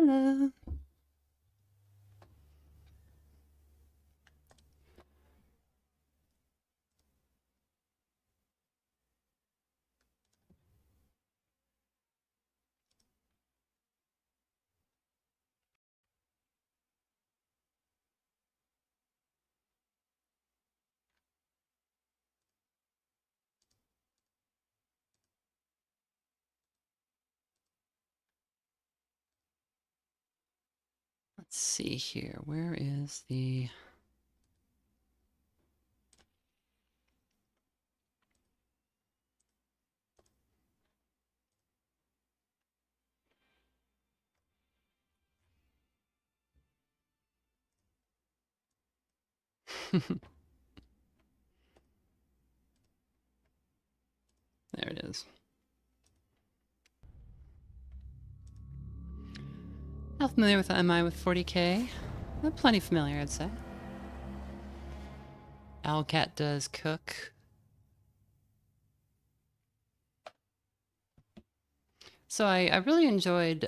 Let's see here. Where is the... There it is. How familiar am I with 40k? Plenty familiar, I'd say. Owlcat does cook. So I really enjoyed,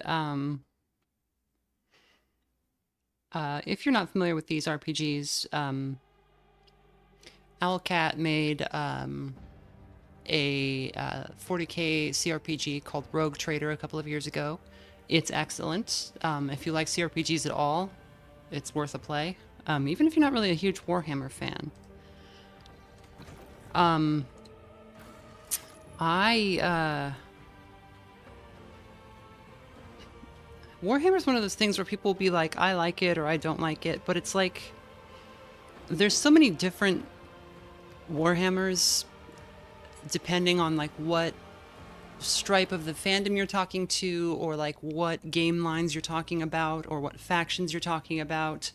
if you're not familiar with these RPGs, Owlcat made a 40k CRPG called Rogue Trader a couple of years ago. It's excellent. If you like CRPGs at all, it's worth a play. Even if you're not really a huge Warhammer fan. Warhammer's one of those things where people will be like, I like it or I don't like it, but it's like, there's so many different Warhammers depending on like what stripe of the fandom you're talking to, or like what game lines you're talking about, or what factions you're talking about.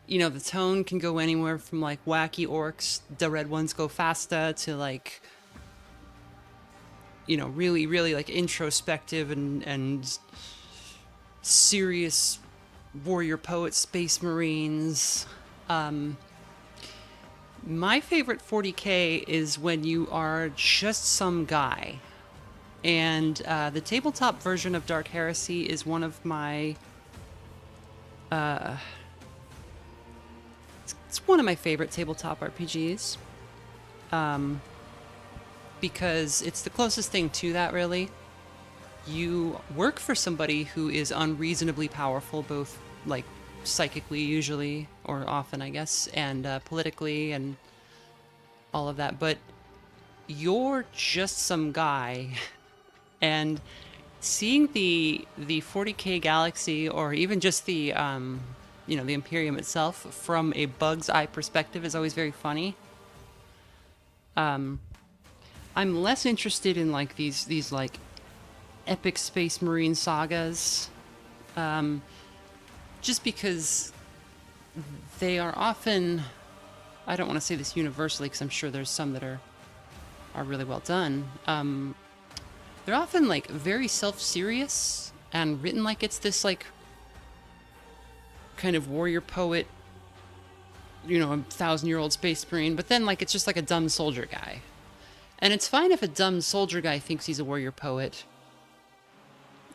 You know, the tone can go anywhere from like wacky orcs, the red ones go faster, to like, you know, really, really like introspective and serious warrior poet space marines. My favorite 40k is when you are just some guy. And the tabletop version of Dark Heresy is one of my... it's one of my favorite tabletop RPGs. Because it's the closest thing to that, really. You work for somebody who is unreasonably powerful, both, like, psychically, usually, or often, I guess, and politically, and all of that. But you're just some guy... And seeing the 40k galaxy, or even just the you know, the Imperium itself from a bug's eye perspective is always very funny. I'm less interested in like these like epic space marine sagas, just because they are often, I don't want to say this universally because I'm sure there's some that are really well done. They're often, like, very self-serious and written like it's this, like, kind of warrior poet, you know, 1,000-year-old space marine, but then, like, it's just like a dumb soldier guy. And it's fine if a dumb soldier guy thinks he's a warrior poet,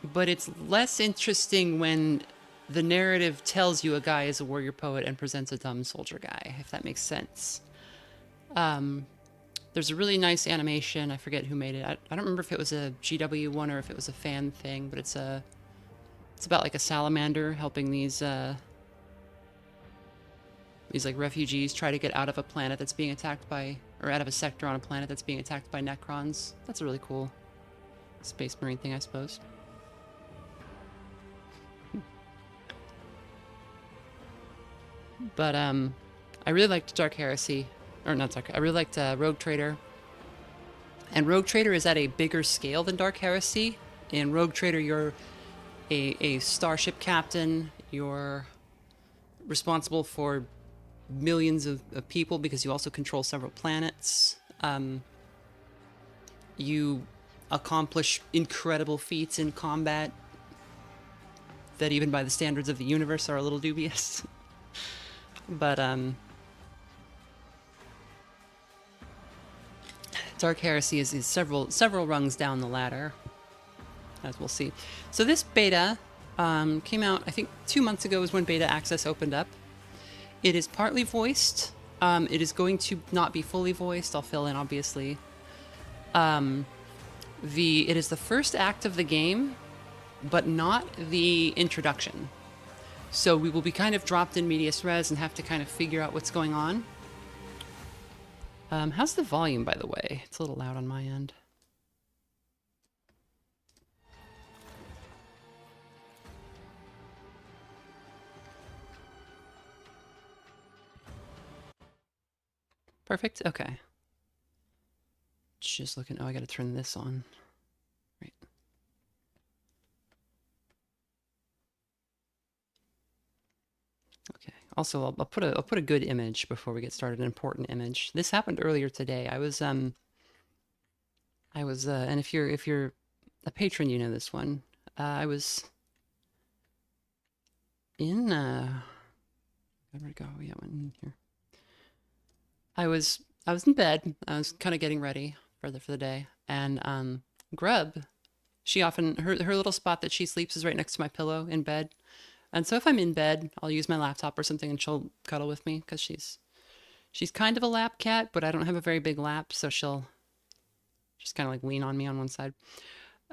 but it's less interesting when the narrative tells you a guy is a warrior poet and presents a dumb soldier guy, if that makes sense. There's a really nice animation. I forget who made it. I don't remember if it was a GW one or if it was a fan thing, but it's about like a salamander helping these like refugees try to get out of a planet that's being attacked by, or out of a sector on a planet that's being attacked by Necrons. That's a really cool space marine thing, I suppose. But I really liked Dark Heresy. Or not Dark, I really liked Rogue Trader. And Rogue Trader is at a bigger scale than Dark Heresy. In Rogue Trader, you're a starship captain. You're responsible for millions of people because you also control several planets. You accomplish incredible feats in combat that even by the standards of the universe are a little dubious. But Dark Heresy is several rungs down the ladder, as we'll see. So this beta Came out, I think, 2 months ago is when beta access opened up. It is partly voiced. It is going to not be fully voiced. I'll fill in, obviously. It is the first act of the game, but not the introduction. So we will be kind of dropped in medias res and have to kind of figure out what's going on. How's the volume, by the way? It's a little loud on my end. Perfect? Okay. Just looking... Oh, I gotta turn this on. Right. Okay. Also, I'll put a good image before we get started, an important image. This happened earlier today. I was and if you're a patron, you know this one. I was in where'd it go? Yeah, I went in here. I was in bed. I was kind of getting ready for the day, and Grub, she often her little spot that she sleeps is right next to my pillow in bed. And so if I'm in bed, I'll use my laptop or something and she'll cuddle with me because she's kind of a lap cat, but I don't have a very big lap, so she'll just kind of like lean on me on one side.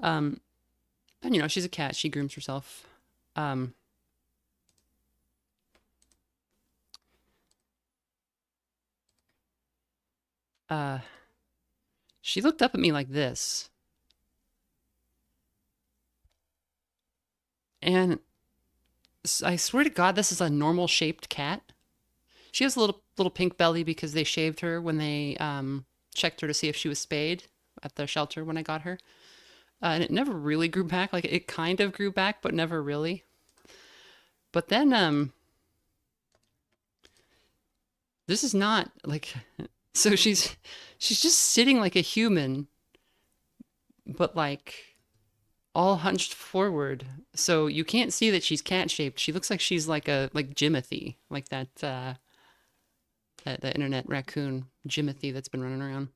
And you know, she's a cat, she grooms herself. She looked up at me like this. And I swear to God, this is a normal shaped cat. She has a little pink belly because they shaved her when they checked her to see if she was spayed at the shelter when I got her. And it never really grew back. Like it kind of grew back, but never really. But then this is not like so she's just sitting like a human, but like all hunched forward. So you can't see that she's cat shaped. She looks like she's like Jimothy, like that internet raccoon Jimothy that's been running around.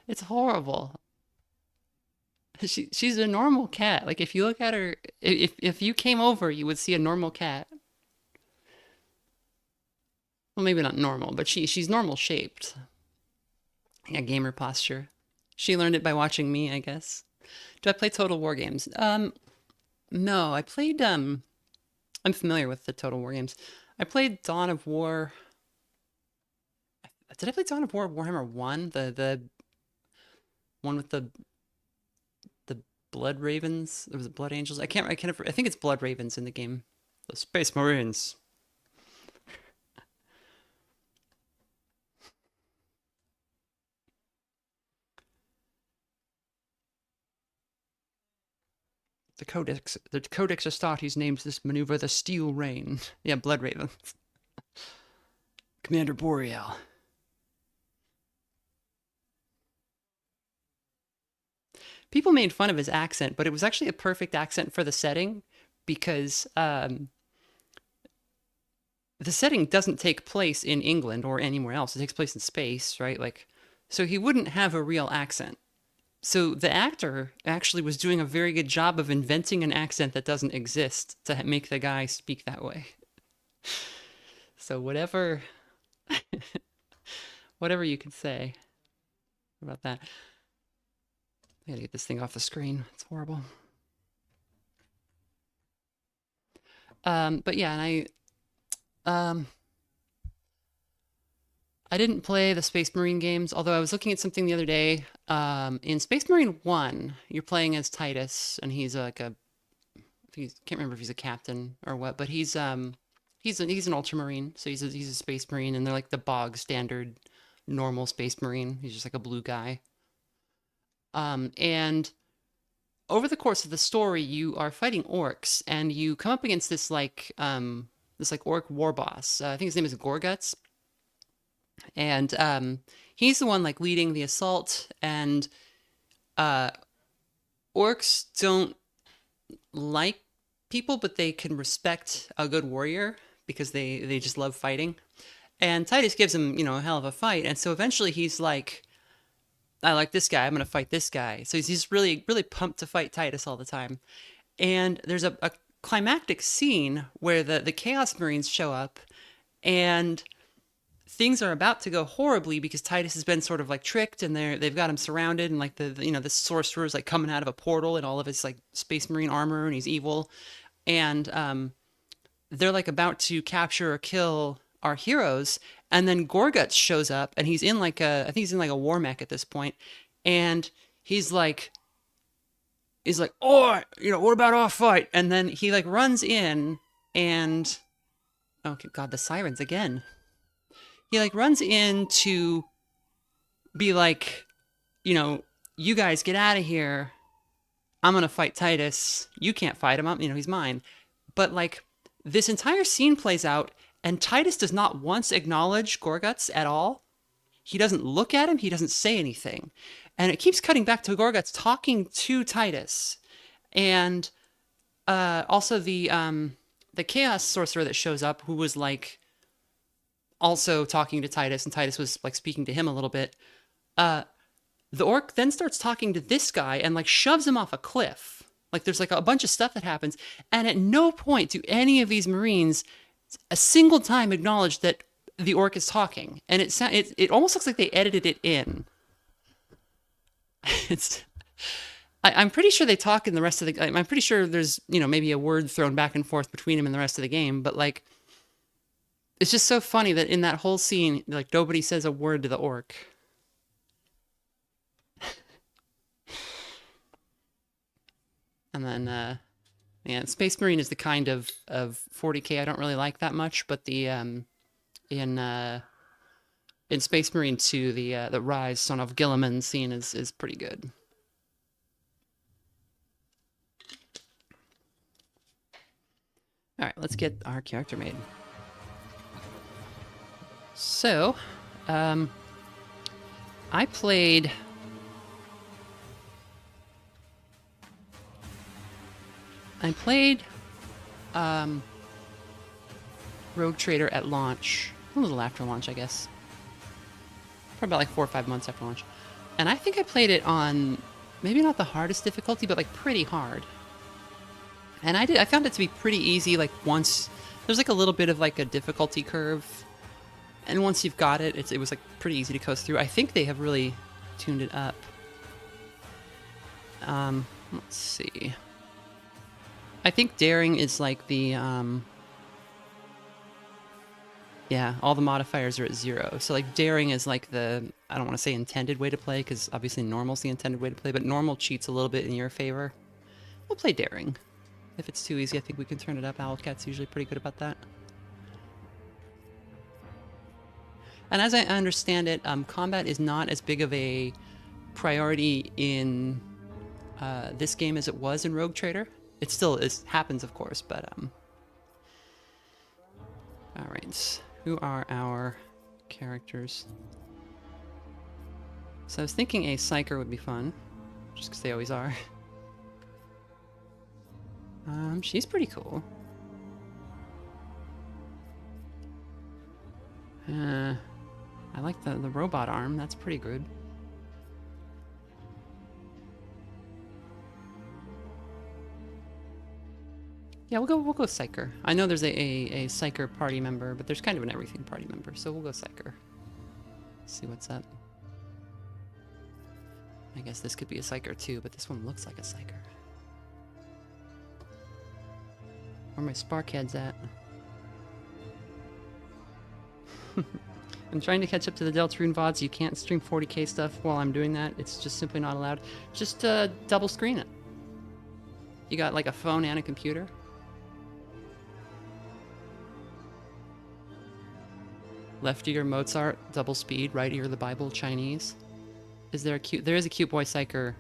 It's horrible. She's a normal cat. Like if you look at her, if you came over, you would see a normal cat. Well, maybe not normal, but she's normal shaped. Yeah, gamer posture. She learned it by watching me, I guess. Do I play Total War games? No, I played I'm familiar with the Total War games. I played Dawn of War. Did I play Dawn of War Warhammer 1? The one with the Blood Ravens? It was Blood Angels. I can't I think it's Blood Ravens in the game. The Space Marines. The Codex Astartes names this maneuver the Steel Rain. Yeah, Blood Ravens. Commander Boreal. People made fun of his accent, but it was actually a perfect accent for the setting because the setting doesn't take place in England or anywhere else. It takes place in space, right? Like, so he wouldn't have a real accent. So the actor actually was doing a very good job of inventing an accent that doesn't exist to make the guy speak that way. So whatever you could say about that. I gotta get this thing off the screen. It's horrible. But yeah, and I didn't play the Space Marine games, although I was looking at something the other day. In Space Marine 1, you're playing as Titus, and he's like a, can't remember if he's a captain or what, but he's an ultramarine, so he's a Space Marine, and they're like the bog standard normal Space Marine. He's just like a blue guy. And over the course of the story, you are fighting orcs, and you come up against this orc war boss. I think his name is Gorguts, and he's the one like leading the assault. And orcs don't like people, but they can respect a good warrior because they just love fighting. And Titus gives him, you know, a hell of a fight, and so eventually he's like I like this guy. I'm gonna fight this guy. So he's really really pumped to fight Titus all the time. And there's a climactic scene where the Chaos Marines show up, and things are about to go horribly because Titus has been sort of like tricked, and they've got him surrounded, and like the sorcerer is like coming out of a portal in all of his like Space Marine armor, and he's evil, and they're like about to capture or kill our heroes, and then Gorguts shows up, and he's in like I think he's in like a war mech at this point, and he's like, oh, what about our fight? And then he like runs in, and oh god, the sirens again. He like runs in to be like, you guys get out of here. I'm gonna fight Titus. You can't fight him. He's mine. But like this entire scene plays out, and Titus does not once acknowledge Gorguts at all. He doesn't look at him. He doesn't say anything, and it keeps cutting back to Gorguts talking to Titus, and also the Chaos Sorcerer that shows up, who was like also talking to Titus, and Titus was like speaking to him a little bit. The orc then starts talking to this guy and like shoves him off a cliff. Like there's like a bunch of stuff that happens, and at no point do any of these Marines a single time acknowledge that the orc is talking, and it almost looks like they edited it in. I'm pretty sure they talk in the rest of the. I'm pretty sure there's maybe a word thrown back and forth between him and the rest of the game, but like it's just so funny that in that whole scene, like nobody says a word to the orc. And then, Space Marine is the kind of 40k I don't really like that much, but the in Space Marine 2, the Rise Son of Gilliman scene is pretty good. All right, let's get our character made. So, I played Rogue Trader at launch, a little after launch, I guess. Probably about like 4 or 5 months after launch. And I think I played it on maybe not the hardest difficulty, but like pretty hard. And I found it to be pretty easy. Like once there's like a little bit of like a difficulty curve, and once you've got it, it was like pretty easy to coast through. I think they have really tuned it up. Let's see. I think daring is like the yeah, all the modifiers are at 0. So like daring is like the, I don't want to say intended way to play, because obviously normal's the intended way to play, but normal cheats a little bit in your favor. We'll play daring. If it's too easy, I think we can turn it up. Owlcat's usually pretty good about that. And as I understand it, combat is not as big of a priority in this game as it was in Rogue Trader. It still happens, of course, but all right. Who are our characters? So I was thinking a psyker would be fun, just because they always are. She's pretty cool. I like the robot arm. That's pretty good. Yeah, we'll go Psyker. I know there's a Psyker party member, but there's kind of an everything party member, so we'll go Psyker. See what's up. I guess this could be a Psyker too, but this one looks like a Psyker. Where are my spark heads at? I'm trying to catch up to the Deltarune VODs. You can't stream 40k stuff while I'm doing that. It's just simply not allowed. Just double screen it. You got like a phone and a computer? Left ear Mozart, double speed, right ear the Bible, Chinese. Is there a cute? There is a cute boy psyker.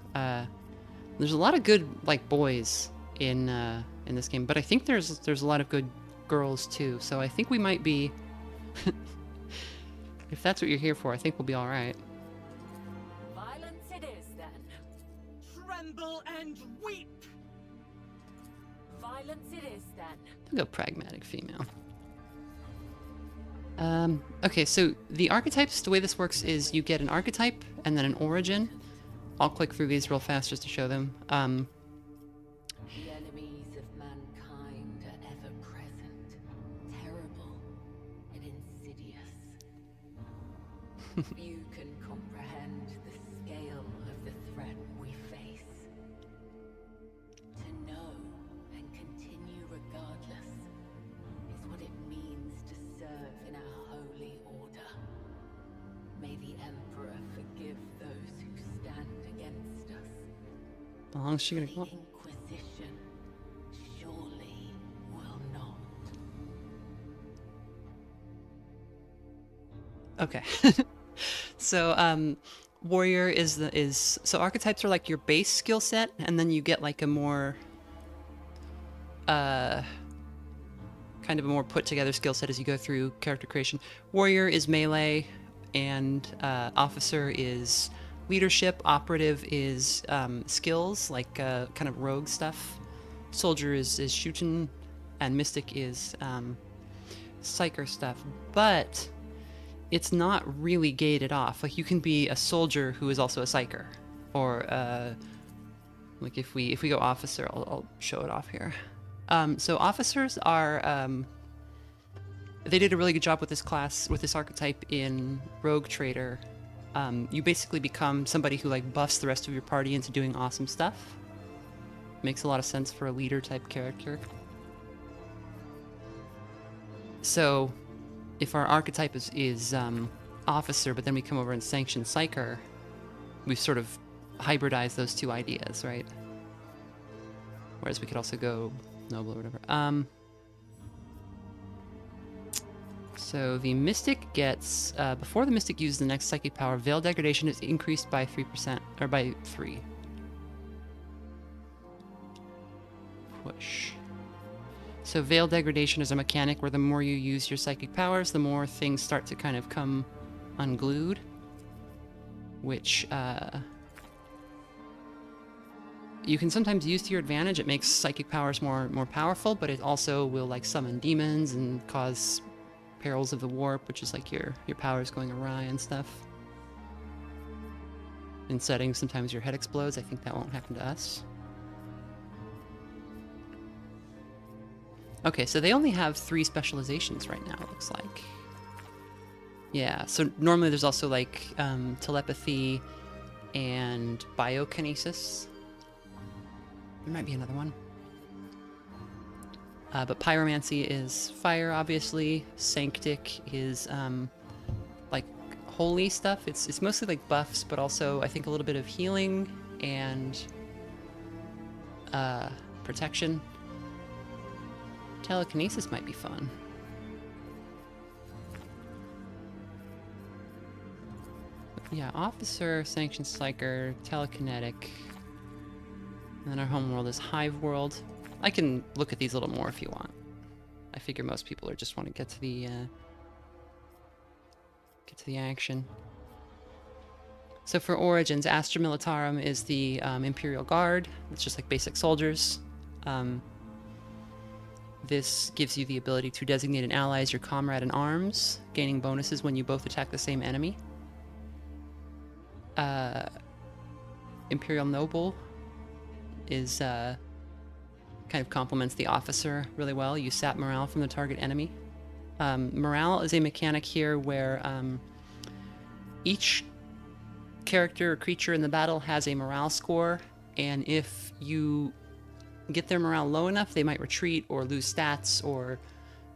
There's a lot of good like boys in this game, but I think there's a lot of good girls too. So I think we might be. If that's what you're here for, I think we'll be all right. Violence it is then. Tremble and weep. Violence it is then. I'll go pragmatic female. Okay, so the archetypes, the way this works is you get an archetype and then an origin. I'll click through these real fast just to show them. The enemies of mankind are ever present, terrible and insidious. You can comprehend the scale of the threat we face. To know and continue regardless is what it means to serve in a holy order. May the Emperor forgive those who stand against us. How long is she gonna The go? Inquisition surely will not. Okay. So, warrior so archetypes are like your base skill set, and then you get like a more kind of a more put together skill set as you go through character creation. Warrior is melee, and officer is leadership. Operative is skills, like kind of rogue stuff. Soldier is shooting, and mystic is psyker stuff. But it's not really gated off. Like, you can be a soldier who is also a psyker, or like if we go officer, I'll show it off here. So officers are they did a really good job with this class, with this archetype in Rogue Trader. You basically become somebody who like buffs the rest of your party into doing awesome stuff. Makes a lot of sense for a leader type character. So if our archetype is officer, but then we come over and sanction psyker, we've sort of hybridized those two ideas, right? Whereas we could also go noble or whatever. So the mystic gets, before the mystic uses the next psychic power, veil degradation is increased by 3%, or by 3. Push. So veil degradation is a mechanic where the more you use your psychic powers, the more things start to kind of come unglued, which you can sometimes use to your advantage. It makes psychic powers more powerful, but it also will like summon demons and cause perils of the warp, which is like your powers going awry and stuff. In settings, sometimes your head explodes. I think that won't happen to us. Okay, so they only have 3 specializations right now, it looks like. Yeah, so normally there's also like telepathy and biokinesis. There might be another one. But pyromancy is fire, obviously. Sanctic is like holy stuff. It's mostly like buffs, but also I think a little bit of healing and protection. Telekinesis might be fun. Yeah, officer, sanctioned psyker, telekinetic. And then our home world is hive world. I can look at these a little more if you want. I figure most people are just want to get to the action. So for origins, Astra Militarum is the Imperial Guard. It's just like basic soldiers. This gives you the ability to designate an ally as your comrade in arms, gaining bonuses when you both attack the same enemy. Imperial Noble is kind of complements the officer really well. You sap morale from the target enemy. Morale is a mechanic here where each character or creature in the battle has a morale score, and if you get their morale low enough, they might retreat or lose stats or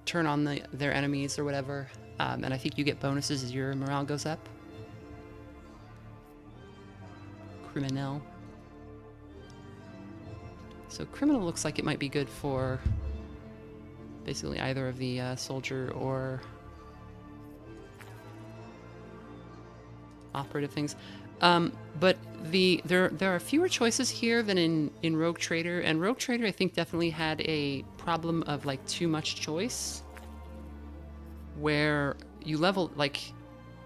turn on their enemies or whatever. And I think you get bonuses as your morale goes up. Criminal. So criminal looks like it might be good for basically either of the soldier or operative things. But there are fewer choices here than in Rogue Trader, and Rogue Trader I think definitely had a problem of like too much choice, where you level, like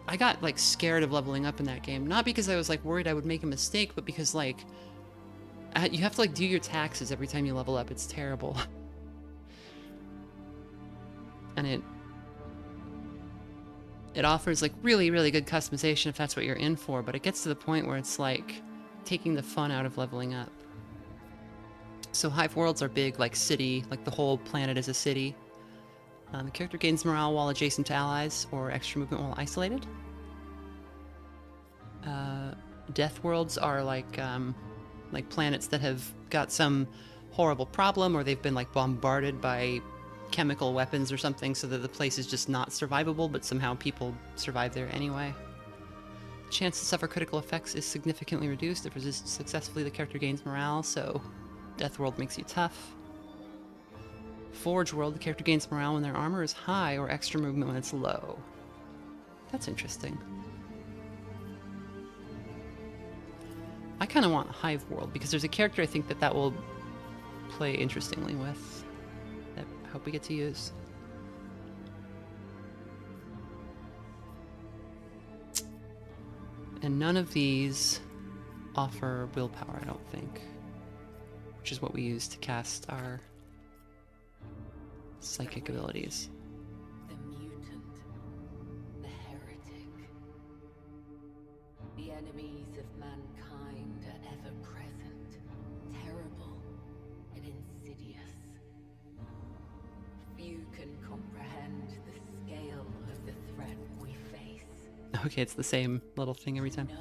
I got like scared of leveling up in that game, not because I was like worried I would make a mistake, but because like you have to like do your taxes every time you level up. It's terrible. And It offers like really, really good customization if that's what you're in for, but it gets to the point where it's like taking the fun out of leveling up. So hive worlds are big, like city, like the whole planet is a city. The character gains morale while adjacent to allies, or extra movement while isolated. Death worlds are like planets that have got some horrible problem, or they've been like bombarded by chemical weapons or something, so that the place is just not survivable, but somehow people survive there anyway. The chance to suffer critical effects is significantly reduced. If resisted successfully, the character gains morale, so Death World makes you tough. Forge World, the character gains morale when their armor is high, or extra movement when it's low. That's interesting. I kind of want Hive World, because there's a character I think that will play interestingly with, that I hope we get to use. And none of these offer willpower, I don't think, which is what we use to cast our psychic abilities. The mutant, the heretic. The enemies of mankind are ever present, terrible and insidious. Few can comprehend the scale of the threat we face. Okay, it's the same little thing every time. Know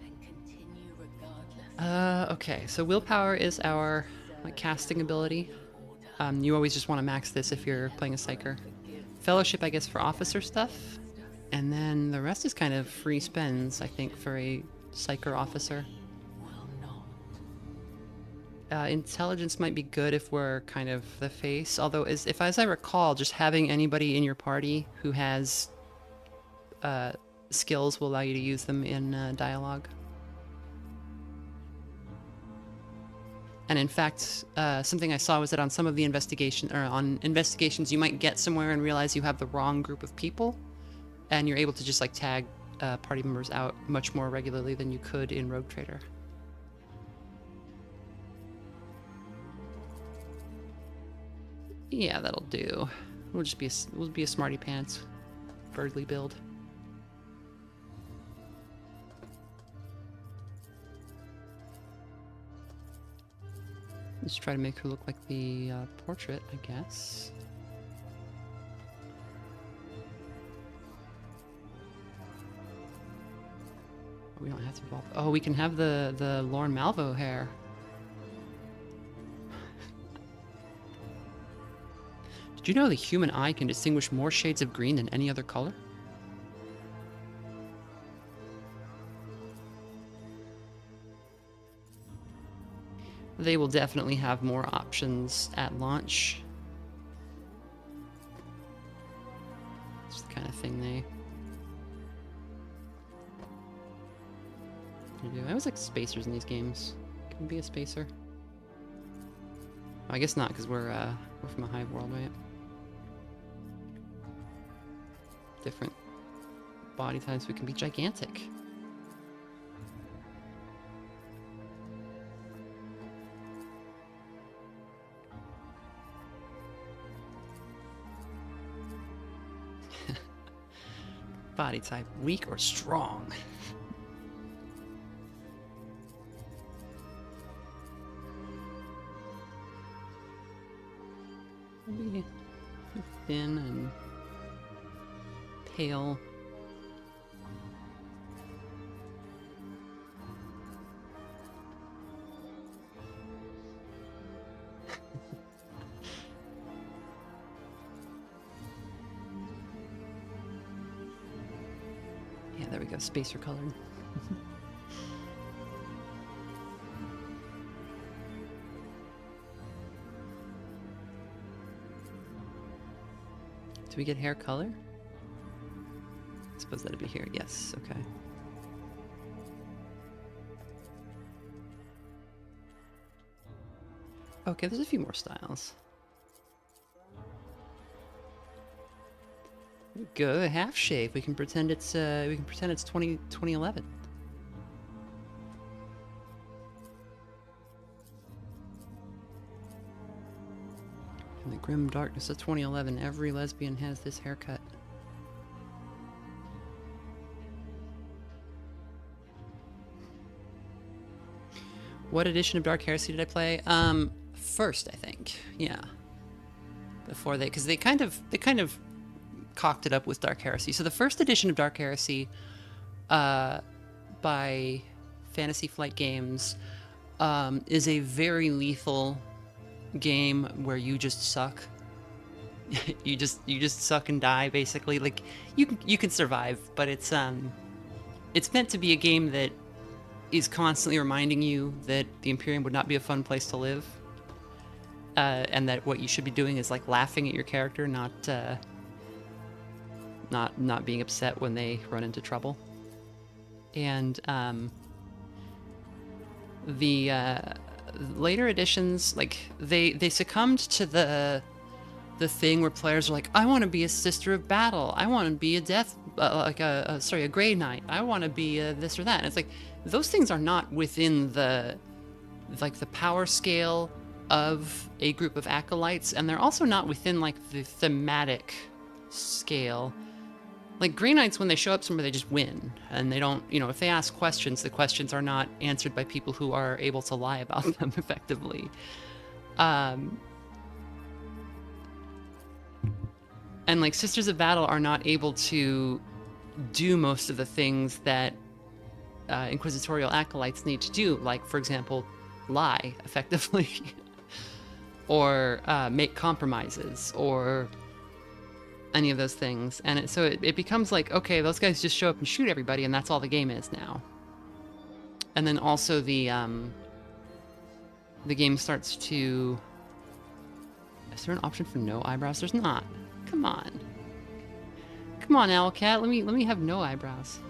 and continue regardless. Okay, so willpower is our casting ability. You always just want to max this if you're playing a psyker. Fellowship, I guess, for officer stuff. And then the rest is kind of free spends, I think, for a psyker officer. Intelligence might be good if we're kind of the face, although as I recall, just having anybody in your party who has skills will allow you to use them in dialogue. And in fact, something I saw was that on some of the investigations, you might get somewhere and realize you have the wrong group of people, and you're able to just like tag party members out much more regularly than you could in Rogue Trader. Yeah, that'll do. We'll be a smarty pants, Birdly build. Just try to make her look like the portrait, I guess. We don't have to evolve. Oh, we can have the Lorne Malvo hair. Did you know the human eye can distinguish more shades of green than any other color? They will definitely have more options at launch. It's the kind of thing they do. I always like spacers in these games. Can we be a spacer? Oh, I guess not, because we're from a hive world, right? Different body types. We can be gigantic. Body type, weak or strong? Maybe thin and pale. Yeah, there we go, spacer colored. Do we get hair color? I suppose that'd be here. Yes, okay. Okay, there's a few more styles. There we go, half shave. We can pretend it's 2011. In the grim darkness of 2011, every lesbian has this haircut. What edition of Dark Heresy did I play? First, I think. Yeah. Before because they kind of cocked it up with Dark Heresy. So the first edition of Dark Heresy, by Fantasy Flight Games, is a very lethal game where you just suck. you just suck and die, basically. Like you can survive, but it's meant to be a game that is constantly reminding you that the Imperium would not be a fun place to live, and that what you should be doing is like laughing at your character, not being upset when they run into trouble. And the later editions, like they succumbed to the thing where players are like, I want to be a Sister of Battle, I want to be a death, a Grey Knight, I want to be a this or that. And it's like, those things are not within the power scale of a group of acolytes, and they're also not within like the thematic scale. Like Grey Knights, when they show up somewhere, they just win, and they don't, if they ask questions, the questions are not answered by people who are able to lie about them effectively. And like Sisters of Battle are not able to do most of the things that Inquisitorial acolytes need to do, like, for example, lie effectively, or make compromises, or any of those things. And so it becomes like, okay, those guys just show up and shoot everybody, and that's all the game is now. And then also the game starts to... Is there an option for no eyebrows? There's not. Come on. Come on, Owlcat. Let me have no eyebrows.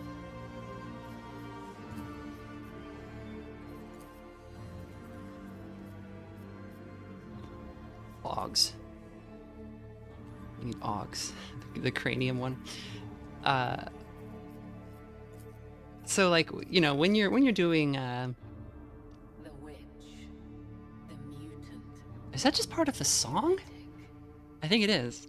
Augs. I need Augs. The cranium one. So like, when you're doing The witch, the mutant. Is that just part of the song? I think it is.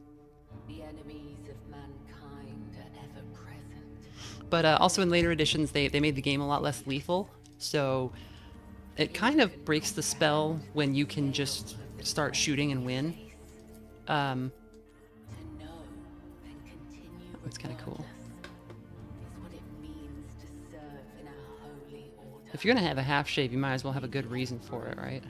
The enemies of mankind are ever present. But also in later editions, they made the game a lot less lethal, so it kind of breaks the spell when you can just start shooting and win. That's kind of cool. If you're gonna have a half shave, you might as well have a good reason for it, right?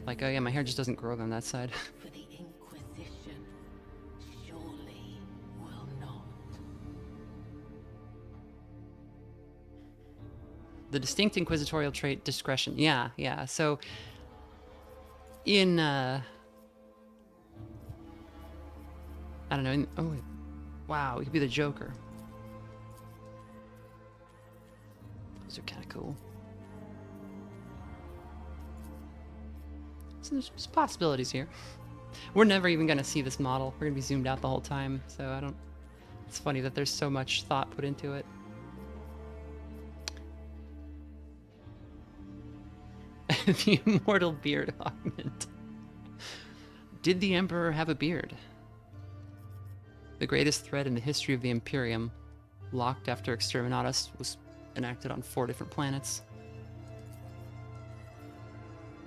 Like, oh yeah, my hair just doesn't grow on that side. For the Inquisition surely will not. The distinct Inquisitorial trait, discretion. Yeah. So, in, I don't know, oh, wow, he could be the Joker. Those are kind of cool. So there's possibilities here. We're never even going to see this model. We're going to be zoomed out the whole time, so it's funny that there's so much thought put into it. The immortal beard augment. Did the Emperor have a beard? The greatest threat in the history of the Imperium, locked after Exterminatus was enacted on 4 different planets.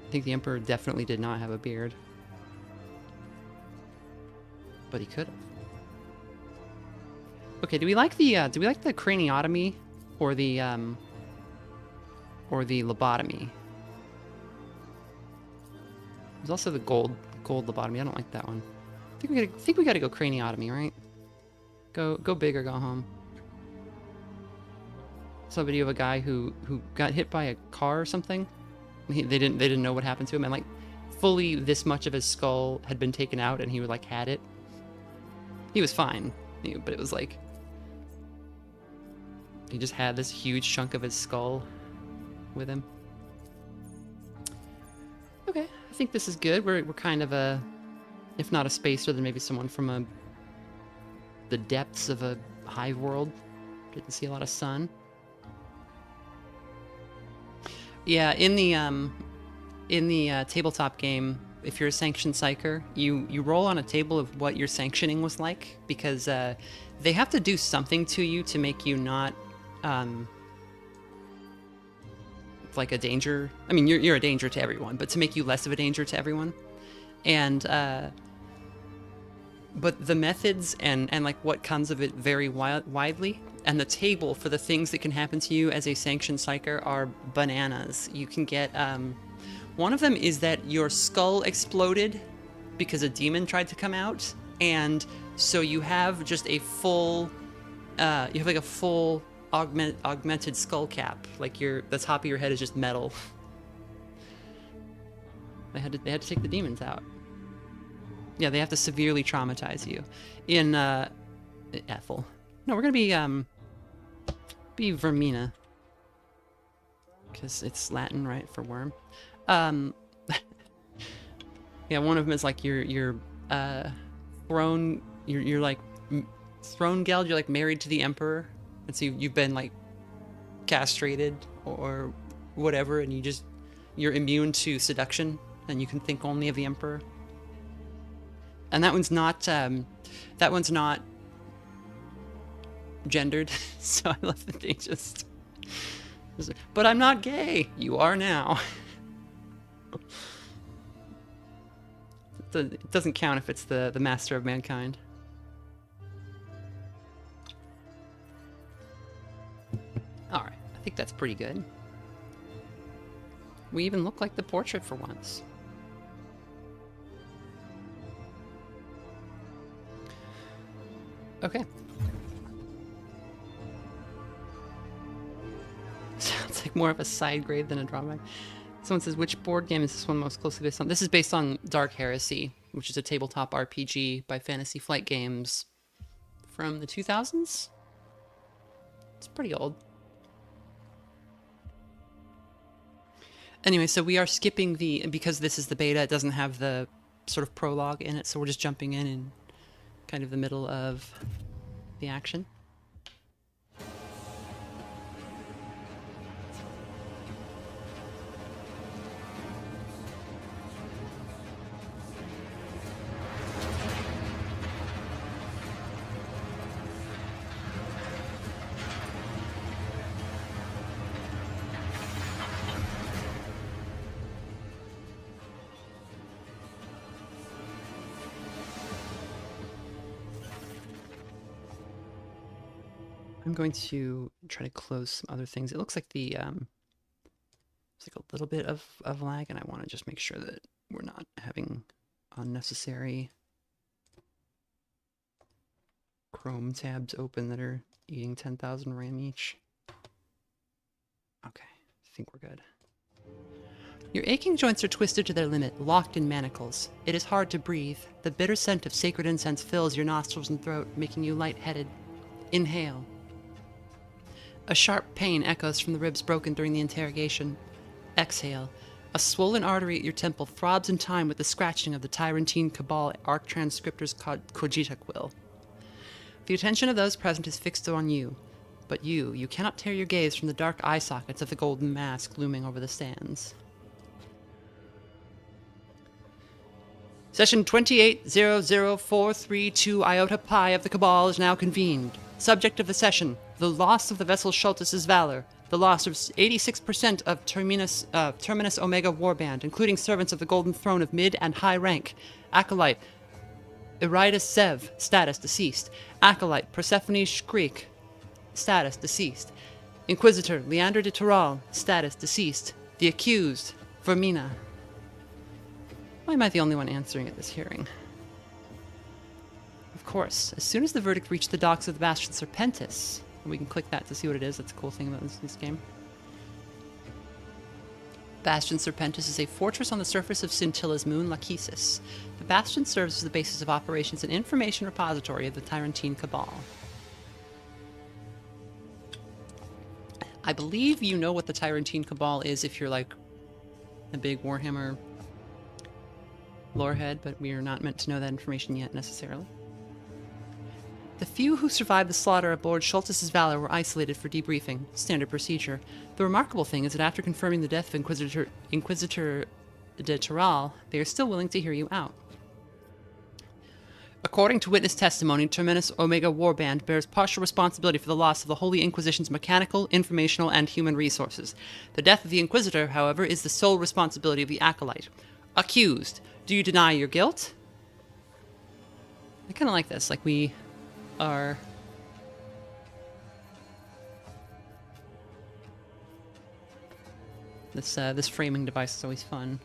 I think the Emperor definitely did not have a beard. But he could have. Okay, do we like the craniotomy or the lobotomy? There's also the gold lobotomy. I don't like that one. I think we gotta go craniotomy, right? Go big or go home. Saw a video of a guy who got hit by a car or something. They didn't know what happened to him, and like fully this much of his skull had been taken out, and he like had it. He was fine, but it was like he just had this huge chunk of his skull with him. Okay, I think this is good. We're kind of a, if not a spacer, then maybe someone from the depths of a hive world. Didn't see a lot of sun. Yeah, in the tabletop game, if you're a sanctioned psyker, you roll on a table of what your sanctioning was like, because they have to do something to you to make you not like a danger. I mean, you're a danger to everyone, but to make you less of a danger to everyone. And but the methods and like what comes of it vary widely, and the table for the things that can happen to you as a sanctioned psyker are bananas. You can get one of them is that your skull exploded because a demon tried to come out, and so you have just a full you have like a full augmented skull cap, like the top of your head is just metal. They had to take the demons out. Yeah, they have to severely traumatize you. In Ethel. No, we're gonna be Vermina, because it's Latin, right, for worm. Yeah, one of them is like your throne. You're like throne geld. You're like married to the emperor, and so you've been like castrated or whatever, and you're immune to seduction, and you can think only of the emperor. And that one's not gendered, so I love that they just. But I'm not gay. You are now. It doesn't count if it's the master of mankind. All right, I think that's pretty good. We even look like the portrait for once. Okay. Sounds like more of a side grade than a drawback. Someone says, which board game is this one most closely based on? This is based on Dark Heresy, which is a tabletop RPG by Fantasy Flight Games from the 2000s. It's pretty old. Anyway, so we are skipping because this is the beta, it doesn't have the sort of prologue in it, so we're just jumping in kind of the middle of the action. I'm going to try to close some other things. It looks like it's like a little bit of lag, and I want to just make sure that we're not having unnecessary Chrome tabs open that are eating 10,000 RAM each. Okay, I think we're good. Your aching joints are twisted to their limit, locked in manacles. It is hard to breathe. The bitter scent of sacred incense fills your nostrils and throat, making you lightheaded. Inhale. A sharp pain echoes from the ribs broken during the interrogation. Exhale. A swollen artery at your temple throbs in time with the scratching of the Tyrantine Cabal Arc Transcriptor's Cogita quill. The attention of those present is fixed on you, but you cannot tear your gaze from the dark eye sockets of the golden mask looming over the stands. Session 28-00432 Iota Pi of the Cabal is now convened. Subject of the session, the loss of the vessel Schultes' valor, the loss of 86% of Terminus Omega Warband, including servants of the Golden Throne of mid and high rank. Acolyte, Iridas Sev, status deceased. Acolyte, Persephone Shriek, status deceased. Inquisitor, Leander de Toral, status deceased. The accused, Vermina. Why am I the only one answering at this hearing? Of course, as soon as the verdict reached the docks of the Bastion Serpentis, and we can click that to see what it is, that's a cool thing about this game. Bastion Serpentis is a fortress on the surface of Scintilla's moon, Lachesis. The Bastion serves as the basis of operations and information repository of the Tyrantine Cabal. I believe you know what the Tyrantine Cabal is if you're like a big Warhammer lorehead, but we are not meant to know that information yet necessarily. The few who survived the slaughter aboard Schultes' Valor were isolated for debriefing, standard procedure. The remarkable thing is that after confirming the death of Inquisitor de Toral, they are still willing to hear you out. According to witness testimony, Terminus Omega Warband bears partial responsibility for the loss of the Holy Inquisition's mechanical, informational, and human resources. The death of the Inquisitor, however, is the sole responsibility of the acolyte. Accused. Do you deny your guilt? I kind of like this. Like, we are... This framing device is always fun.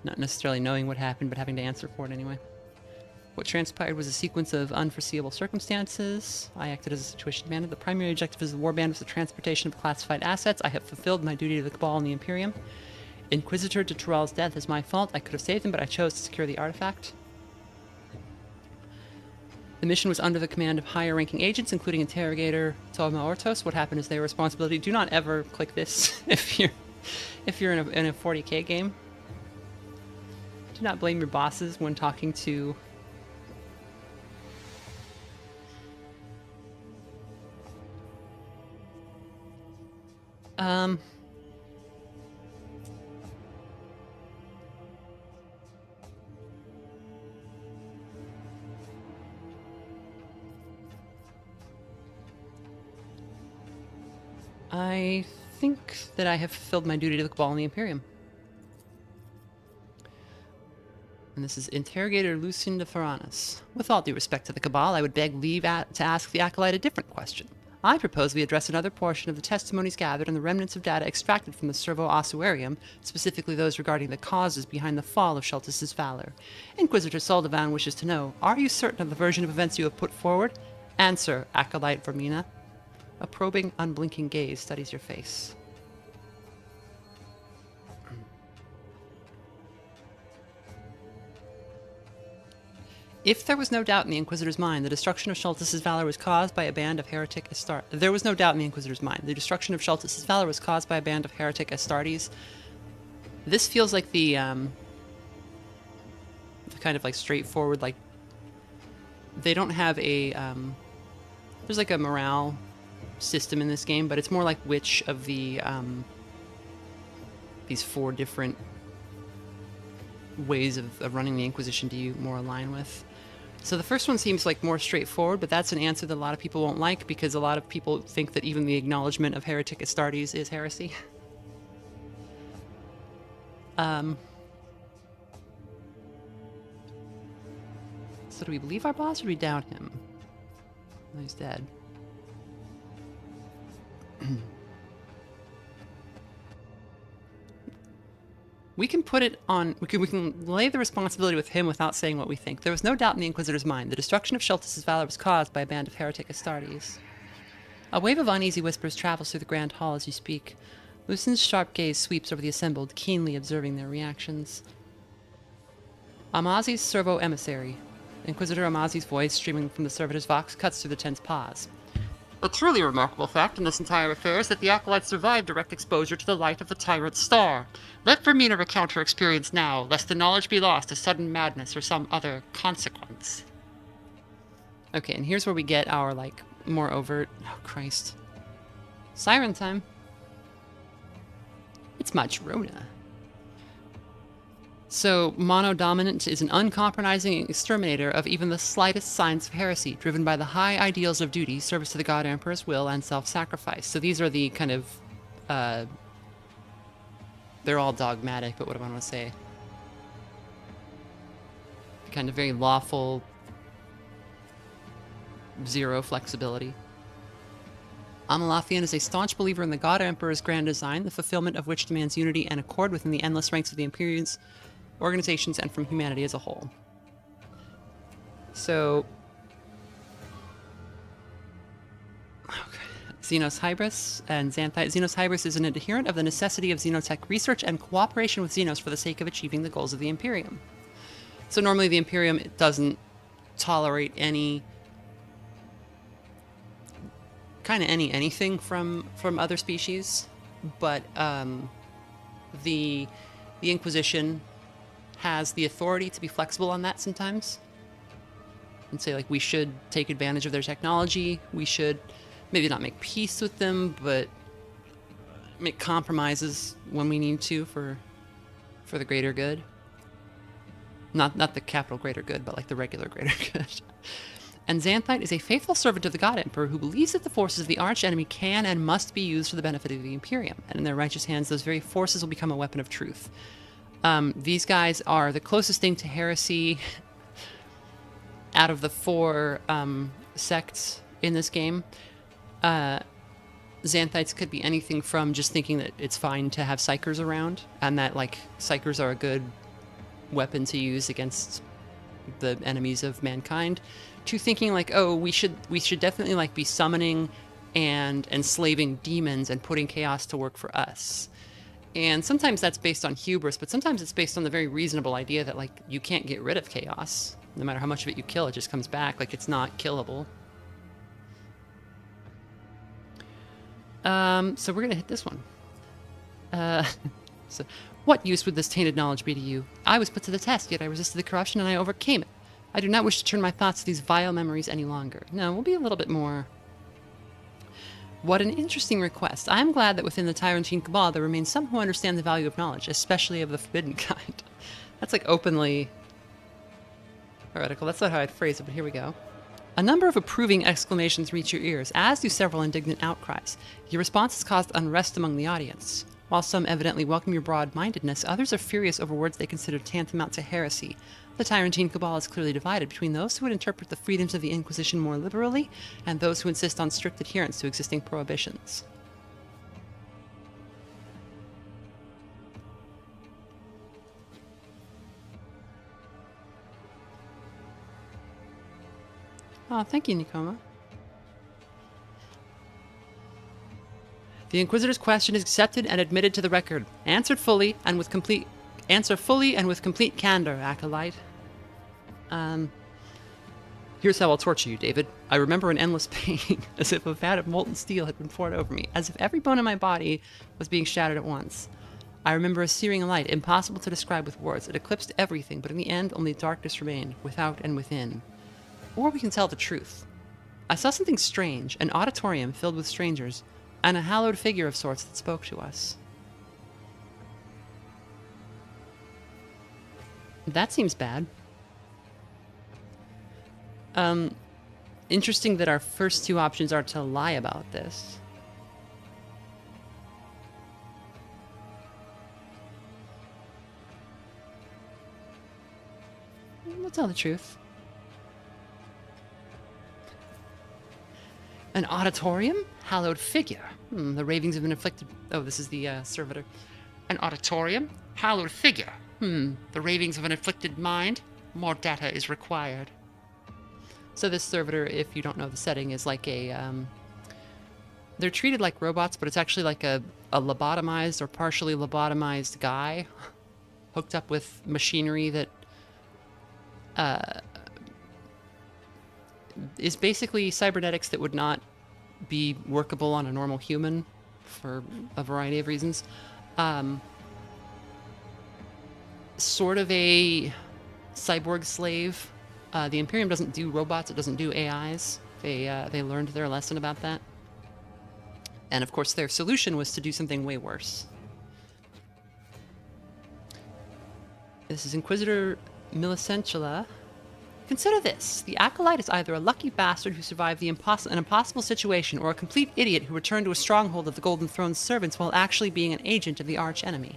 Not necessarily knowing what happened, but having to answer for it anyway. What transpired was a sequence of unforeseeable circumstances. I acted as a situation commander. The primary objective of the warband was the transportation of classified assets. I have fulfilled my duty to the Cabal and the Imperium. Inquisitor de Tural's death is my fault. I could have saved him, but I chose to secure the artifact. The mission was under the command of higher-ranking agents, including Interrogator Toma Ortos. What happened is their responsibility. Do not ever click this if you're in a 40k game. Do not blame your bosses when talking to... I think that I have fulfilled my duty to the Cabal and the Imperium. And this is Interrogator Lucien de Ferranis. With all due respect to the Cabal, I would beg leave to ask the Acolyte a different question. I propose we address another portion of the testimonies gathered and the remnants of data extracted from the Servo Ossuarium, specifically those regarding the causes behind the fall of Sheltus's valor. Inquisitor Soldavan wishes to know, are you certain of the version of events you have put forward? Answer, Acolyte Vermina. A probing, unblinking gaze studies your face. If there was no doubt in the Inquisitor's mind, the destruction of Sheltus's valor was caused by a band of heretic Astartes. There was no doubt in the Inquisitor's mind. The destruction of Sheltus's valor was caused by a band of heretic Astartes. This feels like the kind of like straightforward, like they don't have a there's like a morale system in this game, but it's more like which of the these 4 different ways of running the Inquisition do you more align with. So the first one seems like more straightforward, but that's an answer that a lot of people won't like because a lot of people think that even the acknowledgement of heretic Astartes is heresy. So do we believe our boss or do we doubt him? Oh, he's dead. We can put it on... We can lay the responsibility with him without saying what we think. There was no doubt in the Inquisitor's mind. The destruction of Sheltus's valor was caused by a band of heretic Astartes. A wave of uneasy whispers travels through the Grand Hall as you speak. Lucien's sharp gaze sweeps over the assembled, keenly observing their reactions. Amazi's servo emissary. Inquisitor Amazi's voice, streaming from the servitor's vox, cuts through the tense pause. A truly remarkable fact in this entire affair is that the Acolyte survived direct exposure to the light of the Tyrant's star. Let Vermina recount her experience now, lest the knowledge be lost to sudden madness or some other consequence. Okay, and here's where we get our, like, more overt... Oh, Christ. Siren time. It's Majrona. So, Monodominant is an uncompromising exterminator of even the slightest signs of heresy, driven by the high ideals of duty, service to the God Emperor's will, and self-sacrifice. So these are the kind of, they're all dogmatic, but what do I want to say? Kind of very lawful, zero flexibility. Amalothian is a staunch believer in the God Emperor's grand design, the fulfillment of which demands unity and accord within the endless ranks of the Imperium's organizations and from humanity as a whole. So, okay. Xenos Hybris and Xanthite. Xenos Hybris is an adherent of the necessity of xenotech research and cooperation with Xenos for the sake of achieving the goals of the Imperium. So normally the Imperium doesn't tolerate any anything from other species, but the Inquisition has the authority to be flexible on that sometimes and say, like, we should take advantage of their technology, we should maybe not make peace with them, but make compromises when we need to for the greater good. Not the capital greater good, but like the regular greater good. And Xanthite is a faithful servant of the God Emperor who believes that the forces of the arch enemy can and must be used for the benefit of the Imperium. And in their righteous hands, those very forces will become a weapon of truth. These guys are the closest thing to heresy out of the 4 sects in this game. Xanthites could be anything from just thinking that it's fine to have psychers around, and that like psychers are a good weapon to use against the enemies of mankind, to thinking like, oh, we should definitely like be summoning and enslaving demons and putting chaos to work for us. And sometimes that's based on hubris, but sometimes it's based on the very reasonable idea that like you can't get rid of chaos. No matter how much of it you kill, it just comes back. Like it's not killable. So we're gonna hit this one. So, what use would this tainted knowledge be to you? I was put to the test, yet I resisted the corruption and I overcame it. I do not wish to turn my thoughts to these vile memories any longer. No, we'll be a little bit more... What an interesting request. I am glad that within the Tyrantine Cabal there remains some who understand the value of knowledge, especially of the forbidden kind. That's like openly heretical. That's not how I'd phrase it, but here we go. A number of approving exclamations reach your ears, as do several indignant outcries. Your response has caused unrest among the audience. While some evidently welcome your broad-mindedness, others are furious over words they consider tantamount to heresy. The Tyrantine Cabal is clearly divided between those who would interpret the freedoms of the Inquisition more liberally and those who insist on strict adherence to existing prohibitions. Oh, thank you, Nikoma. The Inquisitor's question is accepted and admitted to the record. Answer fully and with complete candor, acolyte. Here's how I'll torture you, David. I remember an endless pain, as if a vat of molten steel had been poured over me, as if every bone in my body was being shattered at once. I remember a searing light, impossible to describe with words. It eclipsed everything, but in the end, only darkness remained, without and within. Or we can tell the truth. I saw something strange, an auditorium filled with strangers, and a hallowed figure of sorts that spoke to us. That seems bad. Interesting that our first 2 options are to lie about this. We'll tell the truth. An auditorium? Hallowed figure. The ravings have been inflicted... Oh, this is the servitor. An auditorium? Hallowed figure. The ravings of an afflicted mind? More data is required. So this servitor, if you don't know the setting, is like a... they're treated like robots, but it's actually like a lobotomized or partially lobotomized guy hooked up with machinery that is basically cybernetics that would not be workable on a normal human for a variety of reasons. Sort of a cyborg slave. The Imperium doesn't do robots, it doesn't do AIs. They learned their lesson about that. And of course their solution was to do something way worse. This is Inquisitor Millicentula. Consider this. The acolyte is either a lucky bastard who survived an impossible situation, or a complete idiot who returned to a stronghold of the Golden Throne's servants while actually being an agent of the arch enemy.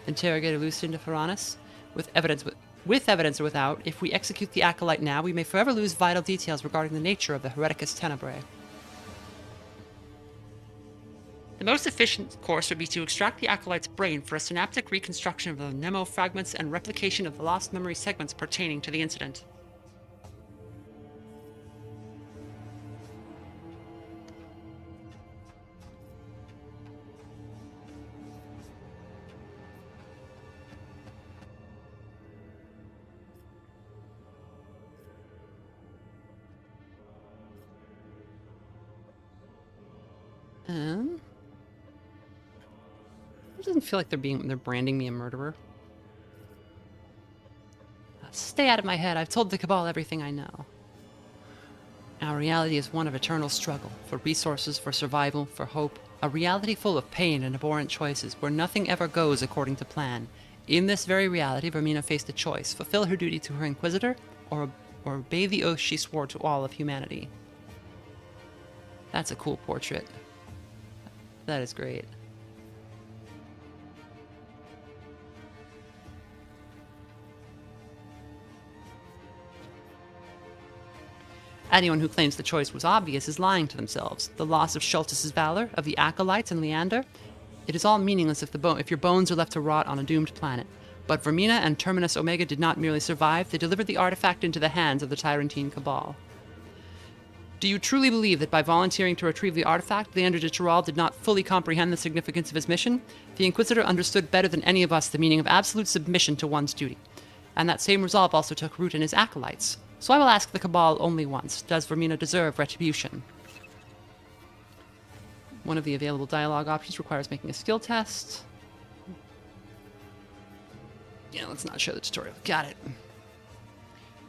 Interrogator Lucian de Ferranis. With evidence or without, if we execute the acolyte now, we may forever lose vital details regarding the nature of the Hereticus Tenebrae. The most efficient course would be to extract the acolyte's brain for a synaptic reconstruction of the mnemo fragments and replication of the lost memory segments pertaining to the incident. It doesn't feel like they're branding me a murderer. Stay out of my head. I've told the Cabal everything I know. Our reality is one of eternal struggle, for resources, for survival, for hope. A reality full of pain and abhorrent choices, where nothing ever goes according to plan. In this very reality, Vermina faced a choice: fulfill her duty to her Inquisitor, or obey the oath she swore to all of humanity. That's a cool portrait. That is great. Anyone who claims the choice was obvious is lying to themselves. The loss of Schultes' valor, of the acolytes and Leander, it is all meaningless if your bones are left to rot on a doomed planet. But Vermina and Terminus Omega did not merely survive, they delivered the artifact into the hands of the Tyrantine Cabal. Do you truly believe that by volunteering to retrieve the artifact, Leander de Chiral did not fully comprehend the significance of his mission? The Inquisitor understood better than any of us the meaning of absolute submission to one's duty. And that same resolve also took root in his acolytes. So I will ask the Cabal only once: does Vermina deserve retribution? One of the available dialogue options requires making a skill test. Yeah, let's not show the tutorial. Got it.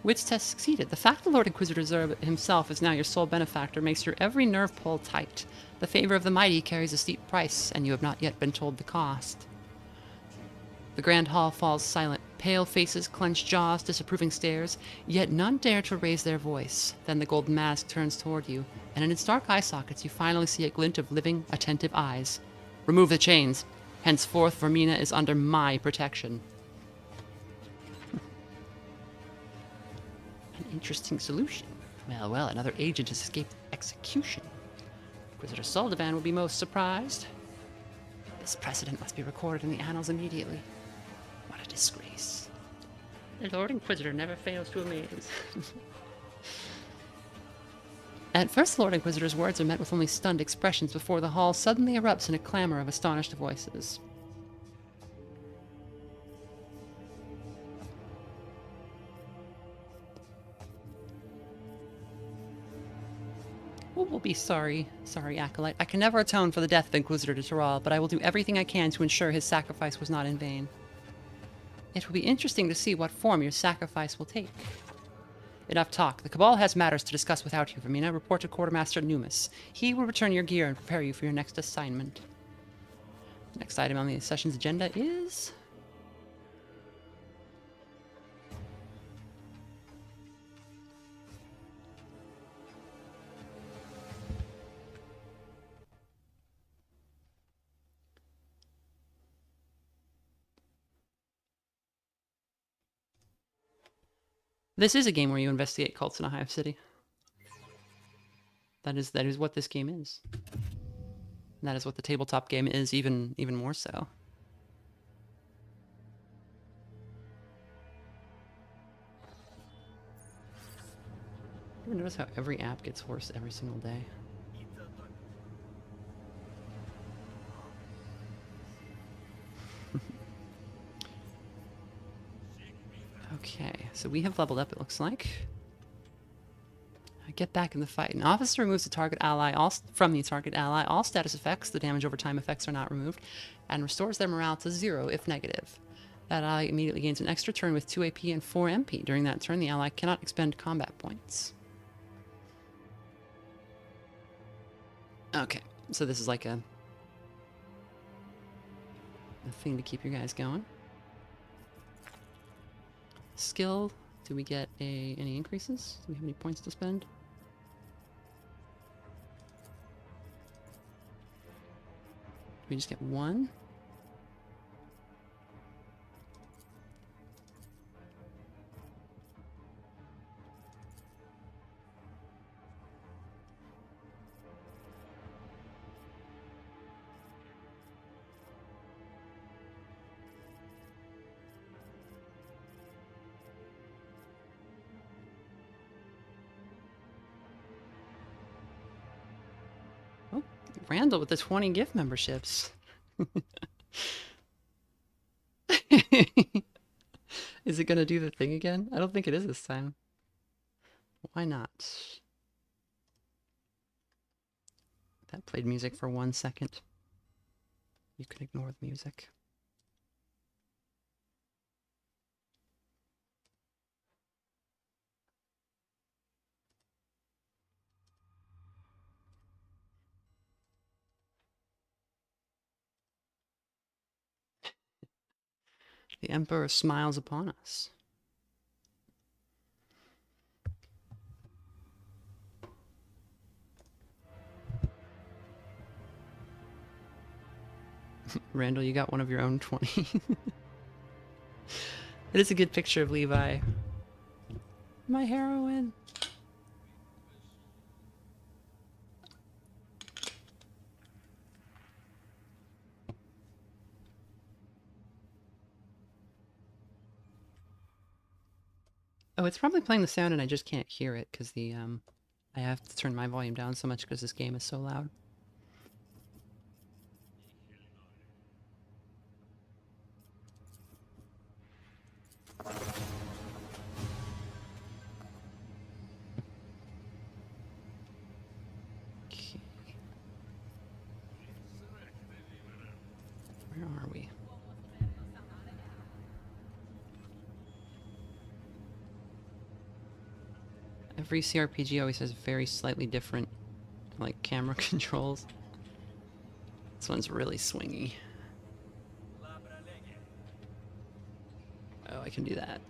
Wits test succeeded. The fact the Lord Inquisitor himself is now your sole benefactor makes your every nerve pull tight. The favor of the mighty carries a steep price, and you have not yet been told the cost. The grand hall falls silent. Pale faces, clenched jaws, disapproving stares, yet none dare to raise their voice. Then the golden mask turns toward you, and in its dark eye sockets you finally see a glint of living, attentive eyes. Remove the chains. Henceforth, Vermina is under my protection. An interesting solution. Well, another agent has escaped execution. Inquisitor Soldavan will be most surprised. This precedent must be recorded in the annals immediately. What a disgrace. The Lord Inquisitor never fails to amaze. At first, the Lord Inquisitor's words are met with only stunned expressions before the hall suddenly erupts in a clamor of astonished voices. We'll be sorry, Acolyte. I can never atone for the death of Inquisitor de Chiral, but I will do everything I can to ensure his sacrifice was not in vain. It will be interesting to see what form your sacrifice will take. Enough talk. The Cabal has matters to discuss without you, Vermina. Report to Quartermaster Numis. He will return your gear and prepare you for your next assignment. Next item on the session's agenda is... This is a game where you investigate cults in a hive city. That is what this game is. And that is what the tabletop game is, even more so. You ever notice how every app gets worse every single day? Okay, so we have leveled up, it looks like. Get back in the fight. An officer removes the target ally from the target ally. All status effects, the damage over time effects, are not removed, and restores their morale to 0 if negative. That ally immediately gains an extra turn with 2 AP and 4 MP. During that turn, the ally cannot expend combat points. Okay, so this is like a thing to keep your guys going. Skill, do we get any increases? Do we have any points to spend? We just get 1. Oh, Randall with the 20 gift memberships. Is it gonna do the thing again? I don't think it is this time. Why not? That played music for 1 second. You can ignore the music. The Emperor smiles upon us. Randall, you got one of your own 20. It is a good picture of Levi. My heroine. Oh, it's probably playing the sound and I just can't hear it because the I have to turn my volume down so much because this game is so loud. Okay. Where are we? Every CRPG always has very slightly different, like, camera controls. This one's really swingy. Oh, I can do that.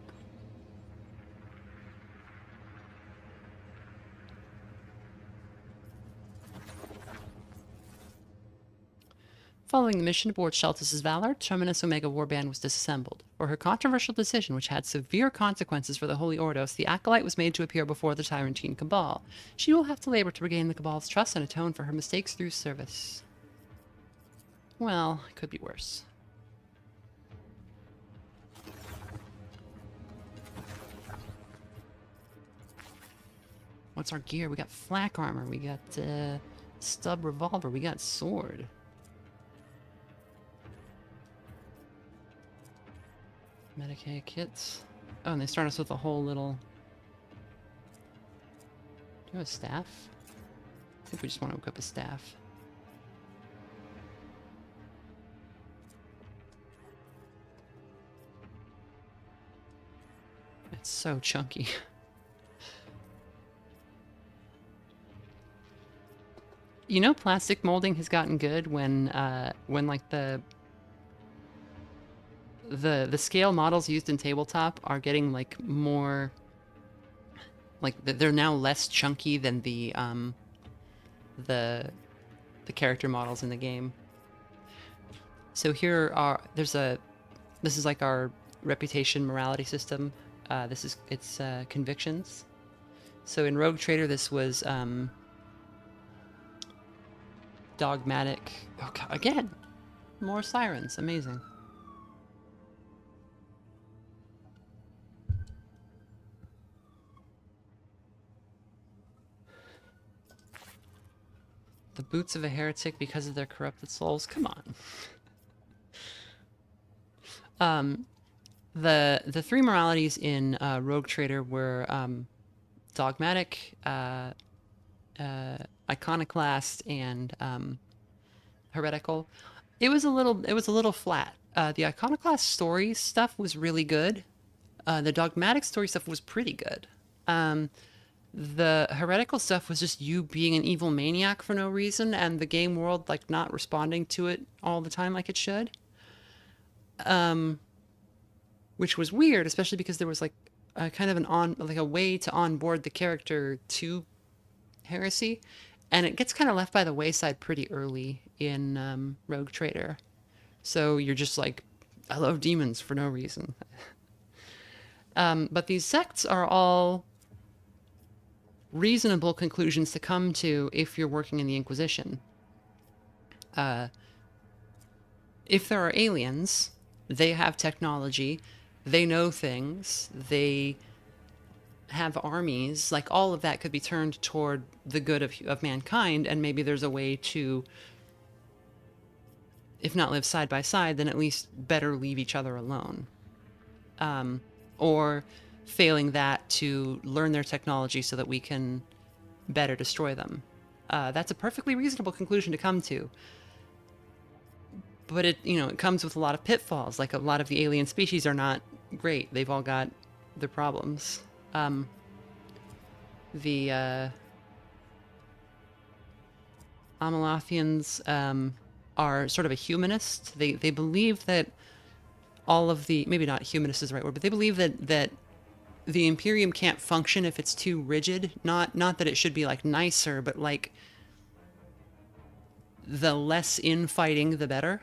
Following the mission aboard Sheltis' Valor, Terminus Omega Warband was disassembled. For her controversial decision, which had severe consequences for the Holy Ordos, the Acolyte was made to appear before the Tyrantine Cabal. She will have to labor to regain the Cabal's trust and atone for her mistakes through service. Well, it could be worse. What's our gear? We got flak armor, we got stub revolver, we got sword. Medicae kits. Oh, and they start us with a whole little... Do you have a staff? I think we just want to equip a staff. It's so chunky. You know, plastic molding has gotten good when like the scale models used in tabletop are getting like more, like they're now less chunky than the character models in the game. So here are this is like our reputation morality system. It's convictions. So in Rogue Trader this was dogmatic. Oh God, again, more sirens, amazing. The boots of a heretic because of their corrupted souls. Come on. The three moralities in Rogue Trader were dogmatic, iconoclast, and heretical. It was a little flat. The iconoclast story stuff was really good. The dogmatic story stuff was pretty good. The heretical stuff was just you being an evil maniac for no reason, and the game world like not responding to it all the time like it should. Which was weird, especially because there was like a kind of a way to onboard the character to heresy, and it gets kind of left by the wayside pretty early in Rogue Trader. So you're just like, I love demons for no reason. But these sects are all reasonable conclusions to come to if you're working in the Inquisition. If there are aliens, they have technology, they know things, they have armies, like all of that could be turned toward the good of mankind, and maybe there's a way to, if not live side by side, then at least better leave each other alone. Or failing that, to learn their technology so that we can better destroy them. That's a perfectly reasonable conclusion to come to. But it comes with a lot of pitfalls. Like a lot of the alien species are not great. They've all got their problems. The Amalothians are sort of a humanist. They believe that all of the, maybe not humanist is the right word, but they believe that the Imperium can't function if it's too rigid. Not that it should be like nicer, but like the less infighting, the better.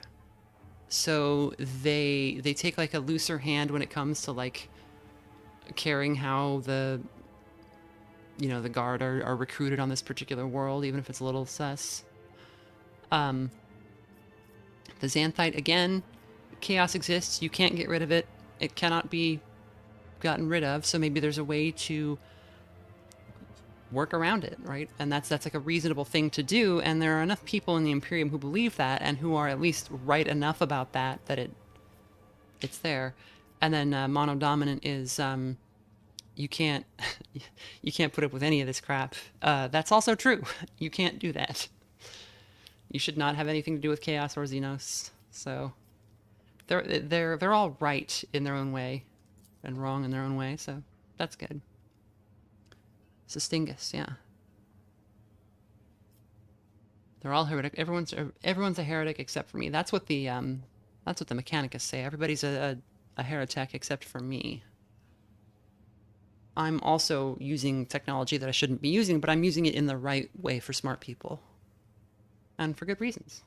So they take like a looser hand when it comes to like caring how the the guard are recruited on this particular world, even if it's a little sus. The Xanthite, again, chaos exists. You can't get rid of it. It cannot be gotten rid of. So maybe there's a way to work around it, right? And that's like a reasonable thing to do. And there are enough people in the Imperium who believe that and who are at least right enough about that it's there. And then monodominant is you can't put up with any of this crap. That's also true. You can't do that. You should not have anything to do with chaos or Xenos. So they're all right in their own way and wrong in their own way. So that's good. Sestingus, yeah. They're all heretic. Everyone's a heretic except for me. That's what the Mechanicus say. Everybody's a heretic except for me. I'm also using technology that I shouldn't be using, but I'm using it in the right way for smart people. And for good reasons.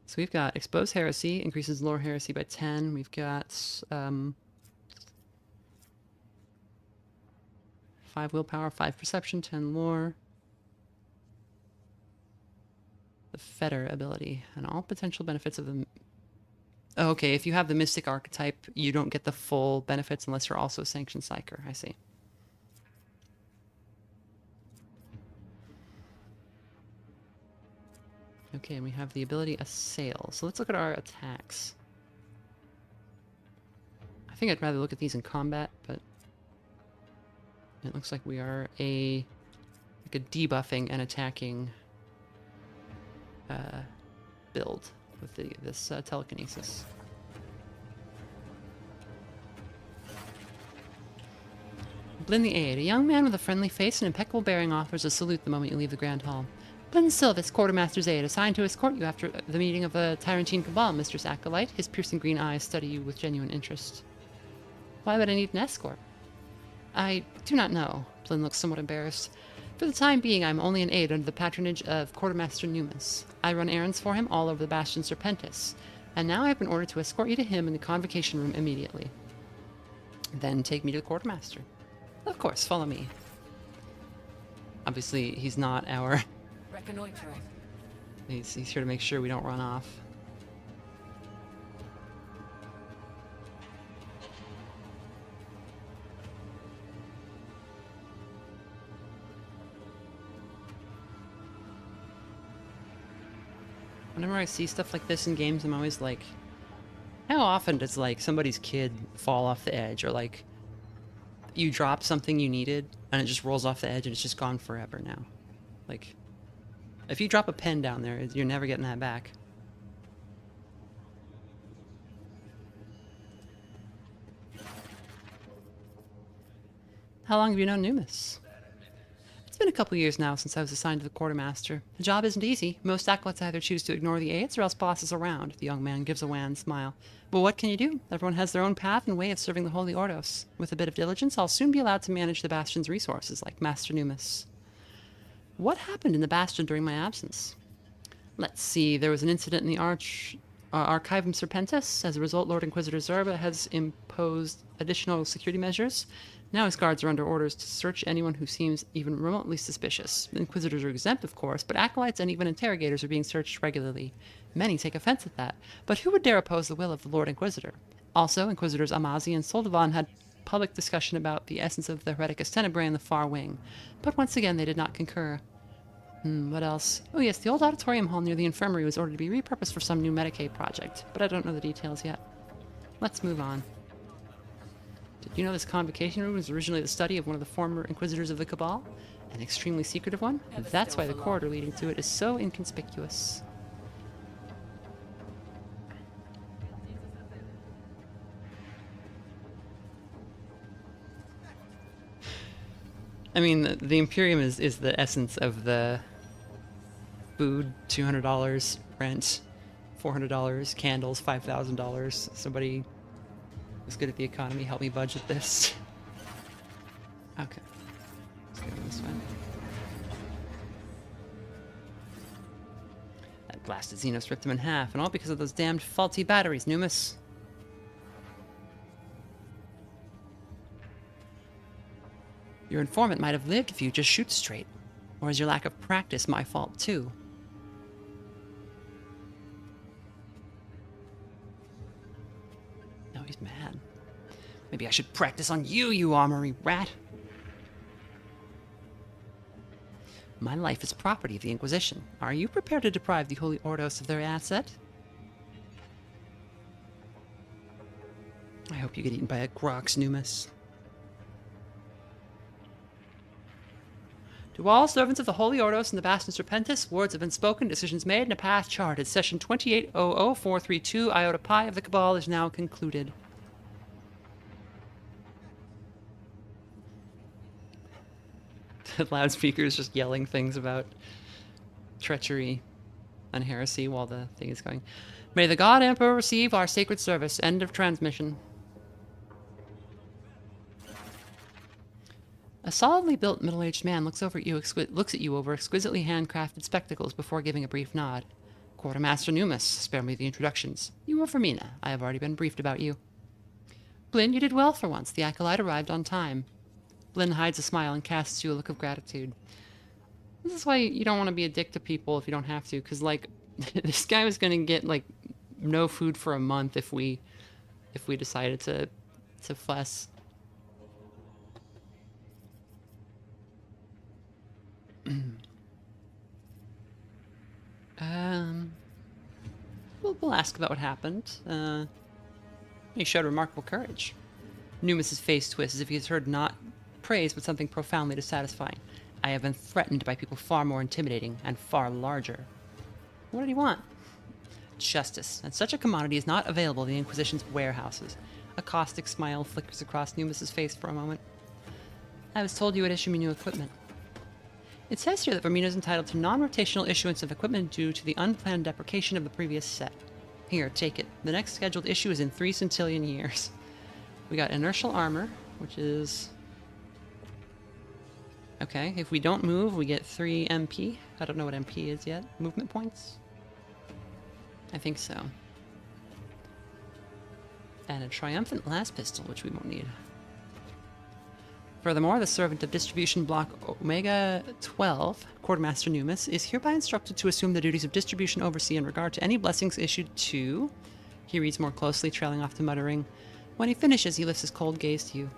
So we've got Expose Heresy, increases Lore Heresy by 10. We've got 5 Willpower, 5 Perception, 10 Lore. The Fetter ability, and all potential benefits of the... Oh, okay, if you have the Mystic archetype, you don't get the full benefits unless you're also a Sanctioned Psyker. I see. Okay, and we have the ability Assail. So let's look at our attacks. I think I'd rather look at these in combat, but it looks like we are a debuffing and attacking build with this telekinesis. Blin the Aide. A young man with a friendly face and impeccable bearing offers a salute the moment you leave the Grand Hall. Blin Silvis, Quartermaster's aide, assigned to escort you after the meeting of the Tyrantine Cabal, Mistress Acolyte. His piercing green eyes study you with genuine interest. Why would I need an escort? I do not know. Blin looks somewhat embarrassed. For the time being, I am only an aide under the patronage of Quartermaster Numis. I run errands for him all over the Bastion Serpentis, and now I have been ordered to escort you to him in the convocation room immediately. Then take me to the Quartermaster. Of course, follow me. Obviously, he's not our... Reconnoitering. He's here to make sure we don't run off. Whenever I see stuff like this in games, I'm always like, how often does like somebody's kid fall off the edge, or like you drop something you needed and it just rolls off the edge and it's just gone forever now? Like, if you drop a pen down there, you're never getting that back. How long have you known Numis? It's been a couple years now since I was assigned to the Quartermaster. The job isn't easy. Most acolytes either choose to ignore the aides or else bosses around. The young man gives a wan smile. But what can you do? Everyone has their own path and way of serving the Holy Ordos. With a bit of diligence, I'll soon be allowed to manage the Bastion's resources, like Master Numis. What happened in the Bastion during my absence? Let's see, there was an incident in the Archivum Serpentis. As a result, Lord Inquisitor Zerba has imposed additional security measures. Now his guards are under orders to search anyone who seems even remotely suspicious. The Inquisitors are exempt, of course, but acolytes and even interrogators are being searched regularly. Many take offense at that, but who would dare oppose the will of the Lord Inquisitor? Also, Inquisitors Amazi and Soldovan had public discussion about the essence of the Hereticus Tenebrae in the far wing, but once again they did not concur. What else? Oh yes, the old auditorium hall near the infirmary was ordered to be repurposed for some new Medicaid project, but I don't know the details yet. Let's move on. Did you know this convocation room was originally the study of one of the former Inquisitors of the Cabal? An extremely secretive one? That's why the corridor leading to it is so inconspicuous. I mean, the Imperium is the essence of the Food, $200. Rent, $400. Candles, $5,000. Somebody who's good at the economy, help me budget this. Okay. Let's go this way. That blasted Xenos ripped him in half, and all because of those damned faulty batteries, Numis. Your informant might have lived if you just shoot straight. Or is your lack of practice my fault, too? No, he's mad. Maybe I should practice on you, you armory rat. My life is property of the Inquisition. Are you prepared to deprive the Holy Ordos of their asset? I hope you get eaten by a Grox, Numis. To all servants of the Holy Ordos and the Bastion Serpentis, words have been spoken, decisions made, and a path charted. Session 2800432, Iota Pi of the Cabal, is now concluded. The loudspeaker is just yelling things about treachery and heresy while the thing is going. May the God Emperor receive our sacred service. End of transmission. A solidly built middle-aged man looks at you over exquisitely handcrafted spectacles before giving a brief nod. Quartermaster Numis, spare me the introductions. You are Fermina. I have already been briefed about you. Blinn, you did well for once. The acolyte arrived on time. Blinn hides a smile and casts you a look of gratitude. This is why you don't want to be a dick to people if you don't have to, because, like, this guy was going to get, like, no food for a month if we decided to fuss. We'll ask about what happened. He showed remarkable courage. Numis's face twists as if he has heard not praise but something profoundly dissatisfying. I have been threatened by people far more intimidating and far larger. What did he want? Justice, and such a commodity is not available in the Inquisition's warehouses. A caustic smile flickers across Numis's face for a moment. I was told you would issue me new equipment. It says here that Vermina is entitled to non-rotational issuance of equipment due to the unplanned deprecation of the previous set. Here, take it. The next scheduled issue is in 3 centillion years. We got inertial armor, which is... Okay, if we don't move, we get 3 MP. I don't know what MP is yet. Movement points? I think so. And a triumphant las pistol, which we won't need. Furthermore, the servant of distribution block Omega 12, Quartermaster Numis, is hereby instructed to assume the duties of distribution overseer in regard to any blessings issued to... He reads more closely, trailing off to muttering. When he finishes, he lifts his cold gaze to you.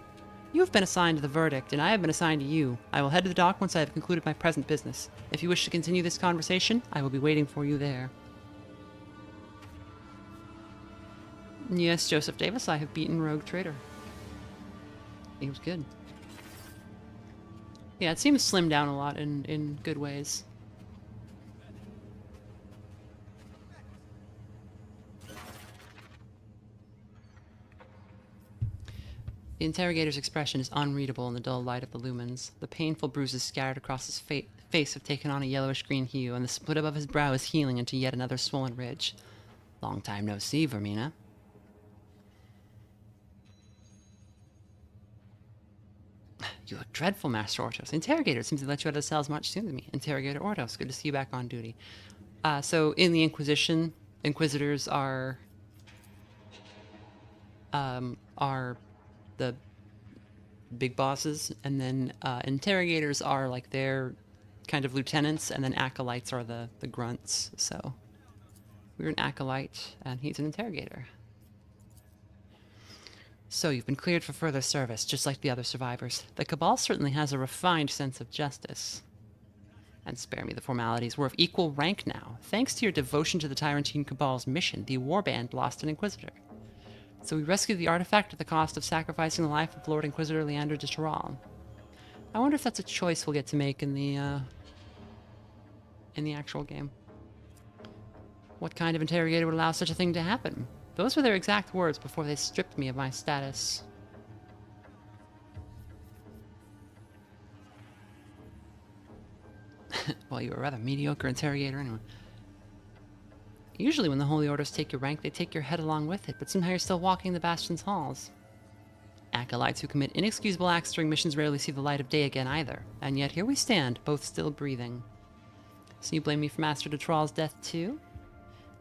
You have been assigned to the verdict, and I have been assigned to you. I will head to the dock once I have concluded my present business. If you wish to continue this conversation, I will be waiting for you there. Yes, Joseph Davis, I have beaten Rogue Trader. He was good. Yeah, it seems slimmed down a lot in good ways. The interrogator's expression is unreadable in the dull light of the lumens. The painful bruises scattered across his face have taken on a yellowish-green hue, and the split above his brow is healing into yet another swollen ridge. Long time no see, Vermina. You look dreadful, Master Ortos. Interrogator, seems to let you out of the cells much sooner than me. Interrogator Ortos, good to see you back on duty. So in the Inquisition, Inquisitors are the big bosses, and then interrogators are like their kind of lieutenants, and then acolytes are the grunts. So we're an acolyte, and he's an interrogator. So you've been cleared for further service, just like the other survivors. The Cabal certainly has a refined sense of justice. And spare me the formalities, we're of equal rank now. Thanks to your devotion to the Tyrantine Cabal's mission, the Warband lost an Inquisitor. So we rescued the artifact at the cost of sacrificing the life of Lord Inquisitor Leander de Terral. I wonder if that's a choice we'll get to make in the actual game. What kind of interrogator would allow such a thing to happen? Those were their exact words before they stripped me of my status. Well, Well, you were a rather mediocre interrogator anyway. Usually when the Holy Orders take your rank, they take your head along with it, but somehow you're still walking the Bastion's halls. Acolytes who commit inexcusable acts during missions rarely see the light of day again either, and yet here we stand, both still breathing. So you blame me for Master de Troll's death too?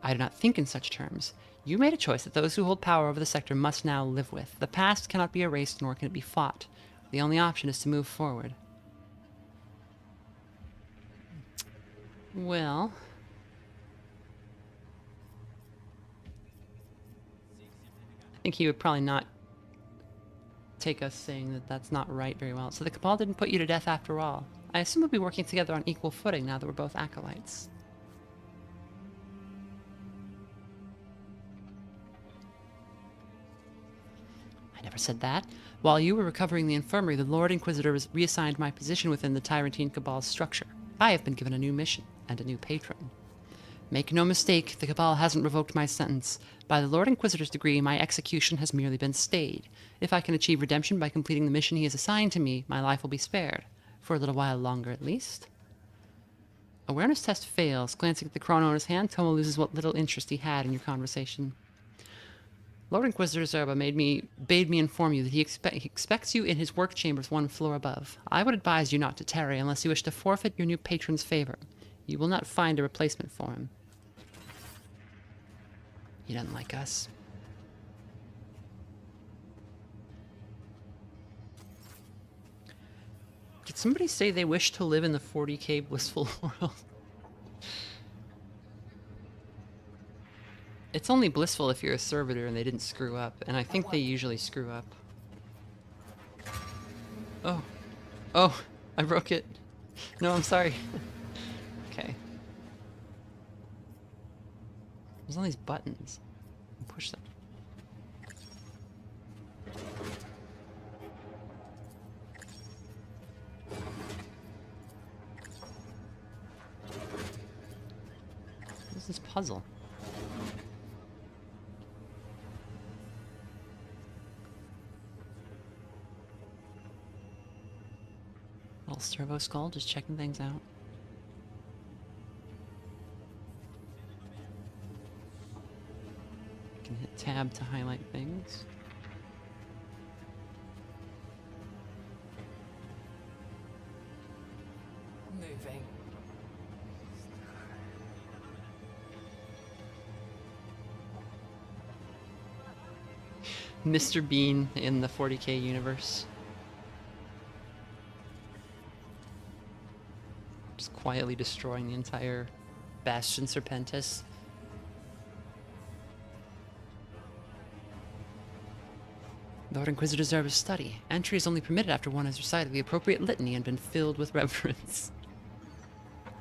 I do not think in such terms. You made a choice that those who hold power over the sector must now live with. The past cannot be erased, nor can it be fought. The only option is to move forward. Well... I think he would probably not take us saying that that's not right very well. So the Cabal didn't put you to death after all. I assume we'll be working together on equal footing now that we're both acolytes. I never said that. While you were recovering the infirmary, the Lord Inquisitor reassigned my position within the Tyrantine Cabal's structure. I have been given a new mission and a new patron. Make no mistake, the Cabal hasn't revoked my sentence. By the Lord Inquisitor's decree, my execution has merely been stayed. If I can achieve redemption by completing the mission he has assigned to me, my life will be spared. For a little while longer, at least. Awareness test fails. Glancing at the chrono in his hand, Tomo loses what little interest he had in your conversation. Lord Inquisitor Zerba bade me inform you that he expects you in his work chambers 1 floor above. I would advise you not to tarry unless you wish to forfeit your new patron's favor. You will not find a replacement for him. He doesn't like us. Did somebody say they wish to live in the 40k blissful world? It's only blissful if you're a servitor and they didn't screw up, and I think they usually screw up. Oh. Oh, I broke it. No, I'm sorry. Okay. There's all these buttons. Push them. What's this puzzle? Little servo skull, just checking things out. Can hit tab to highlight things. Moving. Mr. Bean in the 40k universe. Just quietly destroying the entire Bastion Serpentis. Lord Inquisitor Zerba's study. Entry is only permitted after one has recited the appropriate litany and been filled with reverence.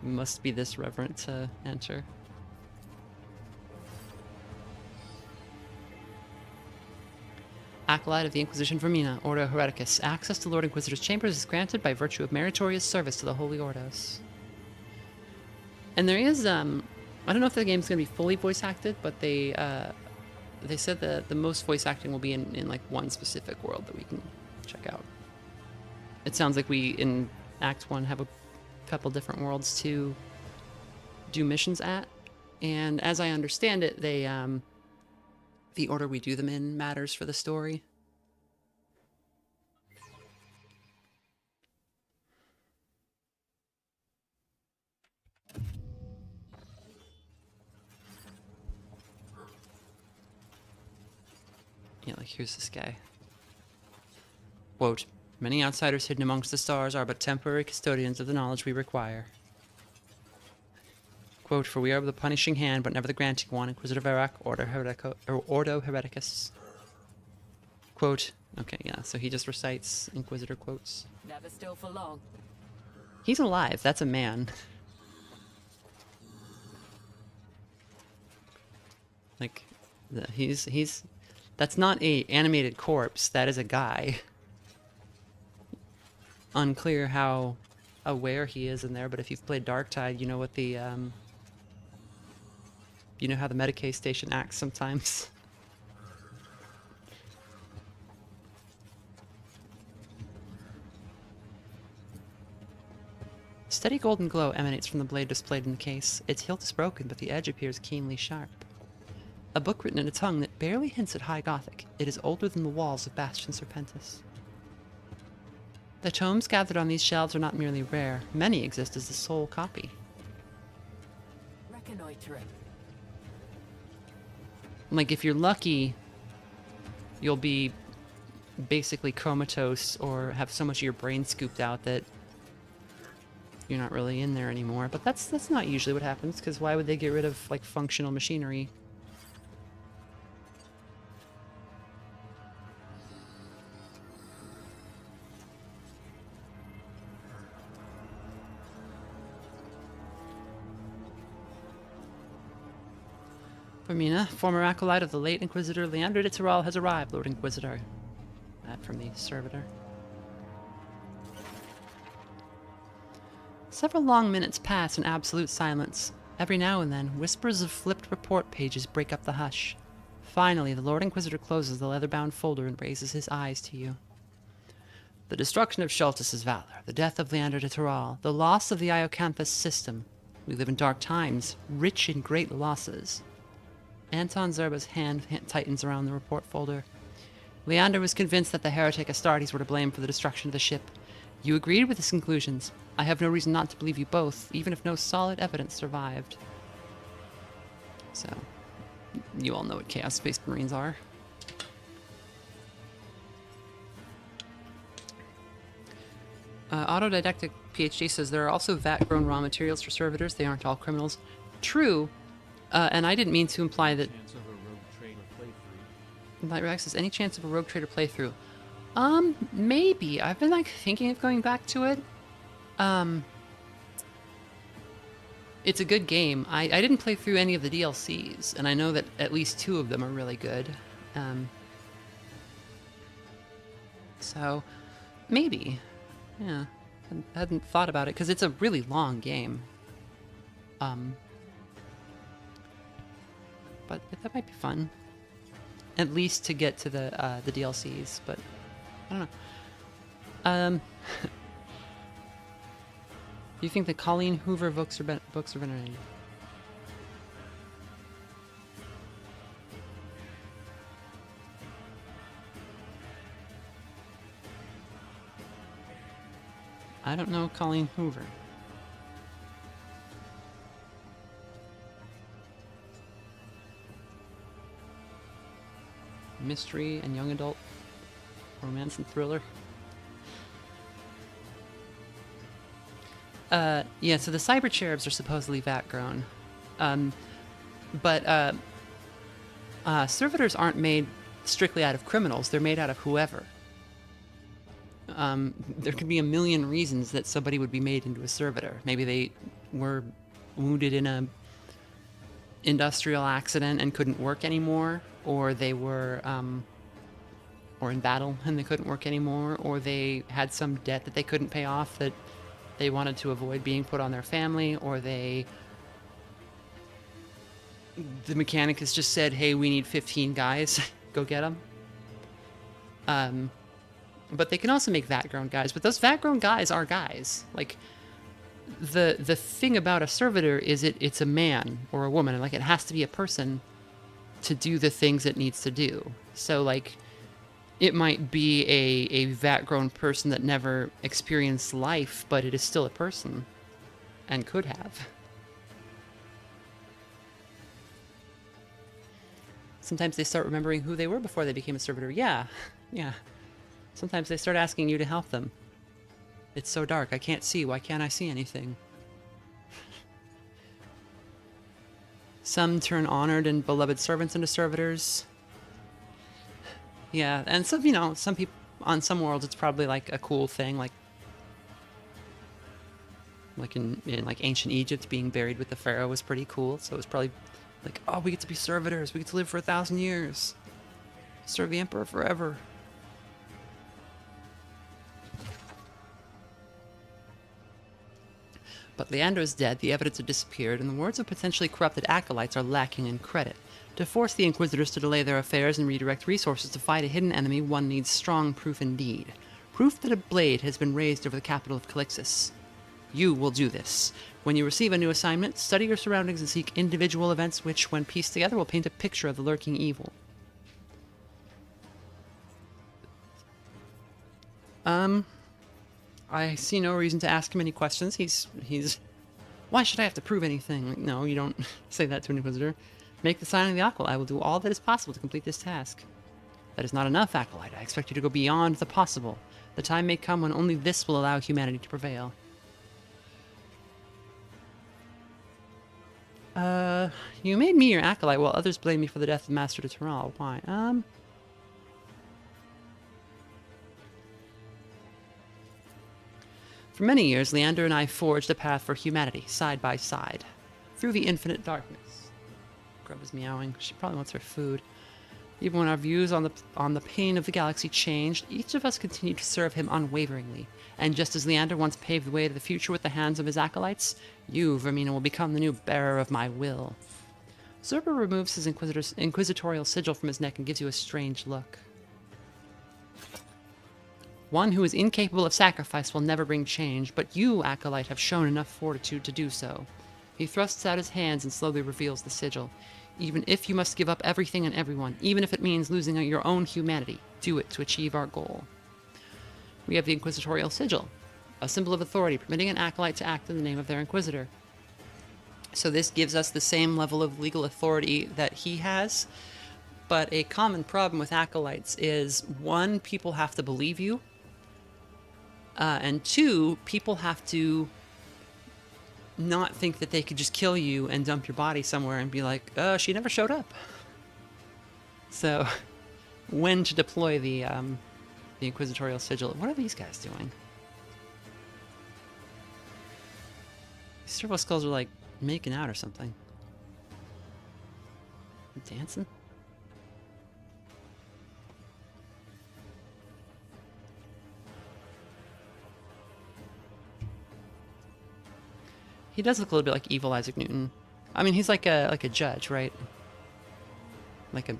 Must be this reverent to enter. Acolyte of the Inquisition Vermina, Ordo Hereticus. Access to Lord Inquisitor's chambers is granted by virtue of meritorious service to the Holy Ordos. And there is, I don't know if the game's going to be fully voice acted, but they said that the most voice acting will be in like one specific world that we can check out. It sounds like we, in Act 1, have a couple different worlds to do missions at. And as I understand it, they, the order we do them in matters for the story. Yeah, like here's this guy. Quote, many outsiders hidden amongst the stars are but temporary custodians of the knowledge we require. Quote, for we are the punishing hand, but never the granting one, Inquisitor Verac, Ordo Hereticus. Quote, okay, yeah, so he just recites Inquisitor quotes. Never still for long. He's alive, that's a man. Like, he's, that's not a animated corpse, that is a guy. Unclear how aware he is in there, but if you've played Darktide, you know what the, you know how the Medicaid station acts sometimes. steady golden glow emanates from the blade displayed in the case. Its hilt is broken, but the edge appears keenly sharp. A book written in a tongue that barely hints at High Gothic. It is older than the walls of Bastion Serpentis. The tomes gathered on these shelves are not merely rare. Many exist as the sole copy. Reconnoitering. Like, if you're lucky, you'll be basically comatose or have so much of your brain scooped out that you're not really in there anymore. But that's not usually what happens, because why would they get rid of, like, functional machinery? Vermina, former acolyte of the late Inquisitor Leander de Terral, has arrived, Lord Inquisitor. That from the servitor. Several long minutes pass in absolute silence. Every now and then, whispers of flipped report pages break up the hush. Finally, the Lord Inquisitor closes the leather-bound folder and raises his eyes to you. The destruction of Shaltis' valor, the death of Leander de Terral, the loss of the Iocanthus system. We live in dark times, rich in great losses. Anton Zerba's hand tightens around the report folder. Leander was convinced that the heretic Astartes were to blame for the destruction of the ship. You agreed with his conclusions. I have no reason not to believe you both, even if no solid evidence survived. So, you all know what Chaos Space Marines are. Autodidactic PhD says there are also VAT-grown raw materials for servitors. They aren't all criminals. True. And I didn't mean to imply that... Light says, any chance of a rogue trader playthrough? Maybe. I've been, like, thinking of going back to it. It's a good game. I didn't play through any of the DLCs, and I know that at least 2 of them are really good. So, maybe. Yeah. I hadn't thought about it, because it's a really long game. But that might be fun. At least to get to the DLCs, but I don't know. Do you think the Colleen Hoover books are venerated? I don't know Colleen Hoover. Mystery and young adult romance and thriller. Yeah, so the cyber cherubs are supposedly VAT-grown. But servitors aren't made strictly out of criminals. They're made out of whoever. There could be a million reasons that somebody would be made into a servitor. Maybe they were wounded in a industrial accident and couldn't work anymore, or they were or in battle and they couldn't work anymore, or they had some debt that they couldn't pay off that they wanted to avoid being put on their family, or the mechanic has just said, hey, we need 15 guys, go get them. But they can also make VAT-grown guys, but those VAT-grown guys are guys. Like, the thing about a servitor is it's a man or a woman, and like, it has to be a person to do the things it needs to do. So, like, it might be a VAT-grown person that never experienced life, but it is still a person, and could have. Sometimes they start remembering who they were before they became a servitor. Yeah. Sometimes they start asking you to help them. It's so dark, I can't see. Why can't I see anything? Some turn honored and beloved servants into servitors. Yeah, and some people, on some worlds, it's probably like a cool thing, like in like ancient Egypt, being buried with the pharaoh was pretty cool. So it was probably like, oh, we get to be servitors, we get to live for 1,000 years, serve the emperor forever. But Leander is dead, the evidence had disappeared, and the words of potentially corrupted acolytes are lacking in credit. To force the Inquisitors to delay their affairs and redirect resources to fight a hidden enemy, one needs strong proof indeed. Proof that a blade has been raised over the capital of Calixis. You will do this. When you receive a new assignment, study your surroundings and seek individual events which, when pieced together, will paint a picture of the lurking evil. I see no reason to ask him any questions. He's... Why should I have to prove anything? Like, no, you don't say that to an Inquisitor. Make the sign of the Acolyte. I will do all that is possible to complete this task. That is not enough, Acolyte. I expect you to go beyond the possible. The time may come when only this will allow humanity to prevail. You made me your Acolyte while others blame me for the death of Master de Terral. Why? For many years, Leander and I forged a path for humanity, side by side, through the infinite darkness. Grub is meowing. She probably wants her food. Even when our views on the pain of the galaxy changed, each of us continued to serve him unwaveringly. And just as Leander once paved the way to the future with the hands of his acolytes, you, Vermina, will become the new bearer of my will. Zerber removes his inquisitorial sigil from his neck and gives you a strange look. One who is incapable of sacrifice will never bring change, but you, Acolyte, have shown enough fortitude to do so. He thrusts out his hands and slowly reveals the sigil. Even if you must give up everything and everyone, even if it means losing your own humanity, do it to achieve our goal. We have the Inquisitorial Sigil, a symbol of authority permitting an Acolyte to act in the name of their Inquisitor. So this gives us the same level of legal authority that he has, but a common problem with Acolytes is, one, people have to believe you, and two, people have to not think that they could just kill you and dump your body somewhere and be like, she never showed up. So, when to deploy the Inquisitorial Sigil? What are these guys doing? These servo skulls are like making out or something. Dancing? He does look a little bit like evil Isaac Newton. I mean, he's like a judge, right? Like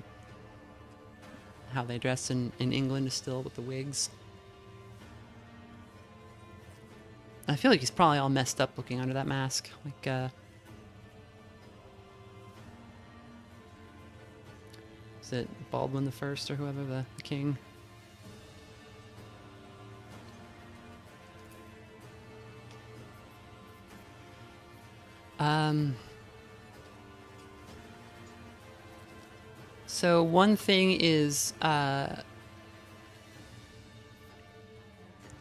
how they dress in England still with the wigs. I feel like he's probably all messed up looking under that mask. Like, is it Baldwin the First or whoever, the king? So one thing is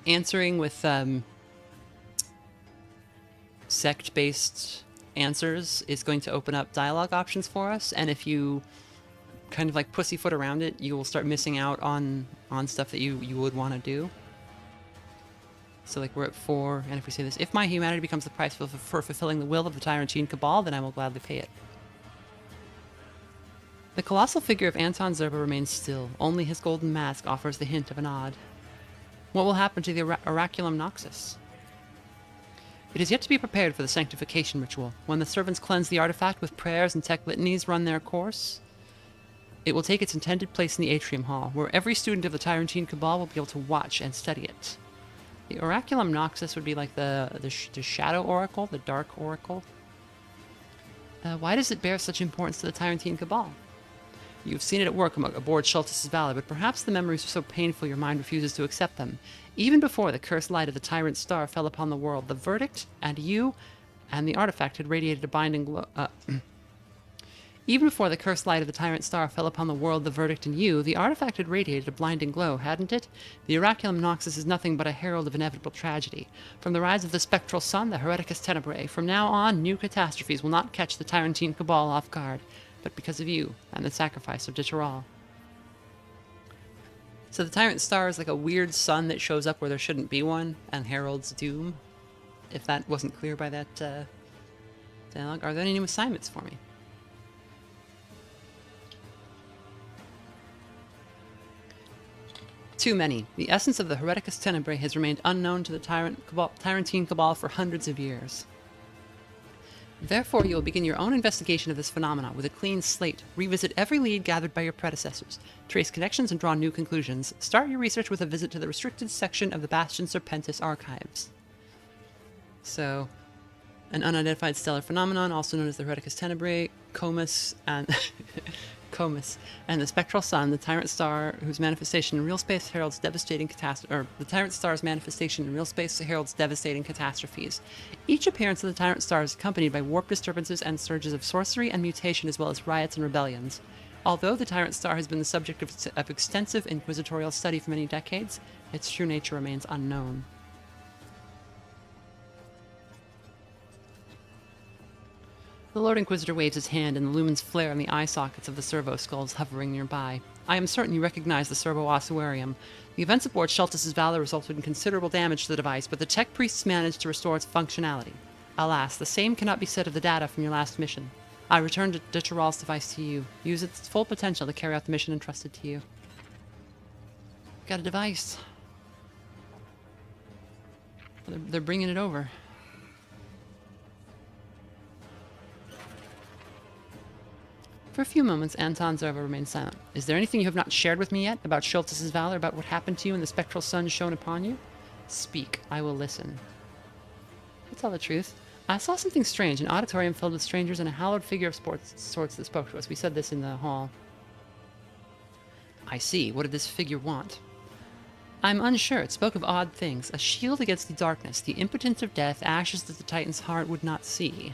answering with sect-based answers is going to open up dialogue options for us, and if you kind of like pussyfoot around it, you will start missing out on stuff that you would want to do. So like we're at 4, and if we say this, if my humanity becomes the price for fulfilling the will of the Tyrantine Cabal, then I will gladly pay it. The colossal figure of Anton Zerba remains still. Only his golden mask offers the hint of a nod. What will happen to the Oraculum Noxus? It is yet to be prepared for the sanctification ritual. When the servants cleanse the artifact with prayers and tech litanies run their course, it will take its intended place in the Atrium Hall, where every student of the Tyrantine Cabal will be able to watch and study it. The Oraculum Noxus would be like the Shadow Oracle, the Dark Oracle. Why does it bear such importance to the Tyrantine Cabal? You've seen it at work aboard Schultes' Valley, but perhaps the memories are so painful your mind refuses to accept them. Even before the cursed light of the Tyrant Star fell upon the world, the verdict, and you, and the artifact had radiated a binding glow. Even before the cursed light of the Tyrant Star fell upon the world, the verdict, and you, the artifact had radiated a blinding glow, hadn't it? The Oraculum Noxus is nothing but a herald of inevitable tragedy. From the rise of the spectral sun, the Hereticus Tenebrae, from now on, new catastrophes will not catch the Tyrantine Cabal off guard, but because of you and the sacrifice of de Terral. So the Tyrant Star is like a weird sun that shows up where there shouldn't be one, and heralds doom. If that wasn't clear by that dialogue. Are there any new assignments for me? Too many. The essence of the Hereticus Tenebrae has remained unknown to the Tyrantine Cabal for hundreds of years. Therefore, you will begin your own investigation of this phenomenon with a clean slate, revisit every lead gathered by your predecessors, trace connections and draw new conclusions. Start your research with a visit to the restricted section of the Bastion Serpentis archives. So, an unidentified stellar phenomenon, also known as the Hereticus Tenebrae, Comus, and Comus, and the spectral sun, the tyrant star, whose manifestation in real space heralds devastating the tyrant star's manifestation in real space heralds devastating catastrophes. Each appearance of the tyrant star is accompanied by warp disturbances and surges of sorcery and mutation, as well as riots and rebellions. Although the tyrant star has been the subject of extensive inquisitorial study for many decades, its true nature remains unknown. The Lord Inquisitor waves his hand, and the lumens flare in the eye sockets of the servo skulls hovering nearby. I am certain you recognize the servo ossuarium. The events aboard Sheltis' Valor resulted in considerable damage to the device, but the tech priests managed to restore its functionality. Alas, the same cannot be said of the data from your last mission. I return Ditural's device to you. Use its full potential to carry out the mission entrusted to you. Got a device. They're bringing it over. For a few moments, Anton Zerva remained silent. Is there anything you have not shared with me yet about Sheltis' Valor, about what happened to you and the spectral sun shone upon you? Speak. I will listen. To tell the truth, I saw something strange, an auditorium filled with strangers and a hallowed figure of sorts that spoke to us. We said this in the hall. I see. What did this figure want? I'm unsure. It spoke of odd things. A shield against the darkness, the impotence of death, ashes that the Titan's heart would not see.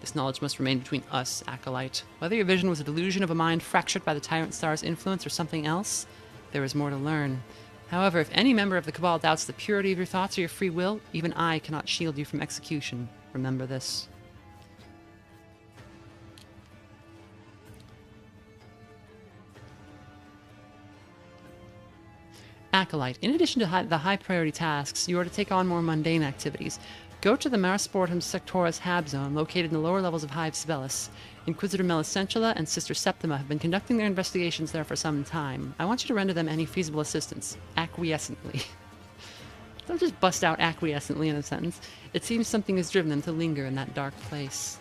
This knowledge must remain between us, Acolyte. Whether your vision was a delusion of a mind fractured by the Tyrant Star's influence or something else, there is more to learn. However, if any member of the Cabal doubts the purity of your thoughts or your free will, even I cannot shield you from execution. Remember this. Acolyte, in addition to the high priority tasks, you are to take on more mundane activities. Go to the Marisportum Sectoris Hab Zone, located in the lower levels of Hive Sibelius. Inquisitor Melisentula and Sister Septima have been conducting their investigations there for some time. I want you to render them any feasible assistance, acquiescently. Don't just bust out acquiescently in a sentence. It seems something has driven them to linger in that dark place.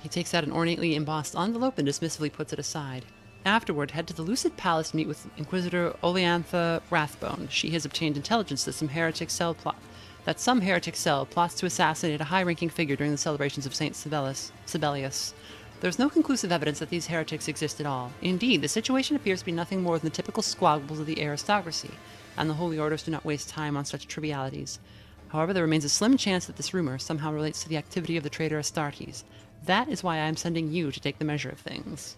He takes out an ornately embossed envelope and dismissively puts it aside. Afterward, head to the Lucid Palace to meet with Inquisitor Oleantha Rathbone. She has obtained intelligence that some heretic cell plots to assassinate a high-ranking figure during the celebrations of Saint Sibelius. There is no conclusive evidence that these heretics exist at all. Indeed, the situation appears to be nothing more than the typical squabbles of the aristocracy, and the Holy Orders do not waste time on such trivialities. However, there remains a slim chance that this rumor somehow relates to the activity of the traitor Astartes. That is why I am sending you to take the measure of things.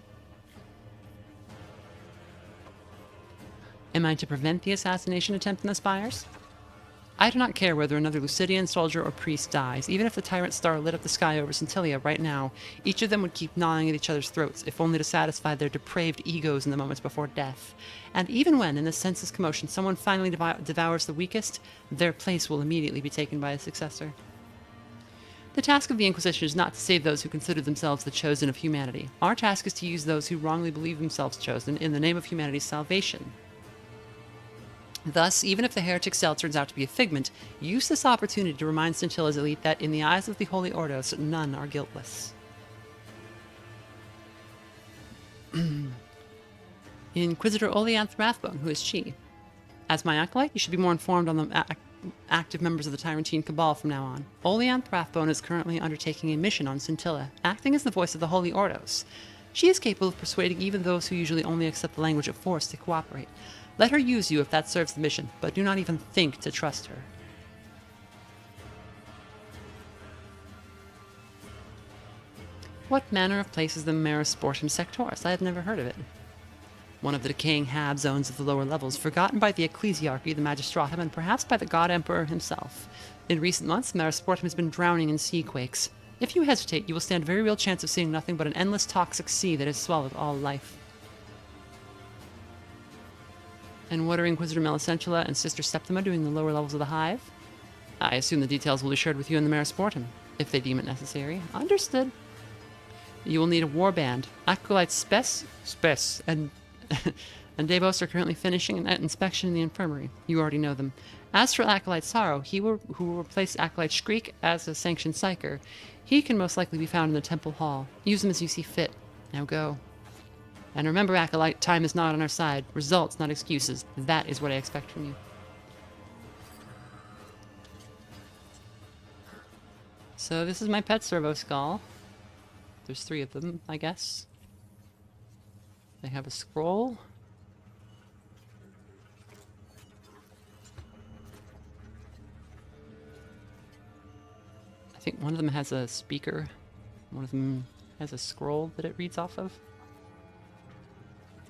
Am I to prevent the assassination attempt in the spires? I do not care whether another Lucidian soldier or priest dies. Even if the Tyrant Star lit up the sky over Centilia right now, each of them would keep gnawing at each other's throats, if only to satisfy their depraved egos in the moments before death. And even when, in this senseless commotion, someone finally devours the weakest, their place will immediately be taken by a successor. The task of the Inquisition is not to save those who consider themselves the chosen of humanity. Our task is to use those who wrongly believe themselves chosen in the name of humanity's salvation. Thus, even if the heretic cell turns out to be a figment, use this opportunity to remind Scintilla's elite that, in the eyes of the Holy Ordos, none are guiltless. Inquisitor Oleantha Rathbone, who is she? As my acolyte, you should be more informed on the active members of the Tyrantine Cabal from now on. Oleantha Rathbone is currently undertaking a mission on Scintilla, acting as the voice of the Holy Ordos. She is capable of persuading even those who usually only accept the language of force to cooperate. Let her use you if that serves the mission, but do not even think to trust her. What manner of place is the Marisportum Sectoris? I have never heard of it. One of the decaying hab zones of the lower levels, forgotten by the Ecclesiarchy, the Magistratum, and perhaps by the God Emperor himself. In recent months, Marisportum has been drowning in sea quakes. If you hesitate, you will stand a very real chance of seeing nothing but an endless toxic sea that has swallowed all life. And what are Inquisitor Melisentula and Sister Septima doing in the lower levels of the Hive? I assume the details will be shared with you in the Marisportum, if they deem it necessary. Understood. You will need a warband. Acolytes Spes, and Davos are currently finishing an inspection in the infirmary. You already know them. As for Acolyte Sorrow, who will replace Acolyte Shriek as a sanctioned psyker, he can most likely be found in the Temple Hall. Use them as you see fit. Now go. And remember, Acolyte, time is not on our side. Results, not excuses. That is what I expect from you. So this is my pet servo skull. There's 3 of them, I guess. They have a scroll. I think one of them has a speaker. One of them has a scroll that it reads off of.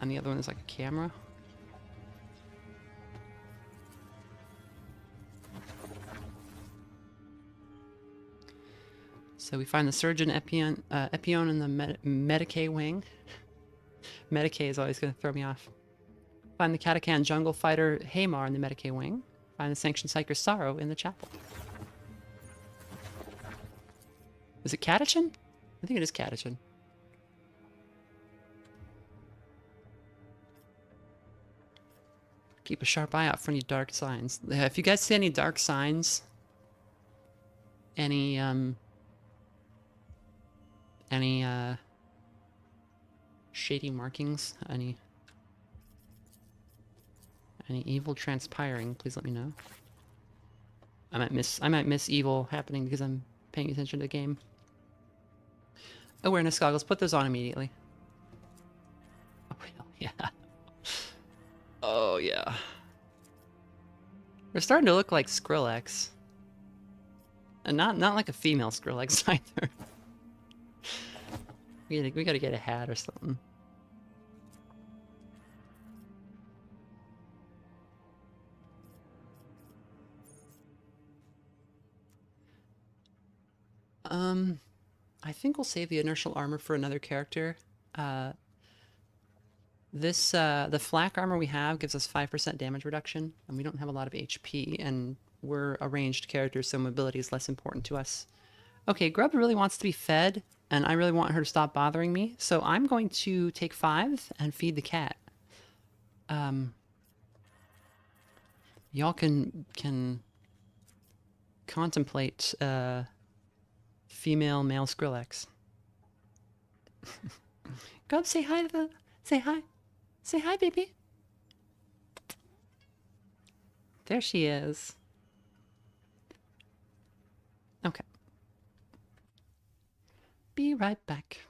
And the other one is like a camera. So we find the Surgeon Epion in the Medicae wing. Medicae is always going to throw me off. Find the Catacan Jungle Fighter Haymar in the Medicae wing. Find the Sanctioned Psyker Sorrow in the chapel. Is it Catachan? I think it is Catachan. Keep a sharp eye out for any dark signs. If you guys see any dark signs, any shady markings, any evil transpiring, please let me know. I might miss evil happening because I'm paying attention to the game. Awareness goggles, put those on immediately. Oh hell yeah. Oh yeah. They're starting to look like Skrillex. And not like a female Skrillex either. We gotta get a hat or something. I think we'll save the inertial armor for another character. The flak armor we have gives us 5% damage reduction, and we don't have a lot of HP, and we're a ranged character, so mobility is less important to us. Okay, Grub really wants to be fed, and I really want her to stop bothering me, so I'm going to take 5 and feed the cat. Y'all can contemplate female male Skrillex. Grub, say hi to the... Say hi. Say hi, baby. There she is. Okay. Be right back.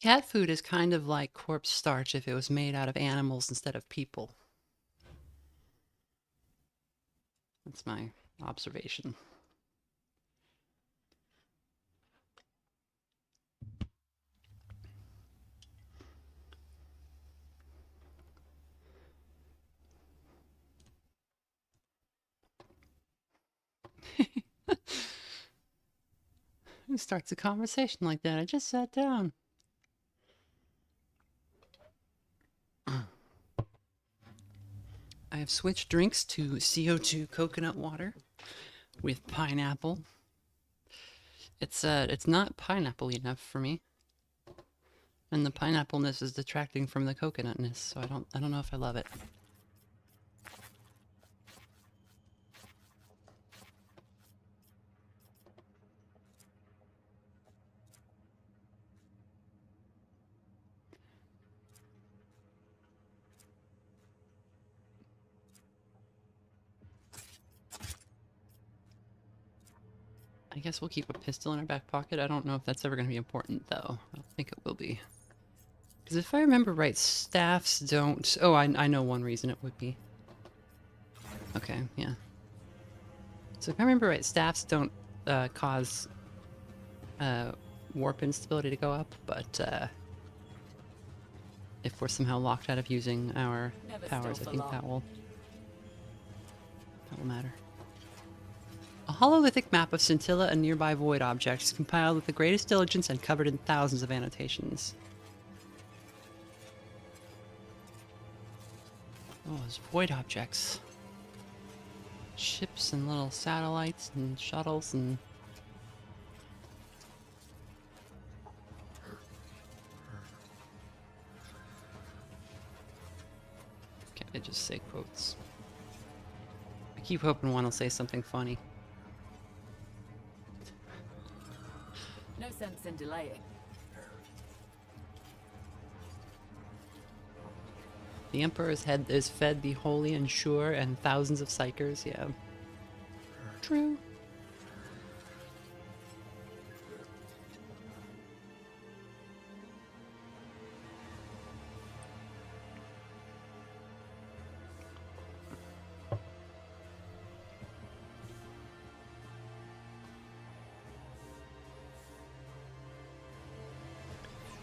Cat food is kind of like corpse starch if it was made out of animals instead of people. That's my observation. Who starts a conversation like that? I just sat down. I have switched drinks to CO2 coconut water with pineapple. It's not pineapple enough for me. And the pineappleness is detracting from the coconutness, so I don't know if I love it. I guess we'll keep a pistol in our back pocket. I don't know if that's ever going to be important, though. I don't think it will be. Because if I remember right, staffs don't... Oh, I know one reason it would be. Okay, yeah. So if I remember right, staffs don't cause warp instability to go up, but if we're somehow locked out of using our powers, I think that will matter. A hololithic map of Scintilla and nearby void objects, compiled with the greatest diligence and covered in thousands of annotations. Oh, those void objects. Ships and little satellites and shuttles and... Can't they just say quotes? I keep hoping one will say something funny. No sense in delaying. The Emperor's head is fed the holy and sure and thousands of psychers, yeah. True.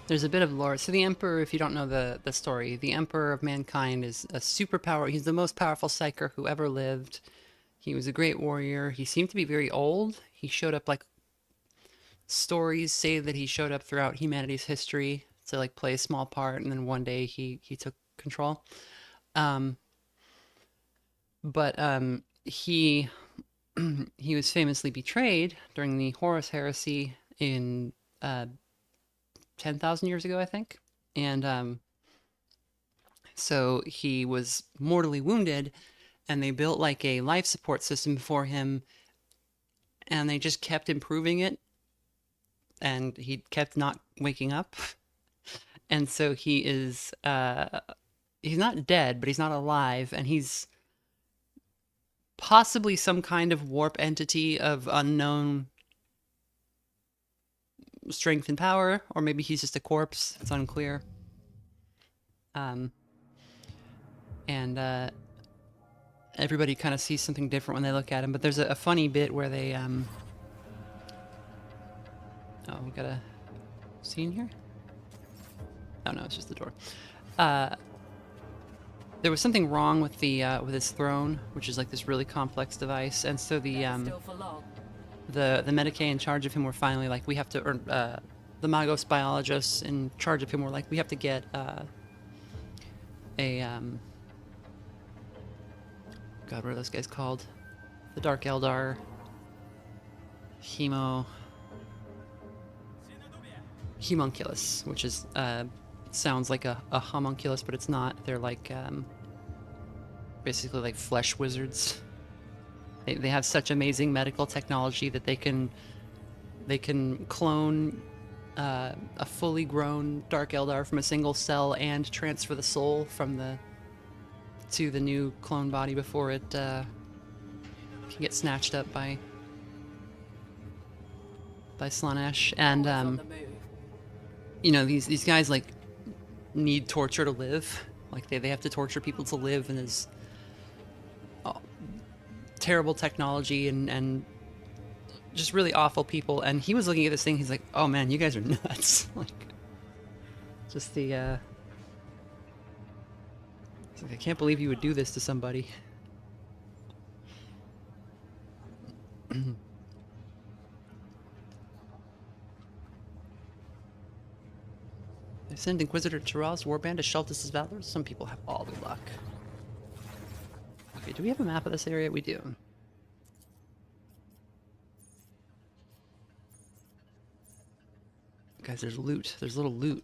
There's a bit of lore. So the Emperor, if you don't know the story, the Emperor of Mankind is a superpower. He's the most powerful psyker who ever lived. He was a great warrior. He seemed to be very old. He showed up, like, stories say that he showed up throughout humanity's history to, like, play a small part, and then one day he took control. But he he was famously betrayed during the Horus Heresy in 10,000 years ago, I think. And so he was mortally wounded, and they built like a life support system for him, and they just kept improving it, and he kept not waking up. And so he is, he's not dead, but he's not alive, and he's possibly some kind of warp entity of unknown strength and power, or maybe he's just a corpse. It's unclear. And everybody kind of sees something different when they look at him. But there's a funny bit where they oh, we got a scene here. Oh no, it's just the door. There was something wrong with the with his throne, which is like this really complex device, and so the Medicae in charge of him were finally like, we have to, or the Magos biologists in charge of him were like, we have to get God, what are those guys called? The Dark Eldar. Homunculus, which is, sounds like a homunculus, but it's not. They're like, basically like flesh wizards. They have such amazing medical technology that they can clone a fully grown Dark Eldar from a single cell and transfer the soul from to the new clone body before it can get snatched up by Slaanesh. And you know, these guys like need torture to live. Like they have to torture people to live, and there's terrible technology and just really awful people. And he was looking at this thing, he's like, oh man, you guys are nuts. Like, just the he's like, I can't believe you would do this to somebody. They send Inquisitor Tyrell's warband to Sheltis' valor. Some people have all the luck. Okay, do we have a map of this area? We do. Guys, there's loot. There's little loot.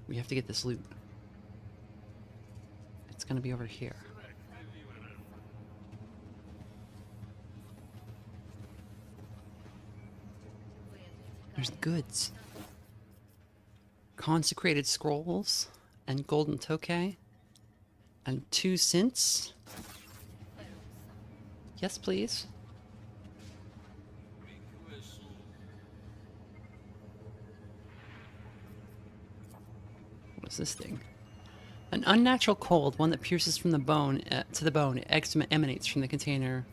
We have to get this loot. It's gonna be over here. There's goods. Consecrated scrolls and golden tokay and 2 synths. Yes, please. What's this thing? An unnatural cold, one that pierces from the bone to the bone. It emanates from the container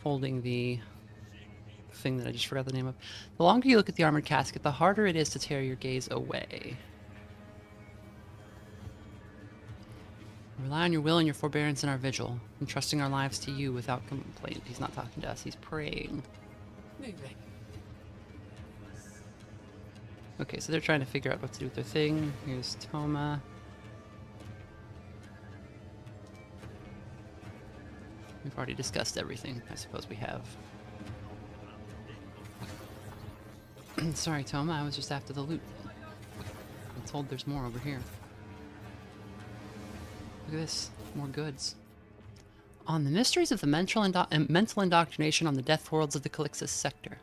holding the thing that I just forgot the name of. The longer you look at the armored casket, the harder it is to tear your gaze away. Rely on your will and your forbearance in our vigil, entrusting our lives to you without complaint. He's not talking to us, he's praying. Moving. Okay, so they're trying to figure out what to do with their thing. Here's Toma. We've already discussed everything. I suppose we have. Sorry, Toma, I was just after the loot. I'm told there's more over here. Look at this. More goods. On the mysteries of the mental indoctrination on the death worlds of the Calixis sector.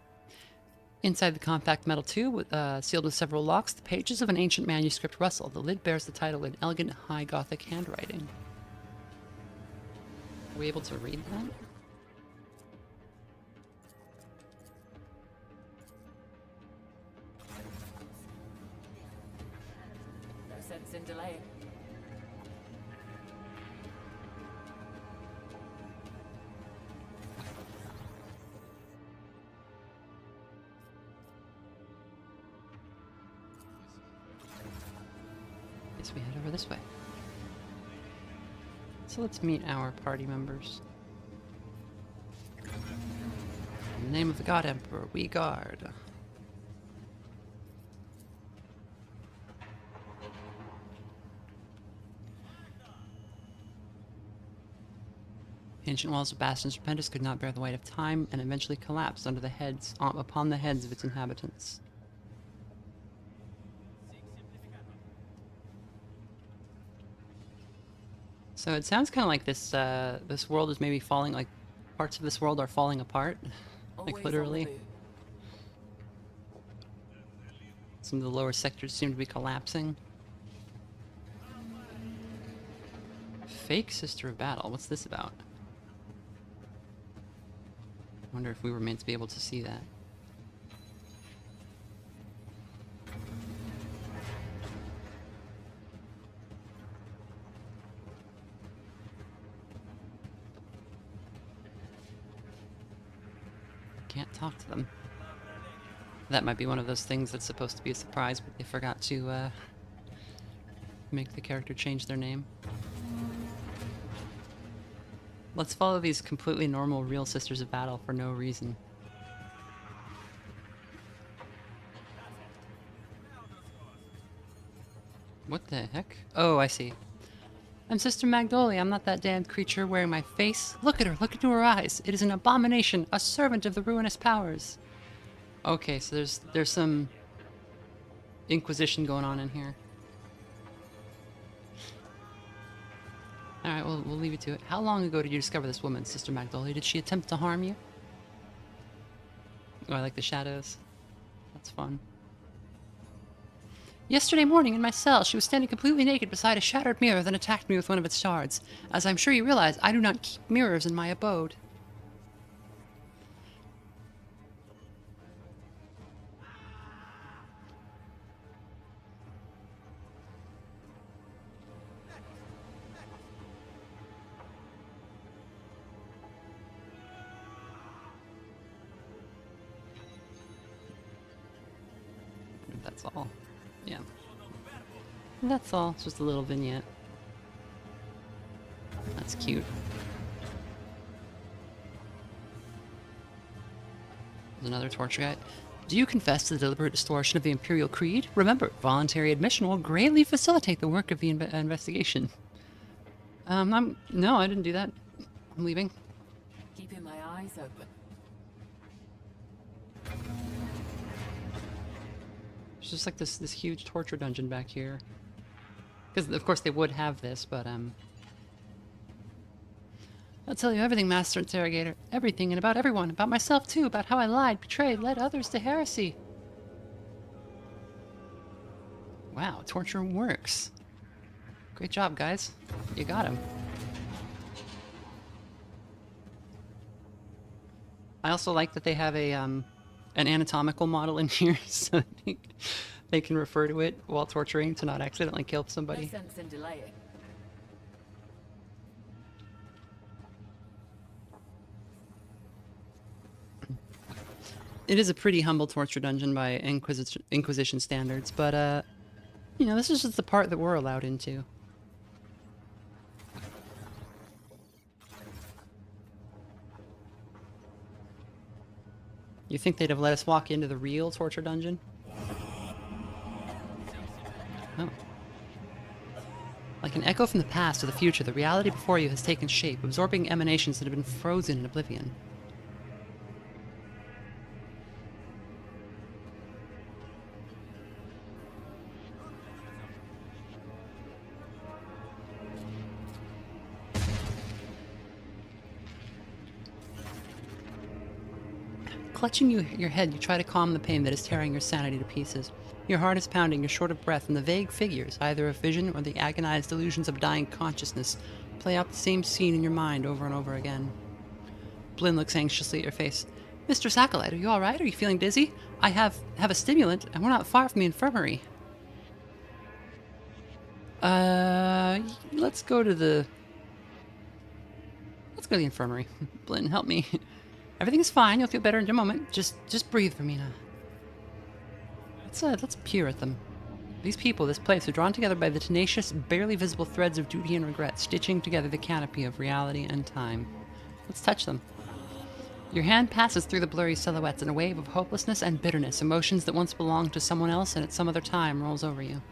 Inside the compact metal tube, sealed with several locks, the pages of an ancient manuscript rustle. The lid bears the title in elegant high Gothic handwriting. Are we able to read that? No sense in delaying. Guess we head over this way. So let's meet our party members. In the name of the God Emperor, we guard. Ancient walls of Bastion Serpentis could not bear the weight of time and eventually collapsed under the heads, upon the heads of its inhabitants. So it sounds kind of like this this world is maybe falling, like parts of this world are falling apart, like literally. Some of the lower sectors seem to be collapsing. Fake Sister of Battle, what's this about? I wonder if we were meant to be able to see that. Can't talk to them. That might be one of those things that's supposed to be a surprise, but they forgot to make the character change their name. Let's follow these completely normal real Sisters of Battle for no reason. What the heck? Oh, I see. I'm Sister Magnolia. I'm not that damned creature wearing my face. Look at her. Look into her eyes. It is an abomination, a servant of the ruinous powers. Okay, so there's some Inquisition going on in here. Alright, we'll leave it to it. How long ago did you discover this woman, Sister Magnolia? Did she attempt to harm you? Oh, I like the shadows. That's fun. Yesterday morning in my cell, she was standing completely naked beside a shattered mirror, then attacked me with one of its shards. As I'm sure you realize, I do not keep mirrors in my abode. That's all. Yeah. That's all. It's just a little vignette. That's cute. There's another torture guide. Do you confess to the deliberate distortion of the Imperial Creed? Remember, voluntary admission will greatly facilitate the work of the investigation. No, I didn't do that. I'm leaving. Keeping my eyes open. There's just like this huge torture dungeon back here. Because of course they would have this, but I'll tell you everything, Master Interrogator. Everything, and about everyone. About myself, too. About how I lied, betrayed, led others to heresy. Wow, torture works. Great job, guys. You got him. I also like that they have a an anatomical model in here, so they can refer to it while torturing to not accidentally kill somebody. No sense in delaying. It is a pretty humble torture dungeon by Inquisition standards, but, you know, this is just the part that we're allowed into. You think they'd have let us walk into the real torture dungeon? Oh. Like an echo from the past or the future, the reality before you has taken shape, absorbing emanations that have been frozen in oblivion. Clutching your head, you try to calm the pain that is tearing your sanity to pieces. Your heart is pounding, you're short of breath, and the vague figures, either of vision or the agonized illusions of dying consciousness, play out the same scene in your mind over and over again. Blinn looks anxiously at your face. Mistress Acolyte, are you alright? Are you feeling dizzy? I have a stimulant, and we're not far from the infirmary. Let's go to the infirmary. Blinn, help me. Everything's fine. You'll feel better in a moment. Just breathe, Vermina. Let's peer at them. These people, this place, are drawn together by the tenacious, barely visible threads of duty and regret, stitching together the canopy of reality and time. Let's touch them. Your hand passes through the blurry silhouettes in a wave of hopelessness and bitterness, emotions that once belonged to someone else and at some other time rolls over you.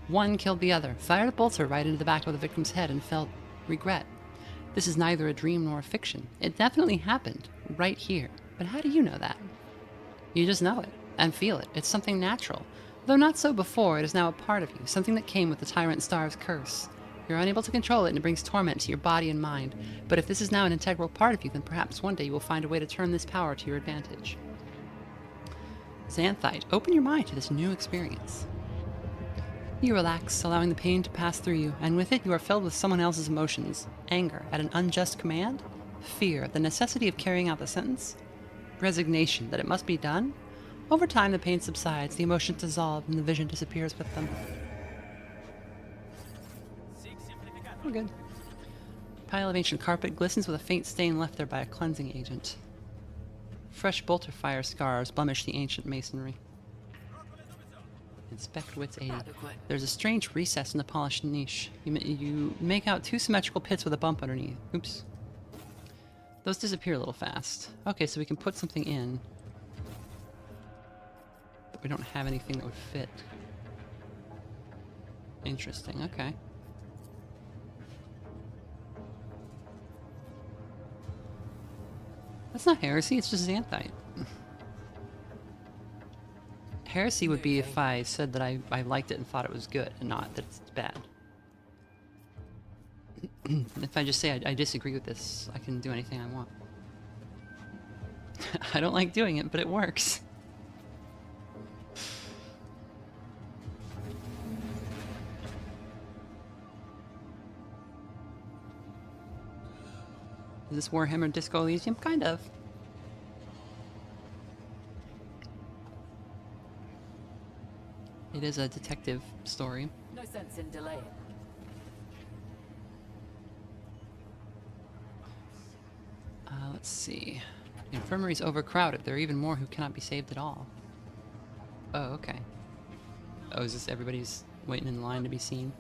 One killed the other, fired a bolter right into the back of the victim's head, and felt regret. This is neither a dream nor a fiction. It definitely happened, right here. But how do you know that? You just know it, and feel it. It's something natural. Though not so before, it is now a part of you, something that came with the Tyrant Star's curse. You're unable to control it, and it brings torment to your body and mind. But if this is now an integral part of you, then perhaps one day you will find a way to turn this power to your advantage. Xanthite, open your mind to this new experience. You relax, allowing the pain to pass through you, and with it you are filled with someone else's emotions. Anger at an unjust command? Fear at the necessity of carrying out the sentence? Resignation that it must be done? Over time the pain subsides, the emotions dissolve, and the vision disappears with them. We're good. Pile of ancient carpet glistens with a faint stain left there by a cleansing agent. Fresh bolter fire scars blemish the ancient masonry. Inspect Wits 80. There's a strange recess in the polished niche. You make out two symmetrical pits with a bump underneath. Oops. Those disappear a little fast. Okay, so we can put something in. But we don't have anything that would fit. Interesting, okay. That's not heresy, it's just xanthite. Heresy would be if I said that I liked it and thought it was good, and not that it's bad. If I just say I disagree with this, I can do anything I want. I don't like doing it, but it works. Is this Warhammer Disco Elysium? Kind of. It is a detective story. No sense in delaying. Let's see. The infirmary's overcrowded. There are even more who cannot be saved at all. Oh, okay. Oh, is this everybody's waiting in line to be seen?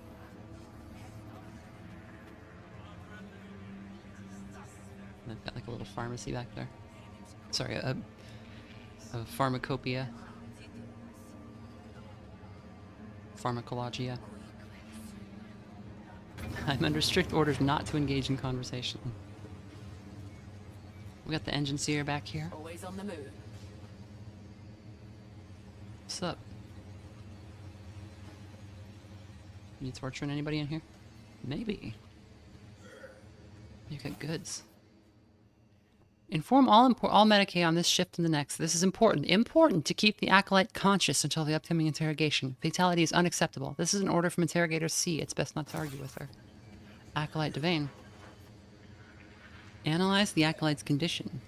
I've got like a little pharmacy back there. Sorry, a pharmacopoeia. Pharmacologia. I'm under strict orders not to engage in conversation. We got the engine seer back here. Always on the move. What's up? You torturing anybody in here? Maybe. You got goods. Inform all Medicaid on this shift and the next. This is important. Important to keep the acolyte conscious until the upcoming interrogation. Fatality is unacceptable. This is an order from Interrogator C. It's best not to argue with her. Acolyte Devane. Analyze the acolyte's condition.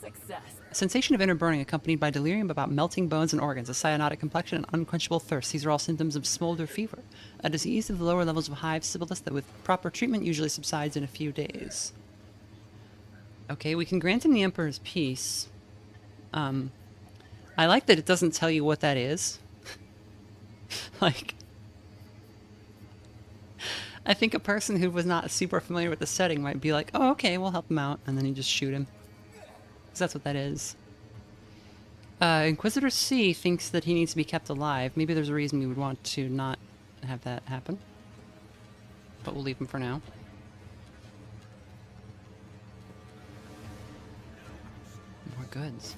Success. A sensation of inner burning accompanied by delirium about melting bones and organs, a cyanotic complexion, and unquenchable thirst. These are all symptoms of smolder fever, a disease of the lower levels of hive syphilis that with proper treatment usually subsides in a few days. Okay, we can grant him the Emperor's Peace. I like that it doesn't tell you what that is. Like, I think a person who was not super familiar with the setting might be like, oh, okay, we'll help him out, and then you just shoot him. Because that's what that is. Inquisitor C thinks that he needs to be kept alive. Maybe there's a reason we would want to not have that happen. But we'll leave him for now. More goods.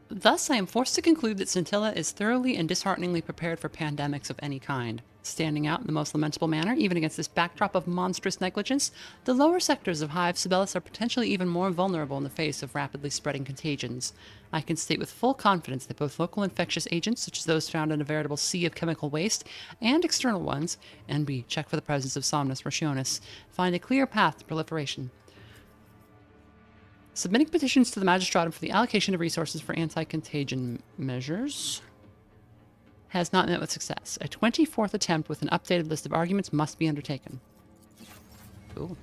Thus, I am forced to conclude that Scintilla is thoroughly and dishearteningly prepared for pandemics of any kind. Standing out in the most lamentable manner, even against this backdrop of monstrous negligence, the lower sectors of Hive Sibelius are potentially even more vulnerable in the face of rapidly spreading contagions. I can state with full confidence that both local infectious agents, such as those found in a veritable sea of chemical waste, and external ones, and we check for the presence of Somnus Rationis, find a clear path to proliferation. Submitting petitions to the Magistratum for the allocation of resources for anti-contagion measures has not met with success. A 24th attempt with an updated list of arguments must be undertaken. Cool.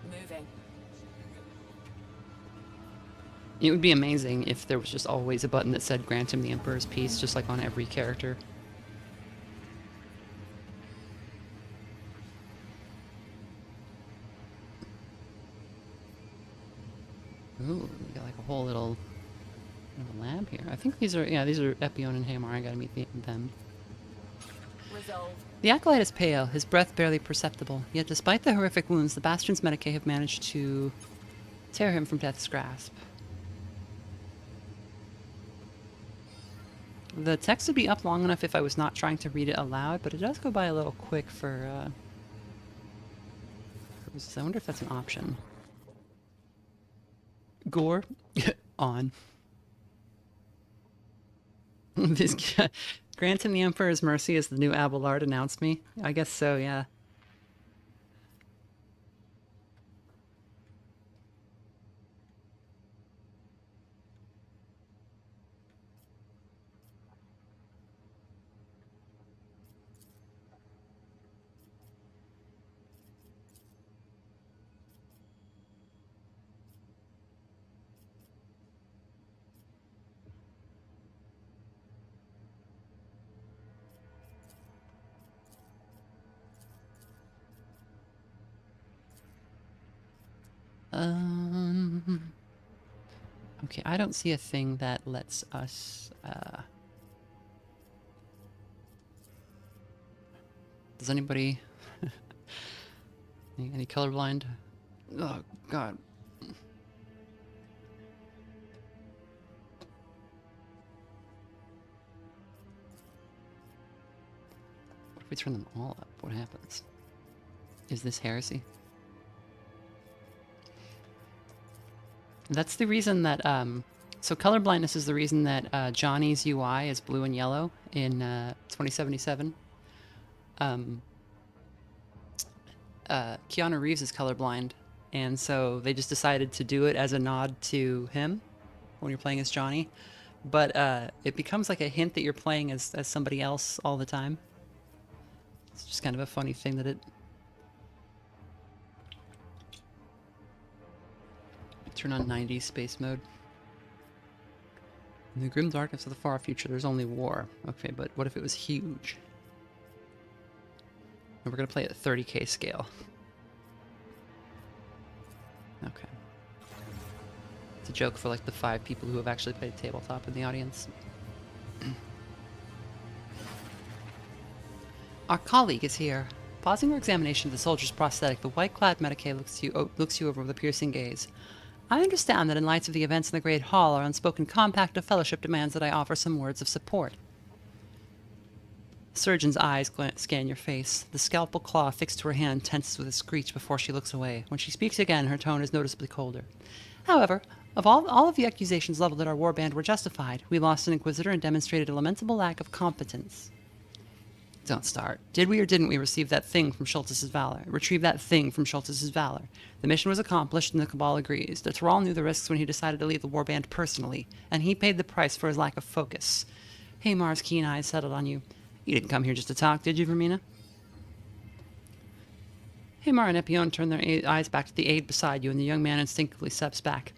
Moving. It would be amazing if there was just always a button that said grant him the Emperor's Peace, just like on every character. Ooh, we got like a whole little lab here. I think these are, yeah, these are Epion and Hamar. I gotta meet them. Resolve. The acolyte is pale, his breath barely perceptible. Yet despite the horrific wounds, the Bastion's Medicaid have managed to tear him from death's grasp. The text would be up long enough if I was not trying to read it aloud, but it does go by a little quick for purposes. I wonder if that's an option. Gore on. This guy, grant him the Emperor's mercy as the new Abelard announced me. I guess so, yeah. Okay, I don't see a thing that lets us, does anybody, any colorblind? Oh, God. What if we turn them all up? What happens? Is this heresy? That's the reason that, so color blindness is the reason that Johnny's UI is blue and yellow in 2077. Keanu Reeves is colorblind, and so they just decided to do it as a nod to him when you're playing as Johnny. but it becomes like a hint that you're playing as somebody else all the time. It's just kind of a funny thing that it... Turn on 90s space mode. In the grim darkness of the far future, there's only war. Okay, but what if it was huge? And we're gonna play at 30k scale. Okay. It's a joke for like the 5 people who have actually played tabletop in the audience. Our colleague is here. Pausing her examination of the soldier's prosthetic, the white-clad Medicaid looks you over with a piercing gaze. I understand that in light of the events in the Great Hall, our unspoken compact of fellowship demands that I offer some words of support. The surgeon's eyes scan your face. The scalpel claw fixed to her hand tenses with a screech before she looks away. When she speaks again, her tone is noticeably colder. However, of all of the accusations leveled at our warband were justified. We lost an Inquisitor and demonstrated a lamentable lack of competence. Don't start. Did we or didn't we retrieve that thing from Schultz's valor? The mission was accomplished and the Cabal agrees. The Tyrrell knew the risks when he decided to leave the warband personally, and he paid the price for his lack of focus. Haymar's keen eyes settled on you. You didn't come here just to talk, did you, Vermina? Haymar and Epione turn their eyes back to the aide beside you, and the young man instinctively steps back.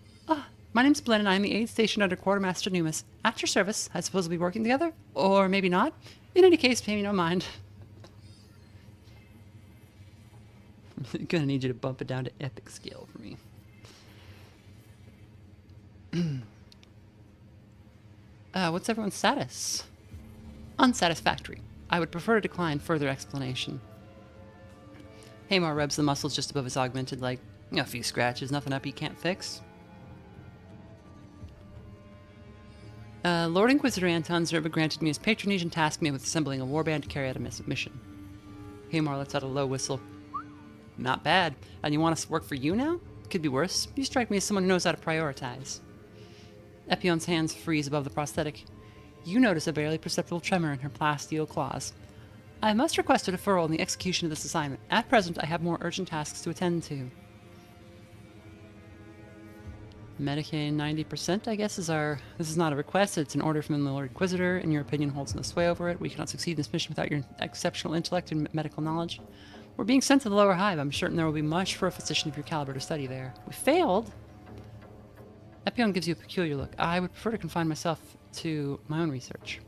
My name's Blinn, and I am the aide stationed under Quartermaster Numis. At your service. I suppose we'll be working together? Or maybe not. In any case, pay me no mind. I'm gonna need you to bump it down to epic scale for me. What's everyone's status? Unsatisfactory. I would prefer to decline further explanation. Haymar rubs the muscles just above his augmented leg. A few scratches, nothing up you can't fix. Lord Inquisitor Anton Zerba granted me his patronage and tasked me with assembling a warband to carry out a mission. Haymar lets out a low whistle. Not bad. And you want us to work for you now? Could be worse. You strike me as someone who knows how to prioritize. Epione's hands freeze above the prosthetic. You notice a barely perceptible tremor in her plasteel claws. I must request a deferral in the execution of this assignment. At present, I have more urgent tasks to attend to. Medicaid 90%, I guess, is our... This is not a request, it's an order from the Lord Inquisitor, and your opinion holds no sway over it. We cannot succeed in this mission without your exceptional intellect and medical knowledge. We're being sent to the lower hive. I'm certain there will be much for a physician of your caliber to study there. We failed? Epione gives you a peculiar look. I would prefer to confine myself to my own research.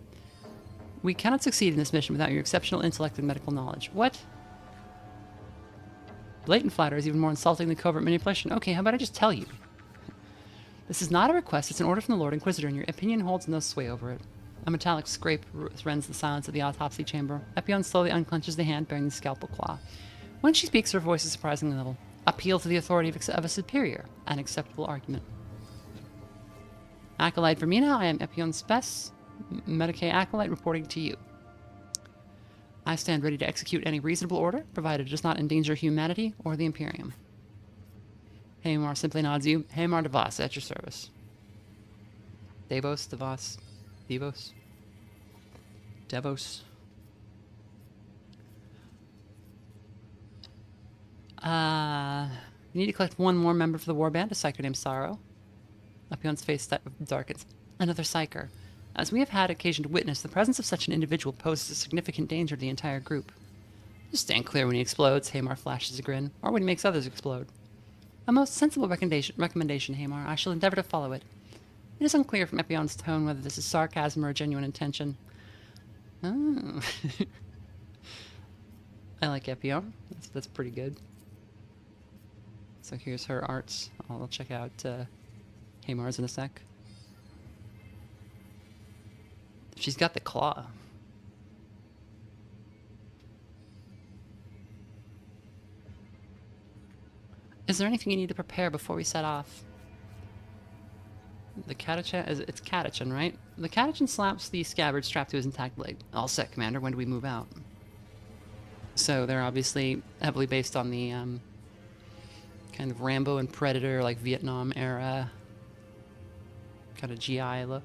We cannot succeed in this mission without your exceptional intellect and medical knowledge. What? Blatant flattery is even more insulting than covert manipulation. Okay, how about I just tell you? This is not a request, it's an order from the Lord Inquisitor, and your opinion holds no sway over it. A metallic scrape rends the silence of the autopsy chamber. Epione slowly unclenches the hand bearing the scalpel claw. When she speaks, her voice is surprisingly level. Appeal to the authority of a superior. An acceptable argument. Acolyte Vermina, I am Epione Spes, Medicaid Acolyte, reporting to you. I stand ready to execute any reasonable order, provided it does not endanger humanity or the Imperium. Haymar simply nods you. Haymar Devos, at your service. Devos, Devos, Devos, Devos. You need to collect one more member for the warband, a psyker named Sorrow. Epione's face darkens. Another psyker. As we have had occasion to witness, the presence of such an individual poses a significant danger to the entire group. Just stand clear when he explodes, Haymar flashes a grin, or when he makes others explode. A most sensible recommendation, Haymar. I shall endeavor to follow it. It is unclear from Epione's tone whether this is sarcasm or a genuine intention. Oh. I like Epione. That's pretty good. So here's her arts. I'll check out Haymar's in a sec. She's got the claw. Is there anything you need to prepare before we set off? The Catachan, it's Catachan, right? The Catachan slaps the scabbard strapped to his intact leg. All set, Commander. When do we move out? So they're obviously heavily based on the kind of Rambo and Predator, like Vietnam era kind of GI look.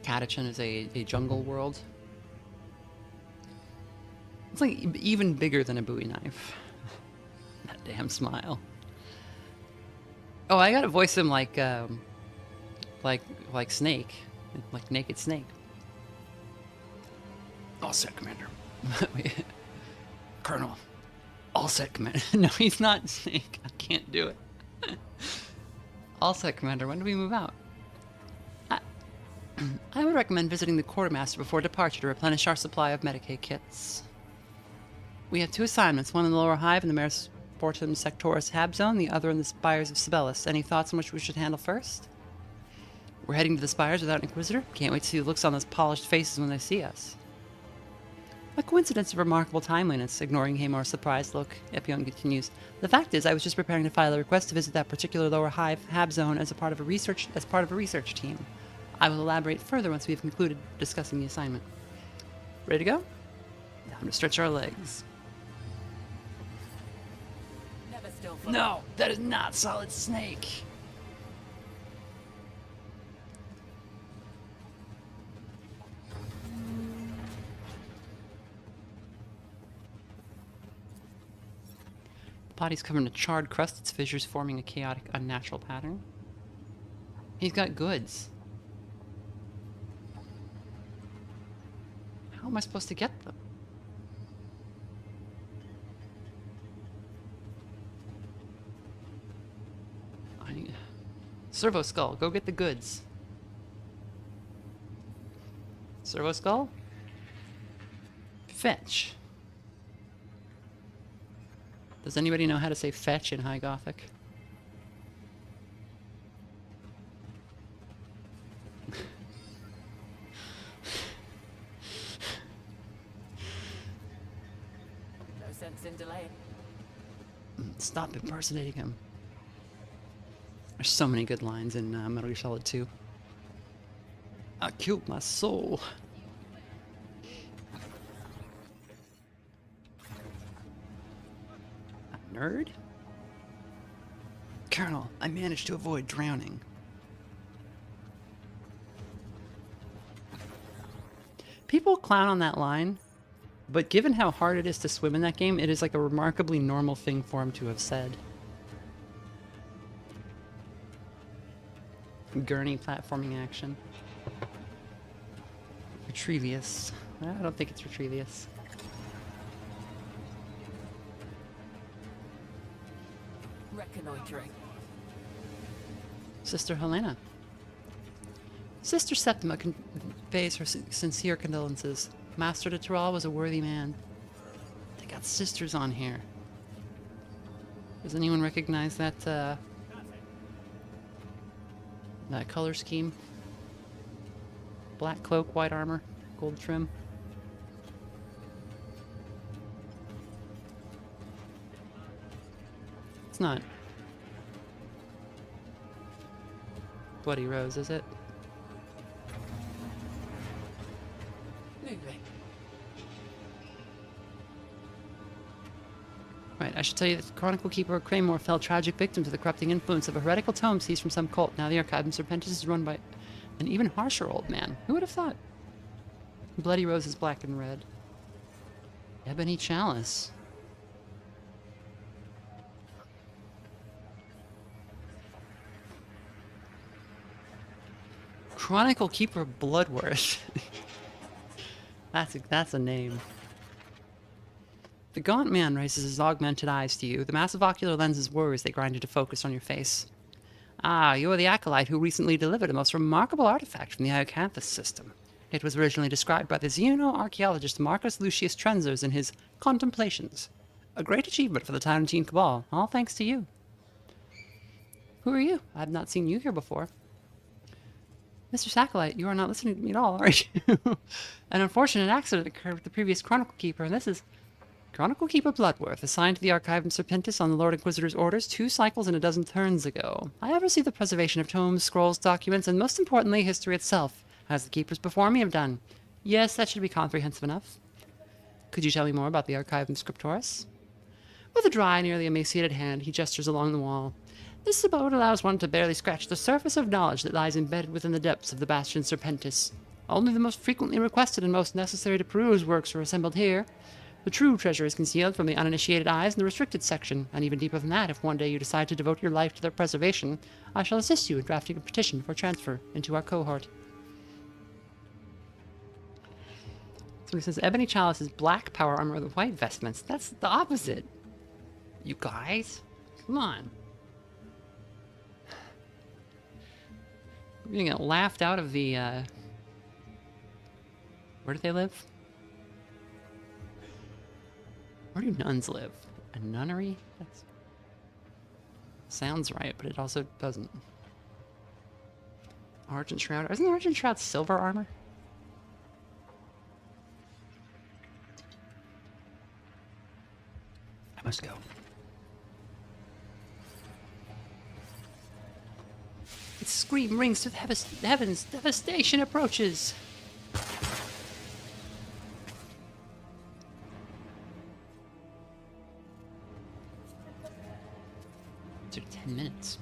Catachan is a jungle world. It's like even bigger than a Bowie knife. That damn smile. Oh, I gotta voice him like Snake, like Naked Snake. All set, Commander. Colonel. All set, Commander. No, he's not Snake. I can't do it. All set, Commander. When do we move out? I would recommend visiting the quartermaster before departure to replenish our supply of Medicaid kits. We have 2 assignments, one in the lower hive in the Maris Fortum Sectoris Hab Zone, the other in the Spires of Sibelius. Any thoughts on which we should handle first? We're heading to the Spires without an Inquisitor. Can't wait to see the looks on those polished faces when they see us. A coincidence of remarkable timeliness, ignoring Hamar's surprised look, Epion continues. The fact is, I was just preparing to file a request to visit that particular lower hive Hab Zone as part of a research team. I will elaborate further once we have concluded discussing the assignment. Ready to go? Time to stretch our legs. Never still No, that is not Solid Snake. The body's covered in a charred crust, its fissures forming a chaotic, unnatural pattern. He's got goods. How am I supposed to get them? Servo Skull, go get the goods. Servo Skull? Fetch. Does anybody know how to say fetch in High Gothic? No sense in delaying. Stop impersonating him. There's so many good lines in Metal Gear Solid 2. I killed my soul. A nerd? Colonel, I managed to avoid drowning. People clown on that line, but given how hard it is to swim in that game, it is like a remarkably normal thing for him to have said. Gurney platforming action. Retrivius. I don't think it's Retrivius. Reconnoitering. Sister Helena. Sister Septima conveys her sincere condolences. Master de Terral was a worthy man. They got sisters on here. Does anyone recognize that color scheme? Black cloak, white armor, gold trim. It's not Bloody Rose, is it? Moving. Right, I should tell you that Chronicle Keeper Craymore fell tragic victim to the corrupting influence of a heretical tome seized from some cult. Now the Archive in Serpentis is run by an even harsher old man. Who would have thought? Bloody Rose is black and red. Ebony Chalice. Chronicle Keeper Bloodworth. That's a name. The gaunt man raises his augmented eyes to you. The massive ocular lenses whir as they grind into focus on your face. Ah, you are the acolyte who recently delivered a most remarkable artifact from the Owlcat system. It was originally described by the xeno-archaeologist Marcus Lucius Trenzers in his Contemplations. A great achievement for the Tarantine Cabal, all thanks to you. Who are you? I have not seen you here before. Mr. Acolyte, you are not listening to me at all, are you? An unfortunate accident occurred with the previous Chronicle Keeper, and this is Chronicle Keeper Bloodworth, assigned to the Archive in Serpentis on the Lord Inquisitor's orders 2 cycles and a dozen turns ago. I oversee the preservation of tomes, scrolls, documents, and most importantly, history itself, as the keepers before me have done. Yes, that should be comprehensive enough. Could you tell me more about the Archive in Scriptoris? With a dry, nearly emaciated hand, he gestures along the wall. This abode allows one to barely scratch the surface of knowledge that lies embedded within the depths of the Bastion Serpentis. Only the most frequently requested and most necessary to peruse works are assembled here. The true treasure is concealed from the uninitiated eyes in the restricted section, and even deeper than that, if one day you decide to devote your life to their preservation, I shall assist you in drafting a petition for transfer into our cohort. So he says, Ebony Chalice is black power armor with white vestments. That's the opposite. You guys? Come on. You're gonna get laughed out of the, Where do they live? Where do nuns live? A nunnery? That sounds right, but it also doesn't. Argent Shroud. Isn't the Argent Shroud silver armor? I must go. Its scream rings to the heavens. Devastation approaches. Took 10 minutes.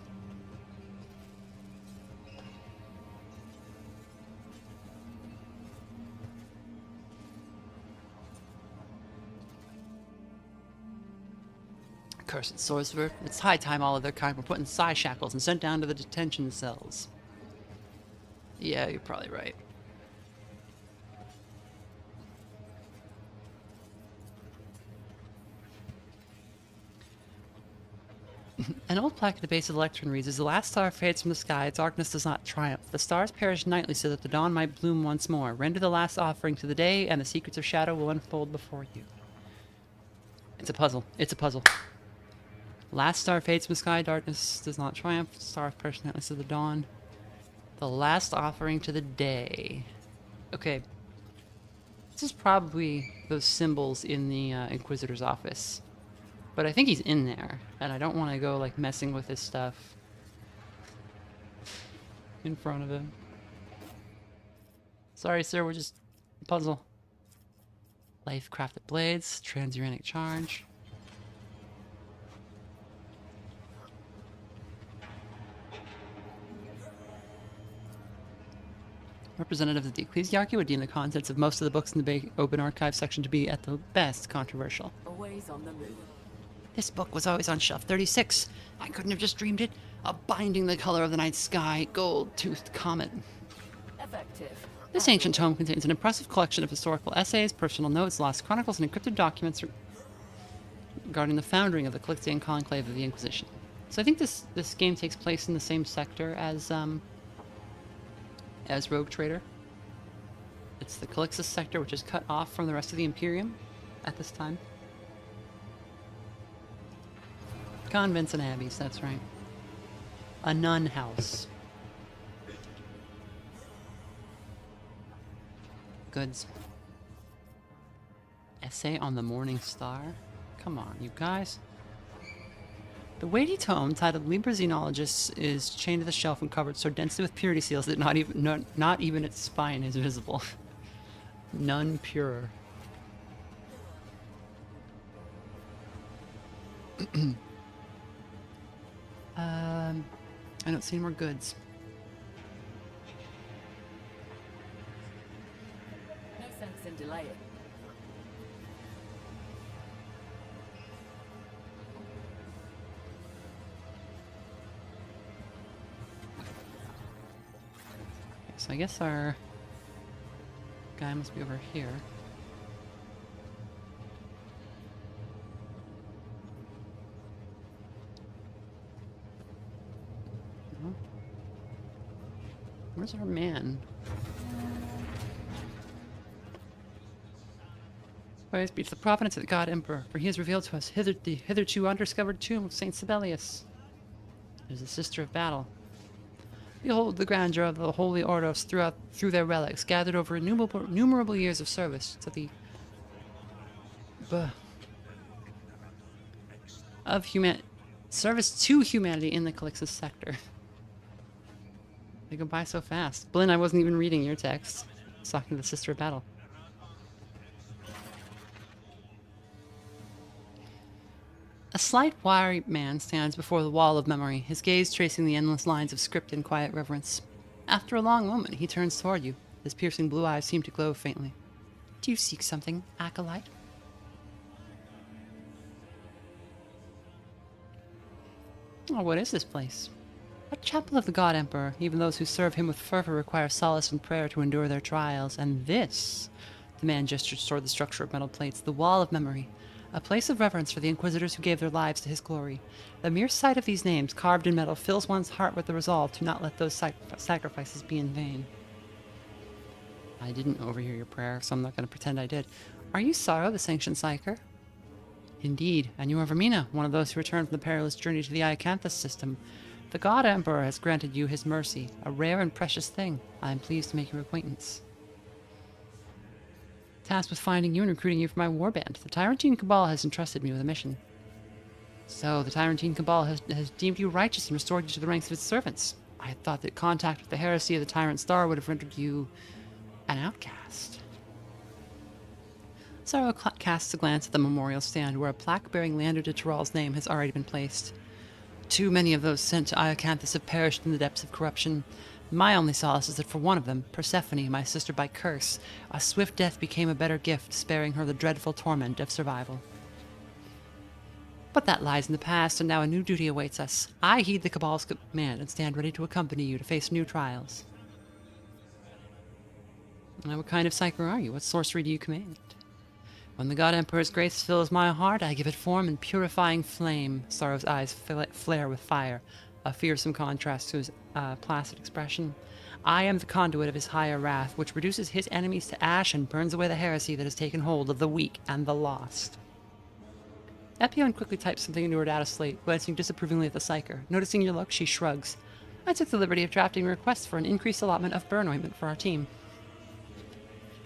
Cursed sorcerer. It's high time all of their kind were put in psi shackles and sent down to the detention cells. Yeah, you're probably right. An old plaque at the base of the lectern reads, As the last star fades from the sky, darkness does not triumph. The stars perish nightly so that the dawn might bloom once more. Render the last offering to the day, and the secrets of shadow will unfold before you. It's a puzzle. It's a puzzle. Last star fades from the sky, darkness does not triumph. The stars perish nightly so the dawn. The last offering to the day. Okay. This is probably those symbols in the Inquisitor's office. But I think he's in there, and I don't want to go, like, messing with his stuff in front of him. Sorry, sir, we're just... puzzle. Life-crafted blades, transuranic charge. Representatives of the Ecclesiarchy would deem the contents of most of the books in the open archive section to be, at the best, controversial. Always on the move. This book was always on shelf 36. I couldn't have just dreamed it. A binding the color of the night sky, gold-toothed comet. Effective. This ancient tome contains an impressive collection of historical essays, personal notes, lost chronicles, and encrypted documents regarding the founding of the Calixian conclave of the Inquisition. So I think this game takes place in the same sector as Rogue Trader. It's the Calixis sector, which is cut off from the rest of the Imperium at this time. Convents and abbeys, that's right. A nun house. Goods. Essay on the Morning Star? Come on, you guys. The weighty tome titled Liber Xenologis is chained to the shelf and covered so densely with purity seals that not even its spine is visible. None purer. I don't see any more goods. No sense in delaying. So I guess our guy must be over here. Where's our man? Praise be to the providence of the God Emperor, for he has revealed to us the hitherto undiscovered tomb of Saint Sibelius. It is the sister of battle. Behold the grandeur of the holy orders through their relics, gathered over innumerable years of service to the service to humanity in the Calixis sector. They go by so fast. Blinn, I wasn't even reading your text. I was talking to the Sister of Battle. A slight, wiry man stands before the wall of memory, his gaze tracing the endless lines of script in quiet reverence. After a long moment, he turns toward you. His piercing blue eyes seem to glow faintly. Do you seek something, acolyte? Oh, what is this place? A chapel of the God Emperor. Even those who serve him with fervor require solace and prayer to endure their trials. And this, the man gestured toward the structure of metal plates, the Wall of Memory. A place of reverence for the Inquisitors who gave their lives to his glory. The mere sight of these names, carved in metal, fills one's heart with the resolve to not let those sacrifices be in vain. I didn't overhear your prayer, so I'm not going to pretend I did. Are you Sorrow, the Sanctioned Psyker? Indeed, and you are Vermina, one of those who returned from the perilous journey to the Iocanthus system. The God Emperor has granted you his mercy, a rare and precious thing. I am pleased to make your acquaintance. Tasked with finding you and recruiting you for my warband, the Tyrantine Cabal has entrusted me with a mission. So, the Tyrantine Cabal has deemed you righteous and restored you to the ranks of its servants. I had thought that contact with the heresy of the Tyrant Star would have rendered you an outcast. Sorrow casts a glance at the memorial stand where a plaque bearing Leander de Tiral's name has already been placed. Too many of those sent to Iocanthus have perished in the depths of corruption. My only solace is that for one of them, Persephone, my sister by curse, a swift death became a better gift, sparing her the dreadful torment of survival. But that lies in the past, and now a new duty awaits us. I heed the Cabal's command and stand ready to accompany you to face new trials. Now, what kind of psyker are you? What sorcery do you command? When the God Emperor's grace fills my heart, I give it form and purifying flame. Sorrow's eyes flare with fire, a fearsome contrast to his placid expression. I am the conduit of his higher wrath, which reduces his enemies to ash and burns away the heresy that has taken hold of the weak and the lost. Epion quickly types something into her data slate, glancing disapprovingly at the psyker. Noticing your look, she shrugs. I took the liberty of drafting a request for an increased allotment of burn ointment for our team.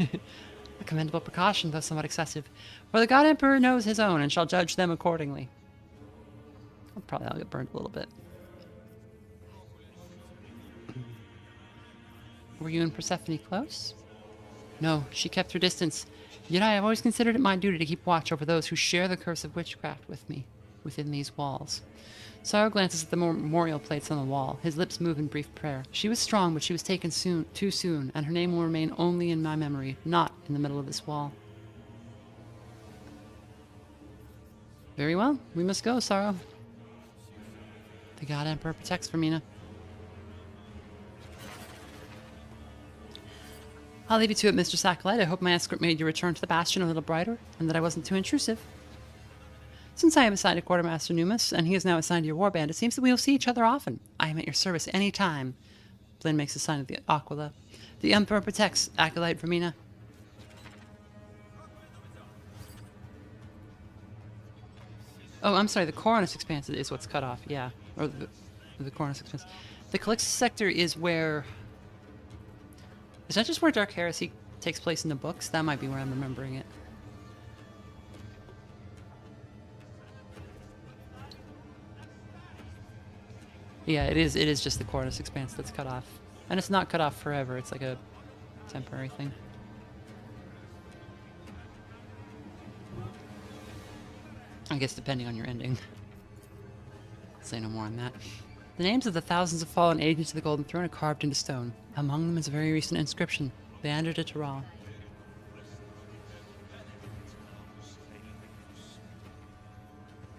A commendable precaution, though somewhat excessive. For the God Emperor knows his own and shall judge them accordingly. I'll get burned a little bit. Were you and Persephone close? No, she kept her distance. Yet I have always considered it my duty to keep watch over those who share the curse of witchcraft with me, within these walls. Sorrow glances at the memorial plates on the wall. His lips move in brief prayer. She was strong, but she was taken too soon, and her name will remain only in my memory, not in the middle of this wall. Very well. We must go, Sorrow. The God Emperor protects Vermina. I'll leave you to it, Mr. Acolyte. I hope my escort made your return to the Bastion a little brighter, and that I wasn't too intrusive. Since I am assigned to Quartermaster Numas, and he is now assigned to your warband, it seems that we will see each other often. I am at your service any time. Blinn makes a sign of the Aquila. The Emperor protects, Acolyte Vermina. Oh, I'm sorry, the Coronus Expanse is what's cut off, yeah. Or the Coronus Expanse. The Calixtus sector is where... Is that just where Dark Heresy takes place in the books? That might be where I'm remembering it. Yeah, it is just the Coronus Expanse that's cut off. And it's not cut off forever, it's like a temporary thing. I guess depending on your ending. I'll say no more on that. The names of the thousands of fallen agents of the Golden Throne are carved into stone. Among them is a very recent inscription, Leander de Tiral.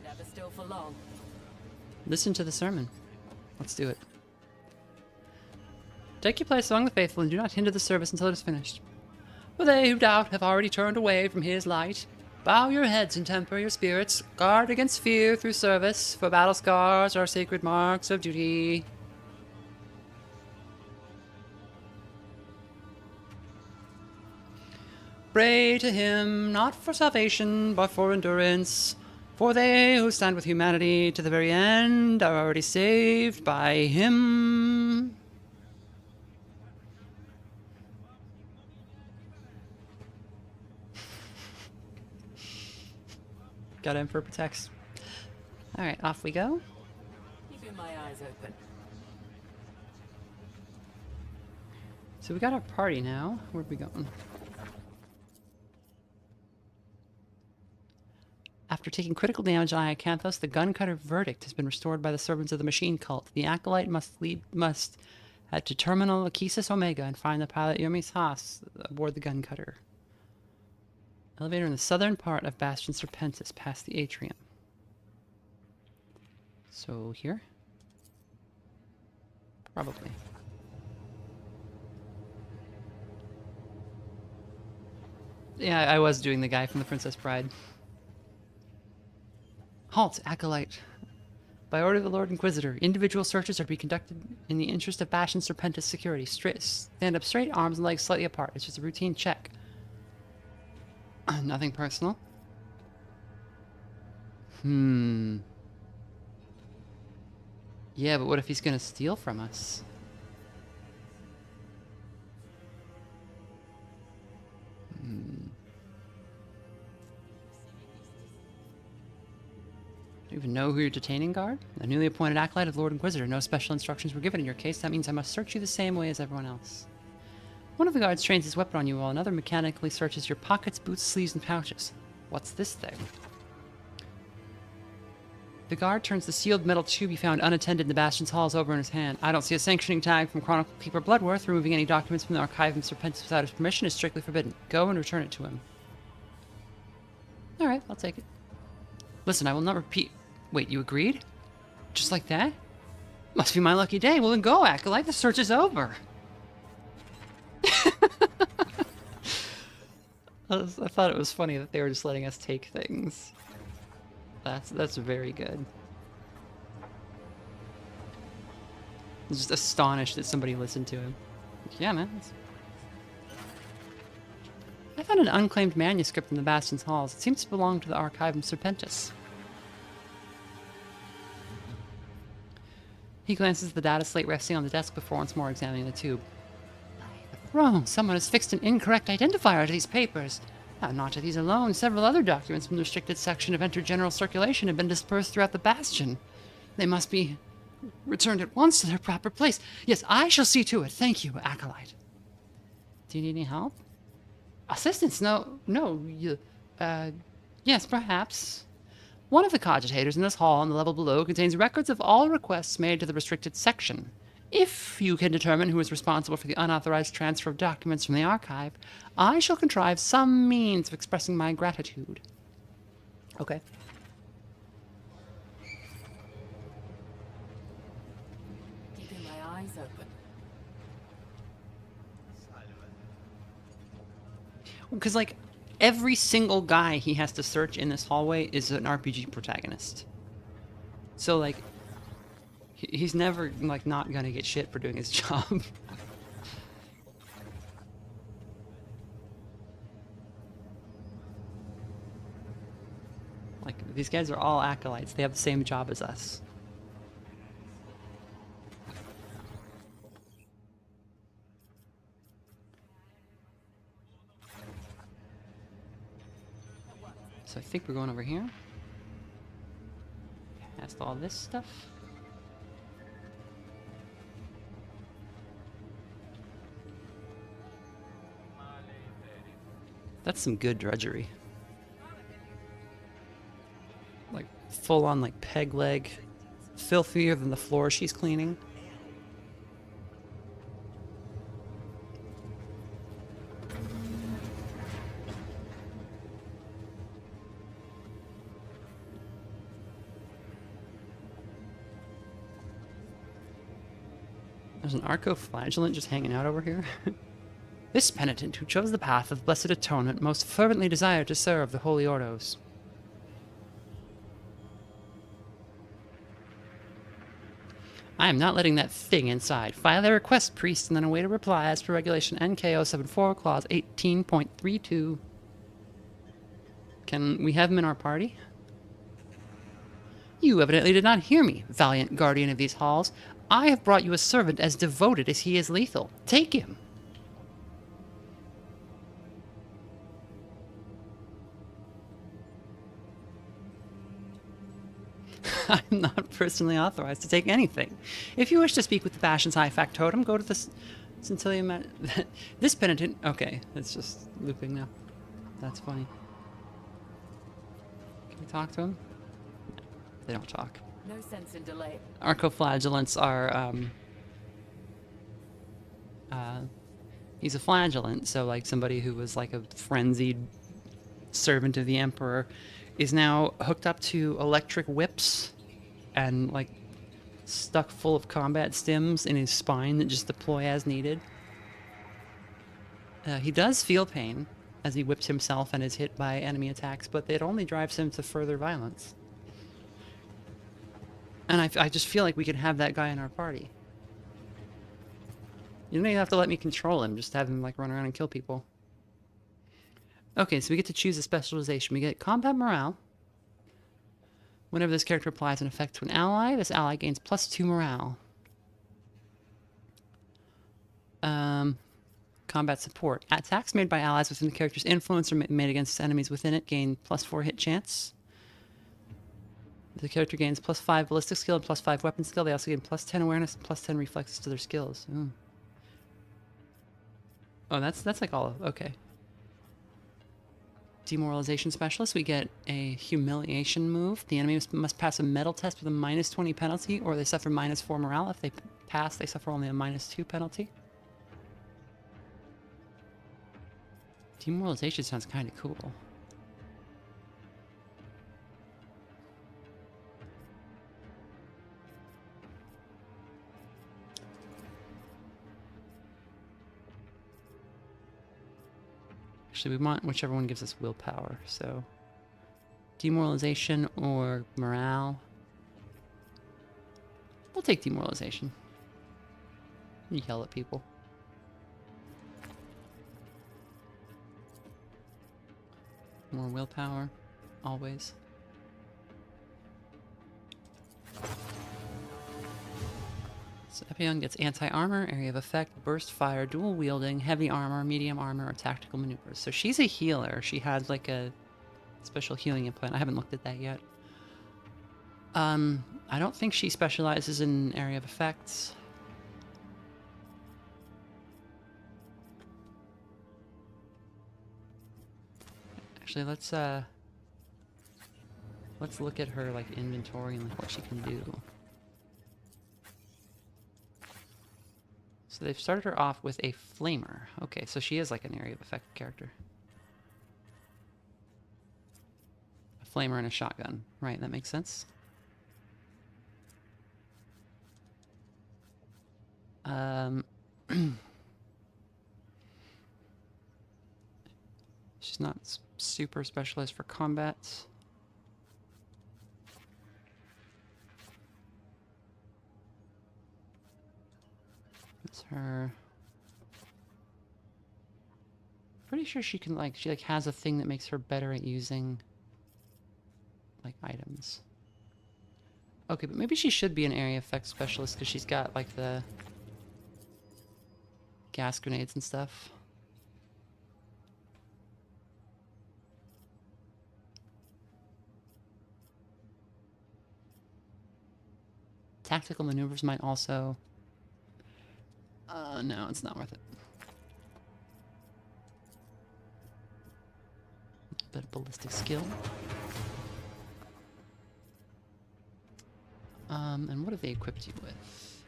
Never still for long. Listen to the sermon. Let's do it. Take your place among the faithful and do not hinder the service until it is finished. For they who doubt have already turned away from his light. Bow your heads and temper your spirits. Guard against fear through service, for battle scars are sacred marks of duty. Pray to him, not for salvation, but for endurance. For they who stand with humanity to the very end are already saved by him. God Emperor protects. Alright, off we go. Keeping my eyes open. So we got our party now. Where are we going? After taking critical damage on Iocanthos, the guncutter verdict has been restored by the servants of the machine cult. The acolyte must head to Terminal Lachesis Omega and find the pilot Yomis Haas aboard the guncutter. Elevator in the southern part of Bastion Serpentis, past the atrium. So here, Probably. Yeah, I was doing the guy from The Princess Bride. Halt, acolyte. By order of the Lord Inquisitor, individual searches are to be conducted in the interest of Bastion Serpentis security. Stand up straight, arms and legs slightly apart. It's just a routine check. Nothing personal. Yeah, but what if he's gonna steal from us? Do you even know who you're detaining, guard? A newly appointed acolyte of the Lord Inquisitor. No special instructions were given in your case. That means I must search you the same way as everyone else. One of the guards trains his weapon on you while another mechanically searches your pockets, boots, sleeves, and pouches. What's this thing? The guard turns the sealed metal tube he found unattended in the Bastion's halls over in his hand. I don't see a sanctioning tag from Chronicle Keeper Bloodworth. Removing any documents from the Archive of Serpentis without his permission is strictly forbidden. Go and return it to him. Alright, I'll take it. Listen, I will not repeat... Wait, you agreed? Just like that? Must be my lucky day. Well then go, acolyte. The search is over. I thought it was funny that they were just letting us take things. That's very good. I'm just astonished that somebody listened to him. Yeah, man. I found an unclaimed manuscript in the Bastion's halls. It seems to belong to the Archive of Serpentis. He glances at the data slate resting on the desk before once more examining the tube. Wrong. Someone has fixed an incorrect identifier to these papers. Not to these alone. Several other documents from the restricted section have entered general circulation and been dispersed throughout the Bastion. They must be returned at once to their proper place. Yes, I shall see to it. Thank you, acolyte. Do you need any help? Assistance? No. Yes, perhaps. One of the cogitators in this hall on the level below contains records of all requests made to the restricted section. If you can determine who is responsible for the unauthorized transfer of documents from the archive, I shall contrive some means of expressing my gratitude. Okay. Keeping my eyes open. Because, like, every single guy he has to search in this hallway is an RPG protagonist. So, like, he's never, like, not gonna get shit for doing his job. Like, these guys are all acolytes. They have the same job as us. So I think we're going over here. Past all this stuff. That's some good drudgery. Like, full on, like, peg leg. Filthier than the floor she's cleaning. There's an arco-flagellant just hanging out over here. This penitent who chose the path of blessed atonement most fervently desired to serve the holy ordos. I am not letting that thing inside. File a request, priest, and then await a reply as per regulation NK074, clause 18.32. Can we have him in our party? You evidently did not hear me, valiant guardian of these halls. I have brought you a servant as devoted as he is lethal. Take him. I'm not personally authorized to take anything. If you wish to speak with the Bastion's High Factotum, go to the Centillium. This penitent. Okay, it's just looping now. That's funny. Can we talk to him? They don't talk. No sense in delay. Arcoflagellants are. He's a flagellant, so like somebody who was like a frenzied servant of the Emperor is now hooked up to electric whips and like stuck full of combat stims in his spine that just deploy as needed. He does feel pain as he whips himself and is hit by enemy attacks, but it only drives him to further violence. And I just feel like we could have that guy in our party. You don't even have to let me control him, just have him like run around and kill people. Okay, so we get to choose a specialization. We get combat morale. Whenever this character applies an effect to an ally, this ally gains +2 morale. Combat support. Attacks made by allies within the character's influence or made against enemies within it gain +4 hit chance. The character gains +5 ballistic skill and +5 weapon skill. They also gain +10 awareness and +10 reflexes to their skills. Ooh. Oh, that's like all of... Okay. Demoralization specialist. We get a humiliation move. The enemy must pass a metal test with a -20 penalty, or they suffer -4 morale. If they pass, they suffer only a -2 penalty. Demoralization sounds kind of cool. Actually, we want whichever one gives us willpower, so... Demoralization or morale? We'll take demoralization. Yell at people. More willpower, always. So Epion gets anti-armor, area of effect, burst fire, dual wielding, heavy armor, medium armor, or tactical maneuvers. So she's a healer. She had like a special healing implant. I haven't looked at that yet. I don't think she specializes in area of effects. Actually, let's look at her like inventory and like what she can do. So they've started her off with a flamer. Okay, so she is like an area of effect character. A flamer and a shotgun. Right, that makes sense. She's not super specialized for combat. That's her. Pretty sure she can she has a thing that makes her better at using like items. Okay, but maybe she should be an area effects specialist because she's got like the gas grenades and stuff. Tactical maneuvers might also... no, it's not worth it. A bit of ballistic skill. And what have they equipped you with?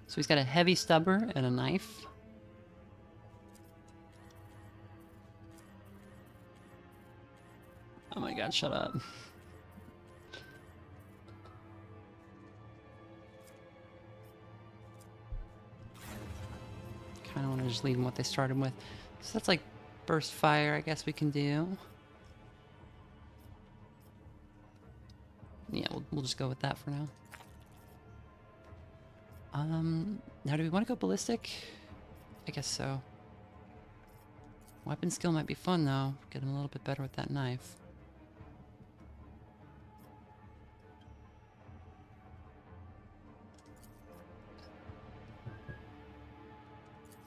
So he's got a heavy stubber and a knife. Oh my god, shut up. Kind of want to just leave them what they started with. So that's like burst fire, I guess we can do. Yeah, we'll just go with that for now. Now do we want to go ballistic? I guess so. Weapon skill might be fun though. Get him a little bit better with that knife.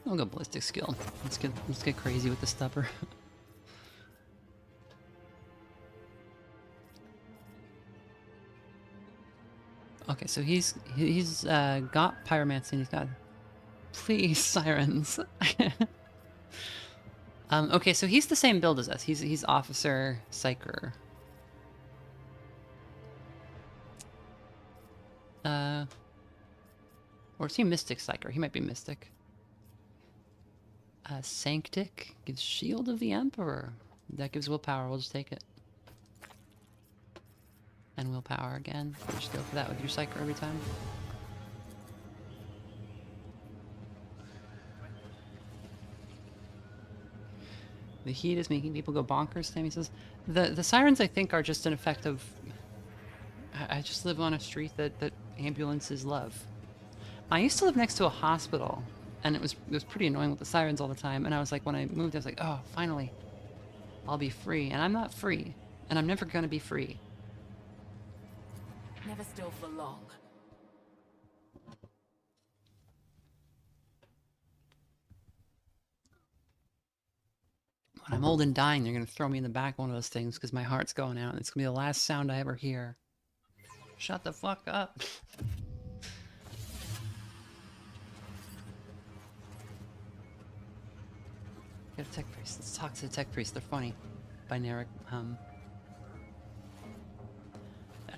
I'll go ballistic skill. Let's get crazy with the stubber. Okay, so he's got pyromancy and he's got... Please, sirens. Okay, so he's the same build as us. He's officer psyker. Or is he mystic psyker? He might be mystic. Sanctic gives Shield of the Emperor. That gives willpower. We'll just take it. And willpower again. Just go for that with your Psyker every time. The heat is making people go bonkers, Tammy says. The sirens, I think, are just an effect of... I just live on a street that ambulances love. I used to live next to a hospital, and it was pretty annoying with the sirens all the time. And I was like, when I moved, I was like, oh, finally, I'll be free. And I'm not free, and I'm never gonna be free. Never still for long. When I'm old and dying, they're gonna throw me in the back of one of those things because my heart's going out, and it's gonna be the last sound I ever hear. Shut the fuck up. Get a tech priest. Let's talk to the tech priest. They're funny. Binaric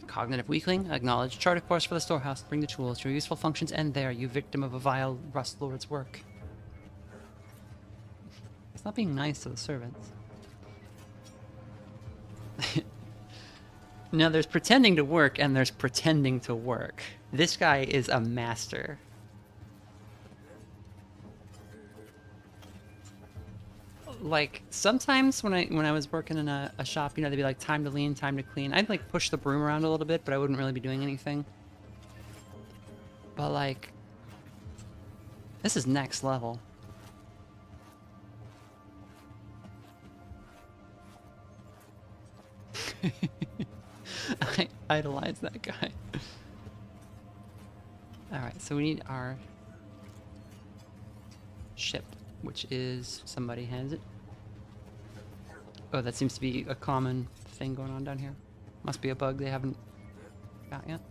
Cognitive weakling. Acknowledge. Chart a course for the storehouse. Bring the tools. Your useful functions end there, you victim of a vile rust lord's work. It's not being nice to the servants. Now there's pretending to work and there's pretending to work. This guy is a master. Like, sometimes when I was working in a shop, you know, they'd be like, time to lean, time to clean. I'd like push the broom around a little bit, but I wouldn't really be doing anything. But like, this is next level. I idolize that guy. Alright, so we need our ship, which is... somebody hands it. Oh, that seems to be a common thing going on down here. Must be a bug they haven't got yet.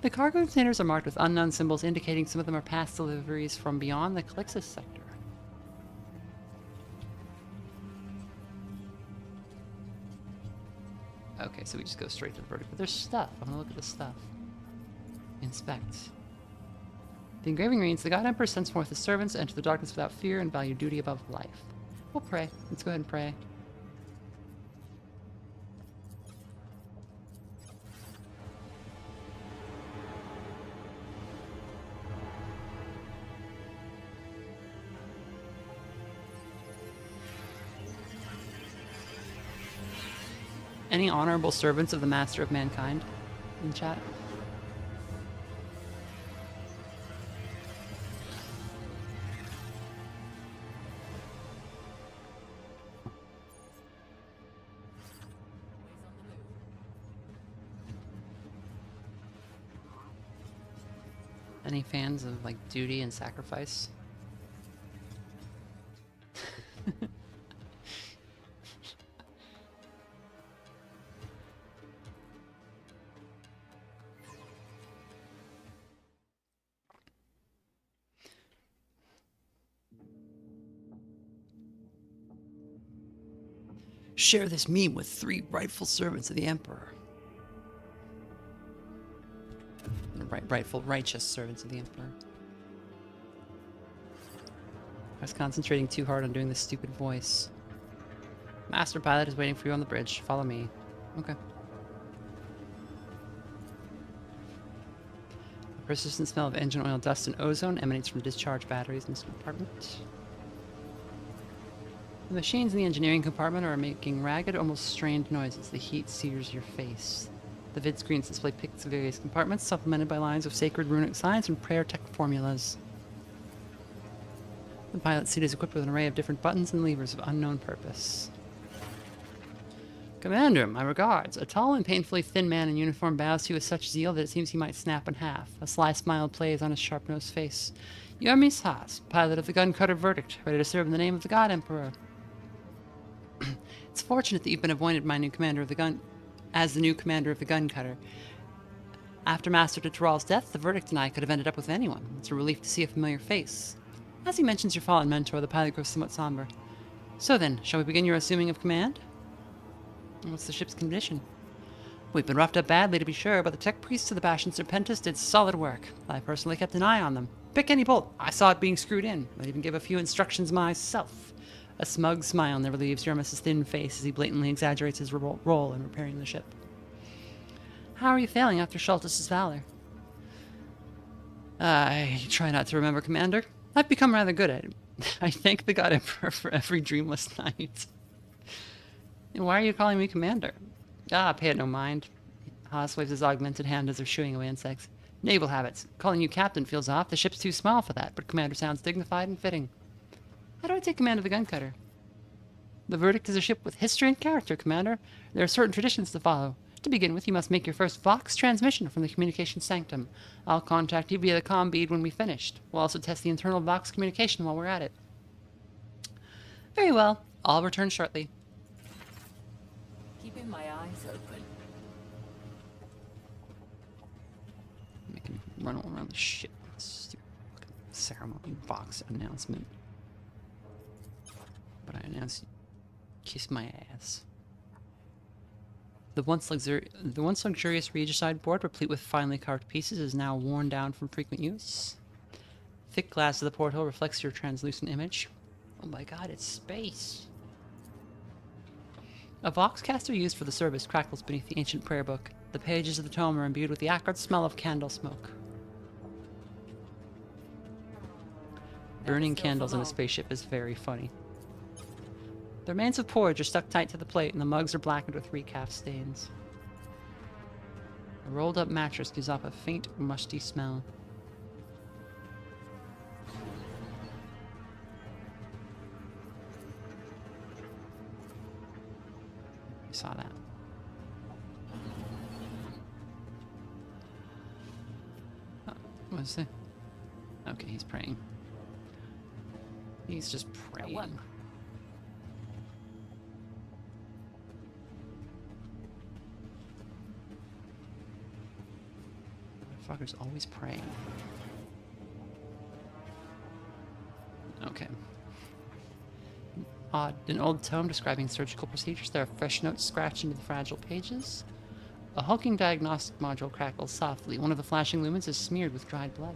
The cargo containers are marked with unknown symbols indicating some of them are past deliveries from beyond the Calixis sector. Okay, so we just go straight to the verdict. But there's stuff. I'm gonna look at the stuff. Inspect. The engraving reads, the God Emperor sends forth his servants to enter the darkness without fear and value duty above life. We'll pray. Let's go ahead and pray. Any honorable servants of the Master of Mankind in chat? Any fans of like duty and sacrifice? Share this meme with 3 rightful servants of the Emperor. Rightful, righteous servants of the Emperor. I was concentrating too hard on doing this stupid voice. Master pilot is waiting for you on the bridge. Follow me. Okay. A persistent smell of engine oil, dust, and ozone emanates from discharge batteries in this compartment. The machines in the engineering compartment are making ragged, almost strained noises. The heat sears your face. The vid screens display pics of various compartments, supplemented by lines of sacred runic signs and prayer tech formulas. The pilot's seat is equipped with an array of different buttons and levers of unknown purpose. Commander, my regards. A tall and painfully thin man in uniform bows to you with such zeal that it seems he might snap in half. A sly smile plays on his sharp-nosed face. Yermis Haas, pilot of the gun cutter Verdict, ready to serve in the name of the God Emperor. It's fortunate that you've been appointed my new commander of the gun... as the new commander of the gun cutter. After Master Tutoral's death, the Verdict and I could have ended up with anyone. It's a relief to see a familiar face. As he mentions your fallen mentor, the pilot grows somewhat somber. So then, shall we begin your assuming of command? What's the ship's condition? We've been roughed up badly, to be sure, but the tech priests of the Bastion Serpentis did solid work. I personally kept an eye on them. Pick any bolt. I saw it being screwed in. I'd even give a few instructions myself. A smug smile never leaves Yermus's thin face as he blatantly exaggerates his role in repairing the ship. How are you failing after Schultes' valor? I try not to remember, Commander. I've become rather good at it. I thank the God Emperor for every dreamless night. And why are you calling me Commander? Pay it no mind. Haas waves his augmented hand as they're shooing away insects. Naval habits. Calling you Captain feels off. The ship's too small for that, but Commander sounds dignified and fitting. How do I take command of the gun cutter? The verdict is a ship with history and character, Commander. There are certain traditions to follow. To begin with, you must make your first Vox transmission from the communication sanctum. I'll contact you via the comm bead when we've finished. We'll also test the internal Vox communication while we're at it. Very well. I'll return shortly. Keeping my eyes open. Make him run all around the ship. Stupid fucking ceremony Vox announcement. But I announce, kiss my ass. The once luxurious regicide board, replete with finely carved pieces, is now worn down from frequent use. Thick glass of the porthole reflects your translucent image. Oh my god, it's space! A voxcaster used for the service crackles beneath the ancient prayer book. The pages of the tome are imbued with the acrid smell of candle smoke. Burning candles in a spaceship is very funny. The remains of porridge are stuck tight to the plate, and the mugs are blackened with recaf stains. A rolled-up mattress gives off a faint, musty smell. I saw that. Oh, what is it? Okay, he's praying. He's just praying. Motherfucker's always praying. Okay. Odd. An old tome describing surgical procedures. There are fresh notes scratched into the fragile pages. A hulking diagnostic module crackles softly. One of the flashing lumens is smeared with dried blood.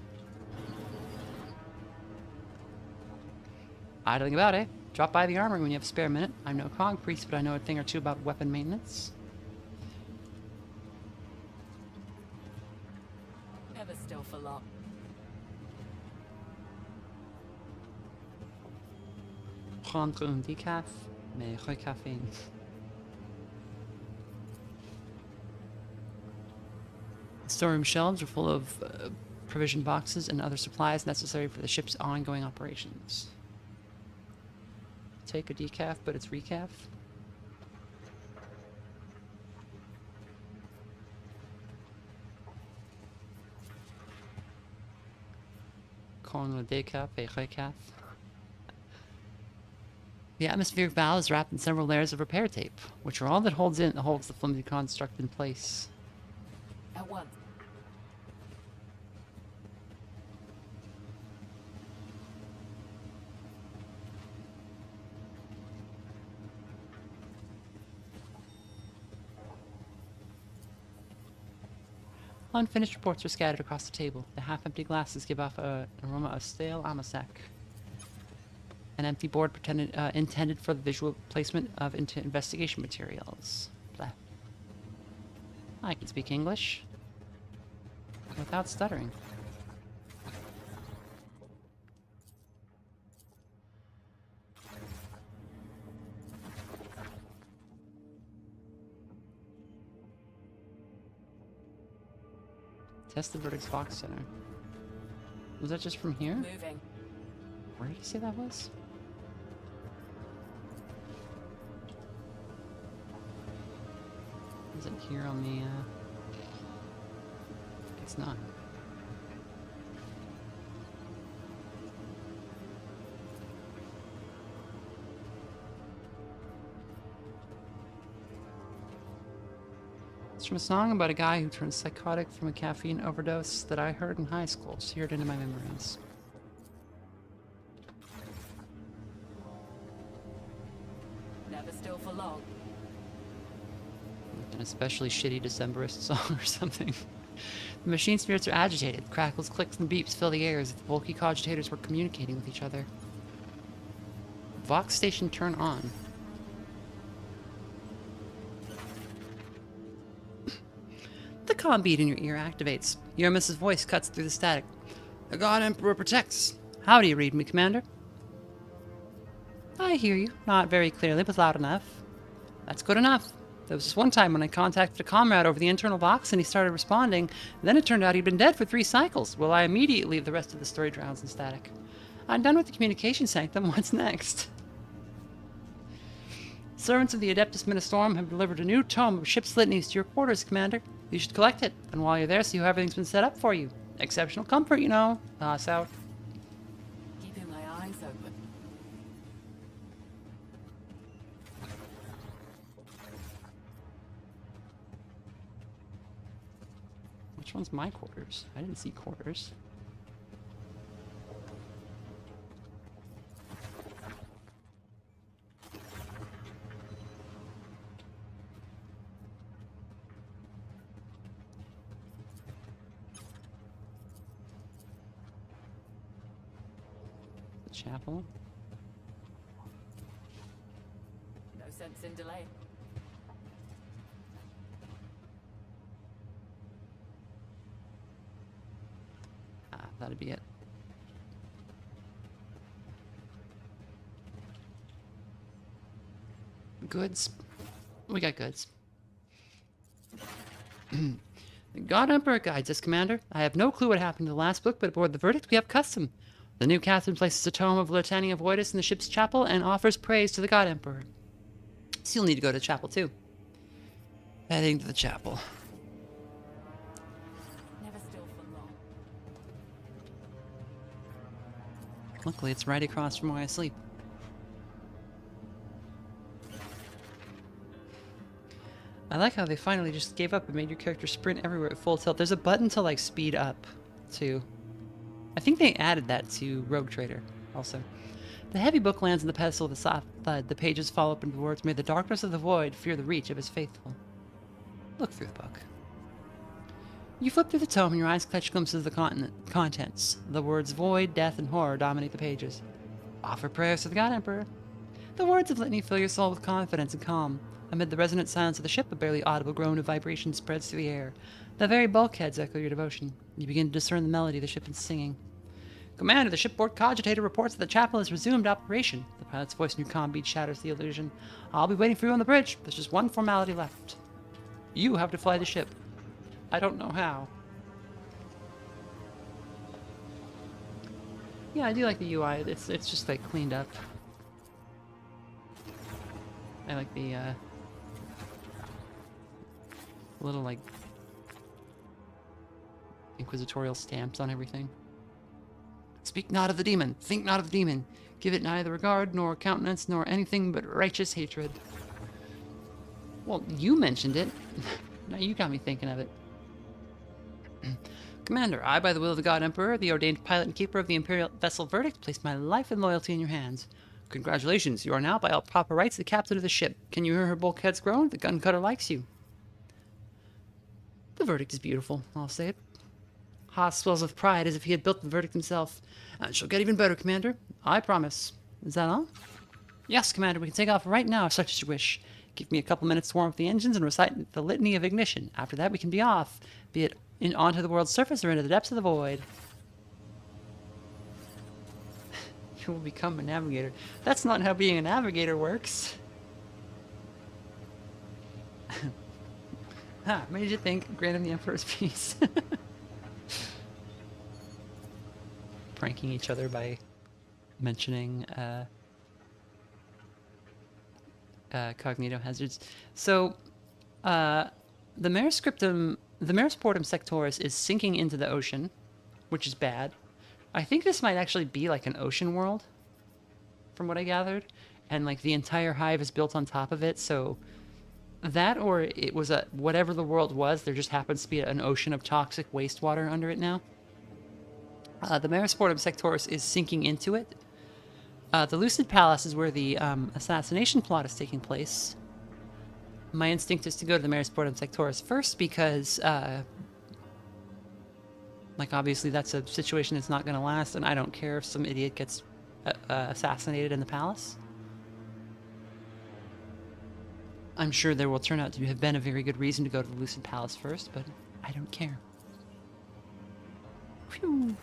Idling about, eh? Drop by the armory when you have a spare minute. I'm no cog priest, but I know a thing or two about weapon maintenance. Never still for long. Prendre un décaf, mais recaféine. Storeroom shelves are full of provision boxes and other supplies necessary for the ship's ongoing operations. Take a decaf, but it's recaf. Calling a decaf a recaf. The atmospheric valve is wrapped in several layers of repair tape, which are all that holds the flimsy construct in place. At once. Unfinished reports are scattered across the table. The half-empty glasses give off an aroma of stale amasec. An empty board intended for the visual placement of investigation materials. Blah. I can speak English without stuttering. Test the Verdict's Vox Center. Was that just from here? Moving. Where did you say that was? Is it here on the, It's not. It's from a song about a guy who turns psychotic from a caffeine overdose that I heard in high school, seared into my memories. Never still for long. An especially shitty Decemberist song or something. The machine spirits are agitated. Crackles, clicks, and beeps fill the air as if the bulky cogitators were communicating with each other. Vox station turn on. The comm beat in your ear activates. Yoramus's voice cuts through the static. The God Emperor protects. How do you read me, Commander? I hear you. Not very clearly, but loud enough. That's good enough. There was this one time when I contacted a comrade over the internal box and he started responding. Then it turned out he'd been dead for 3 cycles. Well, I immediately leave the rest of the story drowns in static. I'm done with the communication sanctum. What's next? Servants of the Adeptus Ministorum have delivered a new tome of ship's litanies to your quarters, Commander. You should collect it, and while you're there, see how everything's been set up for you. Exceptional comfort, you know. Pass out. Keeping my eyes open. Which one's my quarters? I didn't see quarters. Chapel. No sense in delay. That'd be it. Goods. We got goods. The God Emperor guides us, Commander. I have no clue what happened in the last book, but aboard the Verdict we have custom. The new captain places a tome of Litania Voidus in the ship's chapel and offers praise to the God Emperor. So you'll need to go to the chapel, too. Heading to the chapel. Never still for long. Luckily, it's right across from where I sleep. I like how they finally just gave up and made your character sprint everywhere at full tilt. There's a button to, like, speed up, too. I think they added that to Rogue Trader, also. The heavy book lands on the pedestal with a soft thud. The pages fall open to the words, "May the darkness of the void fear the reach of his faithful." Look through the book. You flip through the tome and your eyes catch glimpses of the contents. The words void, death, and horror dominate the pages. Offer prayers to the God Emperor. The words of litany fill your soul with confidence and calm. Amid the resonant silence of the ship, a barely audible groan of vibration spreads through the air. The very bulkheads echo your devotion. You begin to discern the melody the ship is singing. Commander, the shipboard cogitator reports that the chapel has resumed operation. The pilot's voice in your comm beat shatters the illusion. I'll be waiting for you on the bridge. There's just one formality left. You have to fly the ship. I don't know how. Yeah, I do like the UI. It's just like cleaned up. I like the little like Inquisitorial stamps on everything. Speak not of the demon, think not of the demon. Give it neither regard, nor countenance, nor anything but righteous hatred. Well, you mentioned it. Now you got me thinking of it. Commander, I, by the will of the God Emperor, the ordained pilot and keeper of the Imperial vessel Verdict, place my life and loyalty in your hands. Congratulations, you are now by all proper rights the captain of the ship. Can you hear her bulkheads groan? The gun cutter likes you. The Verdict is beautiful, I'll say it. Haas swells with pride as if he had built the Verdict himself. And she'll get even better, Commander. I promise. Is that all? Yes, Commander, we can take off right now if such as you wish. Give me a couple minutes to warm up the engines and recite the litany of ignition. After that, we can be off, be it onto the world's surface or into the depths of the void. You will become a navigator. That's not how being a navigator works. What did you think? Grant him the Emperor's peace. Pranking each other by mentioning cognito hazards. So, the Maris Portum Sectoris is sinking into the ocean, which is bad. I think this might actually be like an ocean world, from what I gathered, and like the entire hive is built on top of it. So that, or it was a whatever the world was, there just happens to be an ocean of toxic wastewater under it now. The Maris Portum Sectoris is sinking into it. The Lucid Palace is where the assassination plot is taking place. My instinct is to go to the Maris Portum Sectoris first because Like, obviously, that's a situation that's not going to last, and I don't care if some idiot gets assassinated in the palace. I'm sure there will turn out to have been a very good reason to go to the Lucid Palace first, but I don't care. Phew.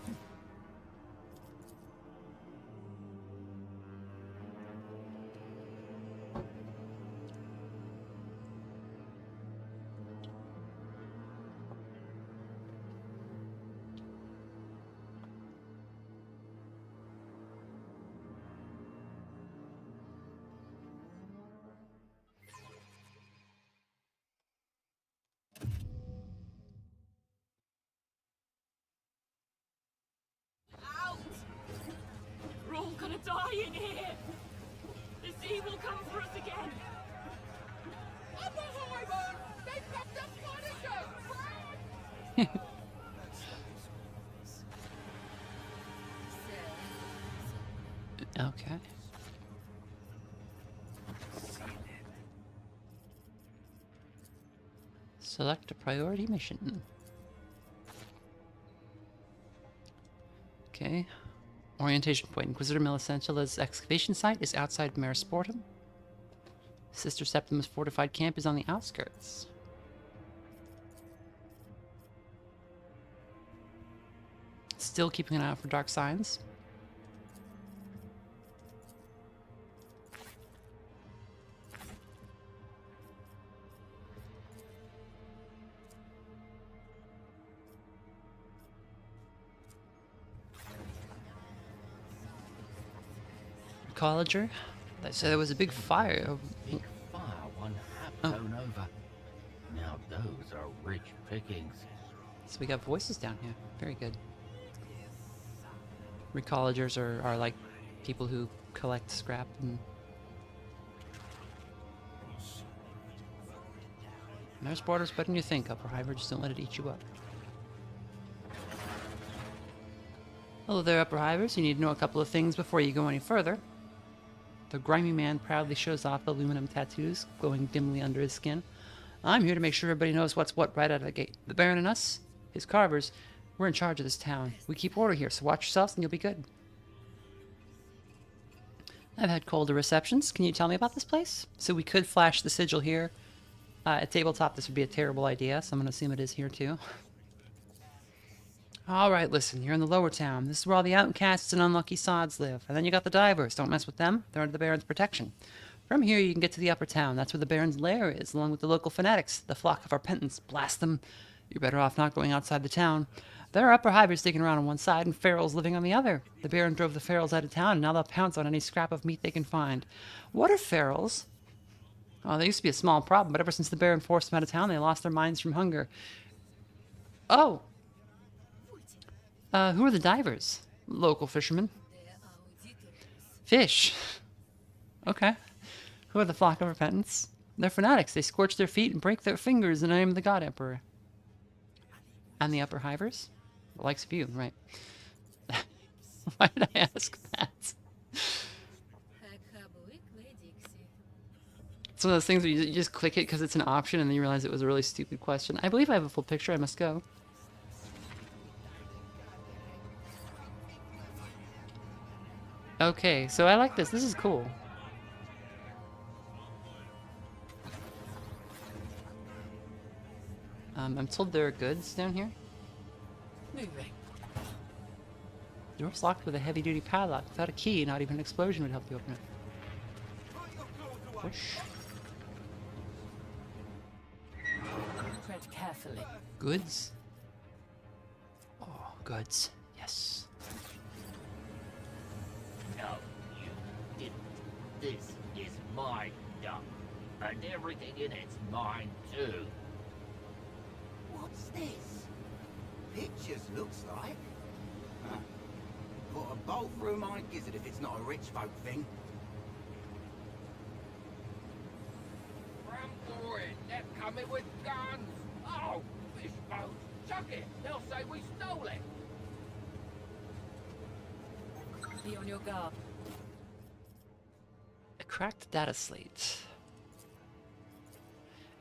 Out! We're all gonna die in here! This evil come for us again! Oppenheimer! They've got the Punisher! Okay. Select a priority mission. Okay. Orientation point. Inquisitor Melisentila's excavation site is outside Marisportum. Sister Septimus fortified camp is on the outskirts. Still keeping an eye out for dark signs. Colleger. They said there was a big fire. Big fire one half blown over. Now those are rich pickings. So we got voices down here. Very good. Recollegers are like people who collect scrap and... There's borders better than you think, Upper Hiver. Just don't let it eat you up. Hello there, Upper Hivers. You need to know a couple of things before you go any further. The grimy man proudly shows off aluminum tattoos glowing dimly under his skin. I'm here to make sure everybody knows what's what right out of the gate. The Baron and us, his carvers, we're in charge of this town. We keep order here, so watch yourselves and you'll be good. I've had colder receptions. Can you tell me about this place? So we could flash the sigil here. At tabletop, this would be a terrible idea, so I'm going to assume it is here too. Alright, listen, you're in the lower town. This is where all the outcasts and unlucky sods live. And then you got the divers. Don't mess with them. They're under the Baron's protection. From here, you can get to the upper town. That's where the Baron's lair is, along with the local fanatics, the flock of repentance. Blast them. You're better off not going outside the town. There are upper hivers sticking around on one side and ferals living on the other. The Baron drove the ferals out of town, and now they'll pounce on any scrap of meat they can find. What are ferals? Oh, they used to be a small problem, but ever since the Baron forced them out of town, they lost their minds from hunger. Oh! Who are the divers? Local fishermen. Fish. Okay. Who are the flock of repentance? They're fanatics. They scorch their feet and break their fingers in the name of the God Emperor. And the upper hivers? The likes of you, right. Why did I ask that? It's one of those things where you just click it because it's an option and then you realize it was a really stupid question. I believe I have a full picture. I must go. Okay, so I like this. This is cool. I'm told there are goods down here. Moving. Door's locked with a heavy-duty padlock. Without a key, not even an explosion would help you open it. Push. Tread carefully. Goods? Oh, goods. Yes. No, you didn't. This is my dump. And everything in it's mine too. What's this? Pictures looks like. Huh. Put a bolt through my gizzard if it's not a rich folk thing. Run for it! They're coming with guns! Oh, fish boat! Chuck it! They'll say we stole it! Be on your guard. A cracked data slate.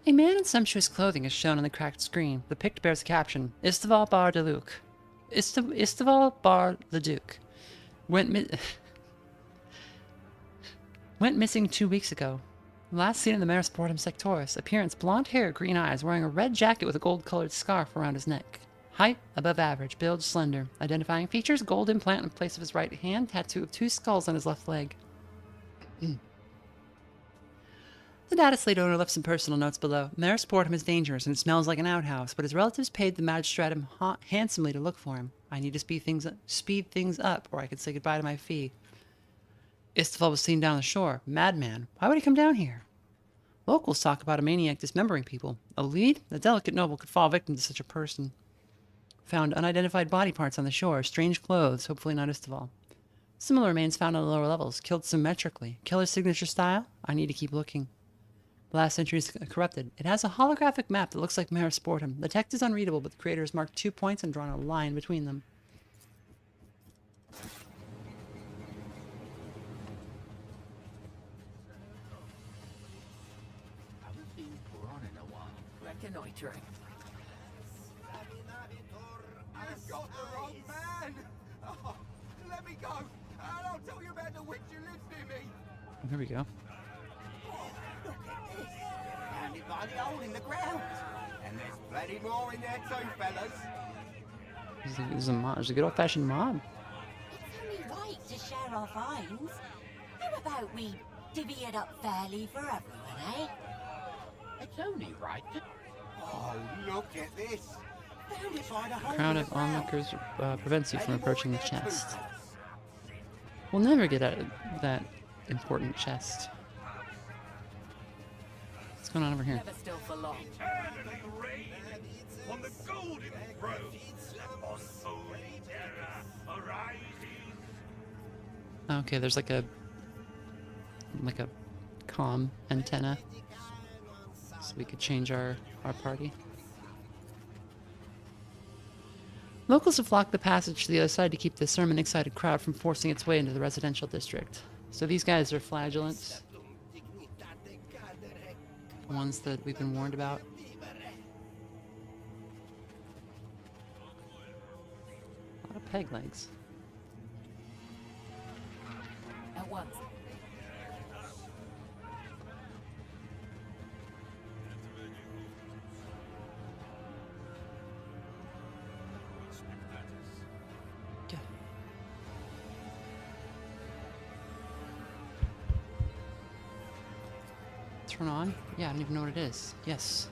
A man in sumptuous clothing is shown on the cracked screen. The pict bears a caption, Isteval Bar de Luc. Isteval Bar the Duke went went missing 2 weeks ago. Last seen in the Maris Portum Sectoris. Appearance: blonde hair, green eyes, wearing a red jacket with a gold-colored scarf around his neck. Height: above average. Build: slender. Identifying features: gold implant in place of his right hand, tattoo of 2 skulls on his left leg. The data slate owner left some personal notes below. Maris Portum is dangerous and smells like an outhouse, but his relatives paid the magistratum handsomely to look for him. I need to speed things up, or I could say goodbye to my fee. Isteval was seen down the shore. Madman. Why would he come down here? Locals talk about a maniac dismembering people. A lead? The delicate noble could fall victim to such a person. Found unidentified body parts on the shore. Strange clothes. Hopefully not Isteval. Similar remains found on the lower levels. Killed symmetrically. Killer's signature style? I need to keep looking. The last entry is corrupted. It has a holographic map that looks like Maris Portum. The text is unreadable, but the creator has marked 2 points and drawn a line between them. Haven't seen Quran in a while. Reconnoitering. I've got the wrong man! Oh, let me go, and I'll tell you about the witch who lives near me! Here we go. Look at this! Found it by the hole in the ground! And there's plenty more in there too, fellas! There's a good old-fashioned mob. It's only right to share our finds. How about we divvy it up fairly for everyone, eh? It's only right to... Oh, look at this! Found it by the hole Crown in of the ground! onlookers prevents you from Plenty more approaching in the there too, chest. fellas. We'll never get out of that important chest. What's going on over here? Never still for long. Eternally reign on the golden throne. Holy terror arises. Okay, there's like a comm antenna, so we could change our party. Locals have blocked the passage to the other side to keep the sermon-excited crowd from forcing its way into the residential district. So these guys are flagellants. The ones that we've been warned about. A lot of peg legs. At once. Yeah. Turn on? Yeah, I don't even know what it is. Yes.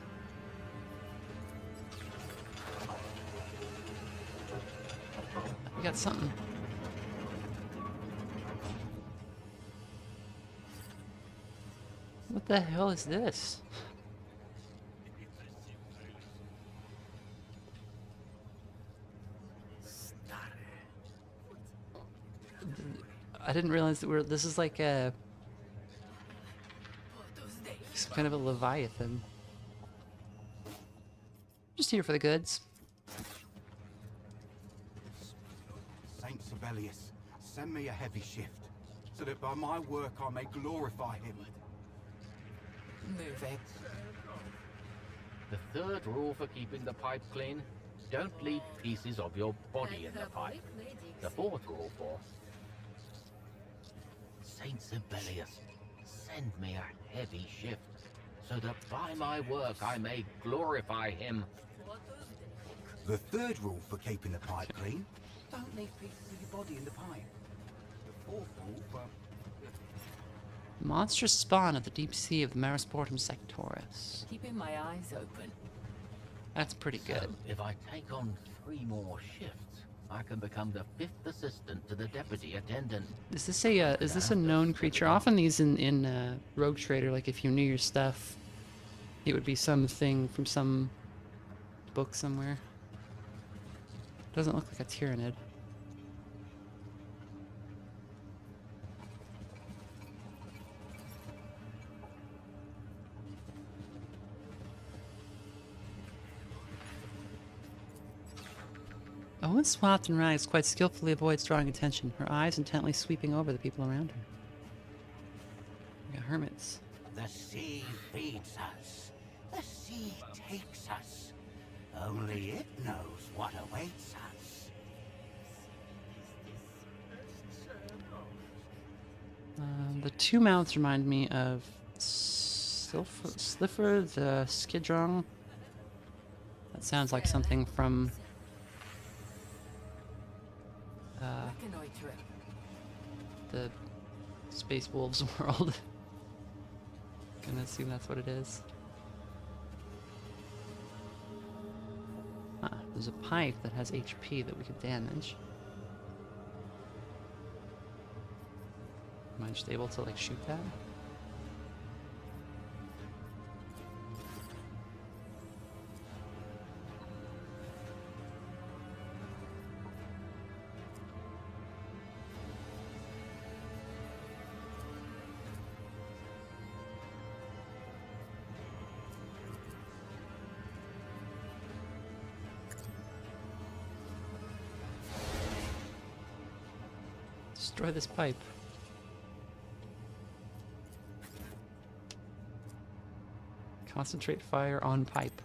We got something. What the hell is this? I didn't realize that this is like a some kind of a leviathan. Just here for the goods. Saint Sibelius, send me a heavy shift, so that by my work I may glorify him. Moving. The third rule for keeping the pipe clean: don't leave pieces of your body in the pipe. The fourth rule for Saint Sibelius, send me a heavy shift, so that by my work I may glorify him. The third rule for keeping the pipe clean: don't leave pieces of your body in the pipe. The fourth rule for... Monstrous spawn of the deep sea of the Maris Portum Sectoris. Keeping my eyes open. That's pretty good. So, if I take on 3 more shifts, I can become the 5th assistant to the deputy attendant. Is this a known creature? Often these in Rogue Trader, like if you knew your stuff, it would be something from some book somewhere. Doesn't look like a Tyranid. A woman swathed in rags quite skillfully avoids drawing attention, her eyes intently sweeping over the people around her. We got hermits. The sea feeds us. The sea takes us. Only it knows what awaits us. The two mouths remind me of Sliffer the Skidrung. That sounds like something from Reconnoiter it. the Space Wolves world. Gonna assume that's what it is. Ah, there's a pipe that has HP that we could damage. Am I just able to like shoot that? Destroy this pipe. Concentrate fire on pipe.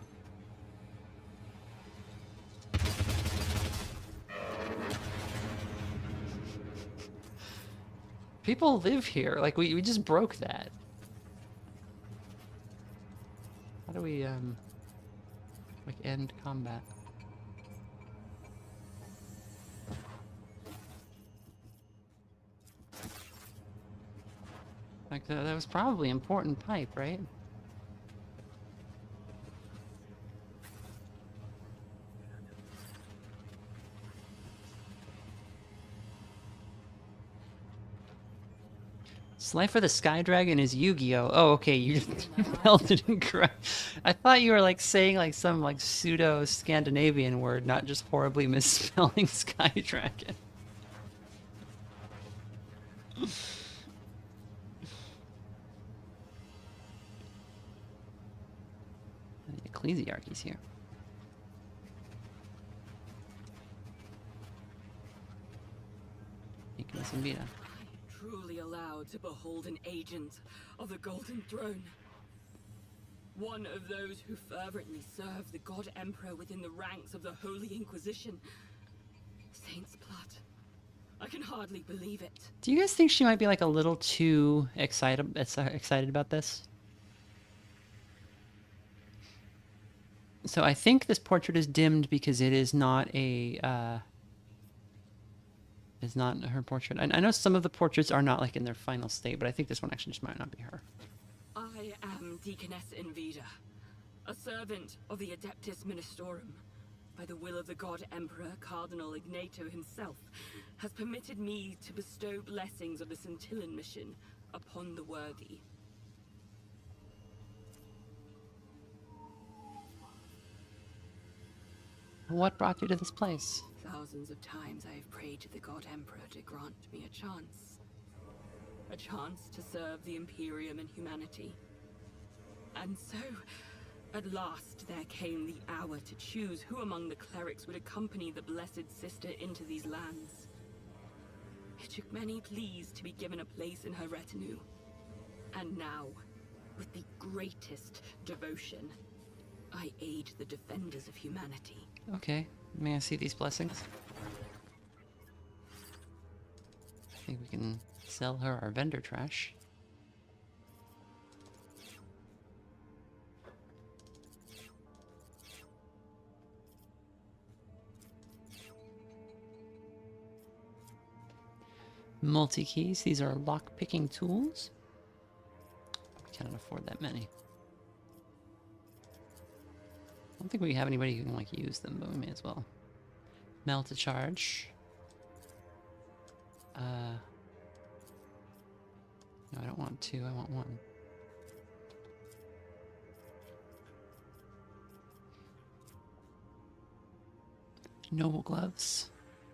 People live here. Like, we just broke that. How do we, like, end combat? Like, that was probably important pipe, right? Slifer the Sky Dragon is Yu-Gi-Oh! Oh, okay, you melted and correct. I thought you were like saying like some like pseudo-Scandinavian word, not just horribly misspelling Sky Dragon. The Ecclesiarchy's here. Nicholas and Vita. Truly allowed to behold an agent of the Golden Throne. One of those who fervently serve the God Emperor within the ranks of the Holy Inquisition. Saint's blood. I can hardly believe it. Do you guys think she might be like a little too excited about this? So I think this portrait is dimmed because it is not a is not her portrait. I know some of the portraits are not like in their final state, but I think this one actually just might not be her. I am Deaconess Invida, a servant of the Adeptus Ministorum. By the will of the God Emperor, Cardinal Ignato himself has permitted me to bestow blessings of the Scintillan mission upon the worthy. What brought you to this place? Thousands of times I have prayed to the God Emperor to grant me a chance. A chance to serve the Imperium and humanity. And so, at last there came the hour to choose who among the clerics would accompany the Blessed Sister into these lands. It took many pleas to be given a place in her retinue. And now, with the greatest devotion, I aid the defenders of humanity. Okay, may I see these blessings? I think we can sell her our vendor trash. Multi-keys, these are lock-picking tools. We cannot afford that many. I don't think we have anybody who can like use them, but we may as well. Melt to charge. No, I don't want two, I want one. Noble gloves.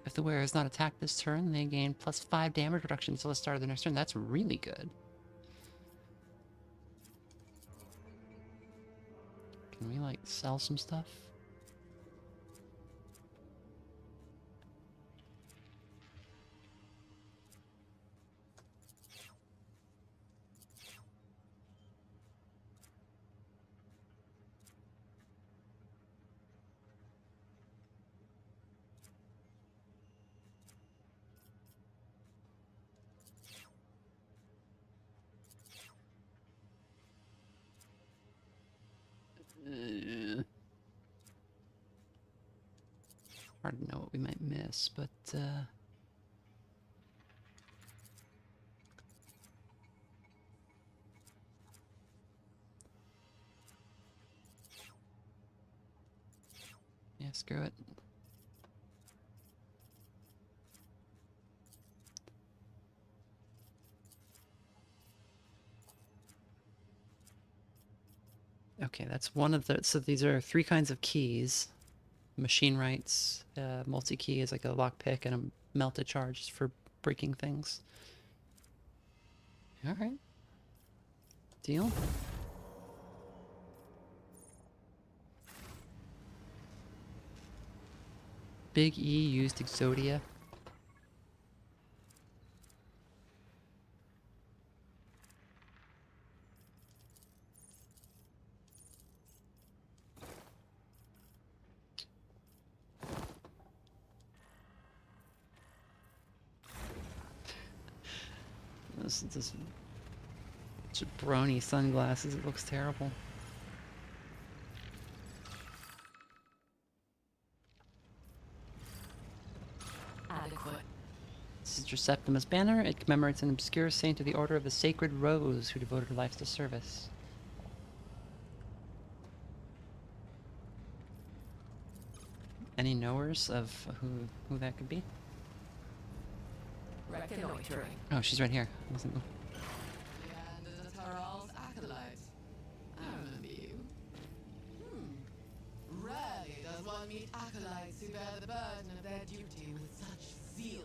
If the wearer is not attacked this turn, they gain +5 damage reduction until the start of the next turn. That's really good. Can we, like, sell some stuff? hard to know what we might miss, but yeah, screw it. Okay, that's one of the... So these are 3 kinds of keys. Machine rights, multi-key is like a lockpick, and a melted charge is for breaking things. Alright. Deal. Big E used Exodia. This jabroni sunglasses, it looks terrible. Adequate. This is your Septimus banner. It commemorates an obscure saint of the Order of the Sacred Rose who devoted her life to service. Any knowers of who that could be? Reconnoitering. Oh, she's right here. Inquisitorial's acolytes. I remember you. Rarely does one meet acolytes who bear the burden of their duty with such zeal.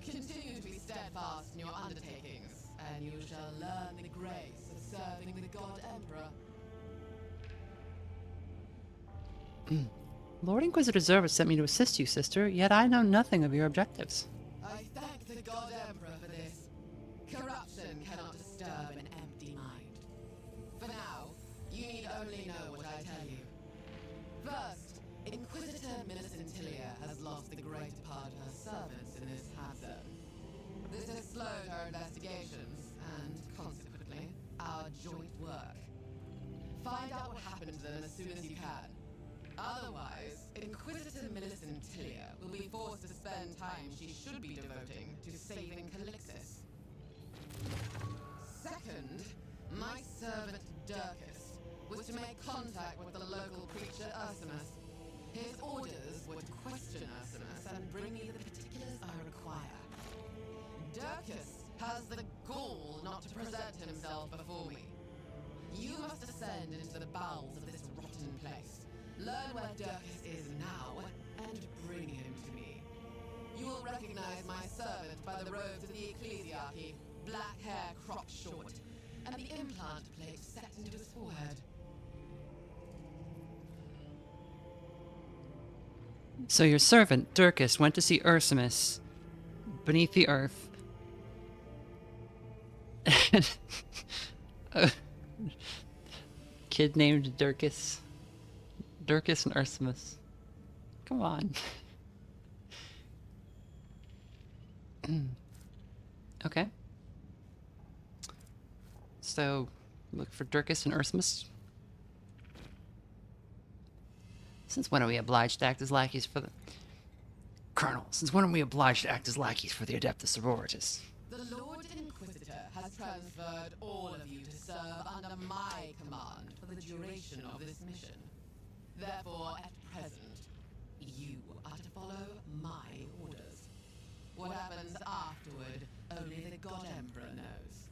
Continue to be steadfast in your undertakings, and you shall learn the grace of serving the God Emperor. Lord Inquisitor Zerva sent me to assist you, sister, yet I know nothing of your objectives. I thank the God Emperor for this. Corruption cannot disturb an empty mind. For now, you need only know what I tell you. First, Inquisitor Millicentilia has lost the greater part of her servants in this half zone. This has slowed her investigations, and consequently, our joint work. Find out what happened to them as soon as you can. Otherwise, Inquisitor Millicentilia will be forced to spend time she should be devoting to saving Calixis. Second, my servant Dirkus was to make contact with the local preacher Ursimus. His orders were to question Ursimus and bring me the particulars I require. Dirkus has the gall not to present himself before me. You must descend into the bowels of this rotten place. Learn where Dirkus is now, and bring him to me. You will recognize my servant by the robes of the ecclesiarchy, black hair cropped short, and the implant plate set into his forehead. So your servant, Dirkus, went to see Ursimus beneath the earth. A kid named Dirkus. Dirkus and Ursimus. Come on. Okay. So, look for Dirkus and Ursimus. Since when are we obliged to act as lackeys for the... Colonel, since when are we obliged to act as lackeys for the Adeptus Sororitas? The Lord Inquisitor has transferred all of you to serve under my command for the duration of this mission. Therefore, at present, you are to follow my orders. What happens afterward, only the God Emperor knows.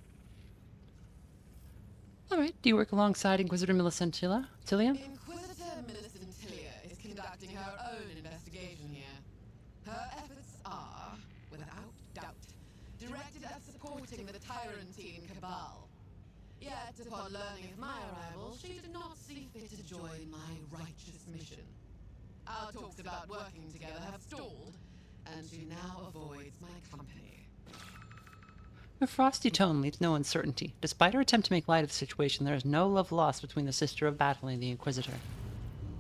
Alright, do you work alongside Inquisitor Millicentilia? Inquisitor Millicentilia is conducting her own investigation here. Her efforts are, without doubt, directed at supporting the Tyrantine Cabal. Yet, upon learning of my arrival, she did not see fit to join my righteous mission. Our talks about working together have stalled, and she now avoids my company. Her frosty tone leaves no uncertainty. Despite her attempt to make light of the situation, there is no love lost between the Sister of Battle and the Inquisitor.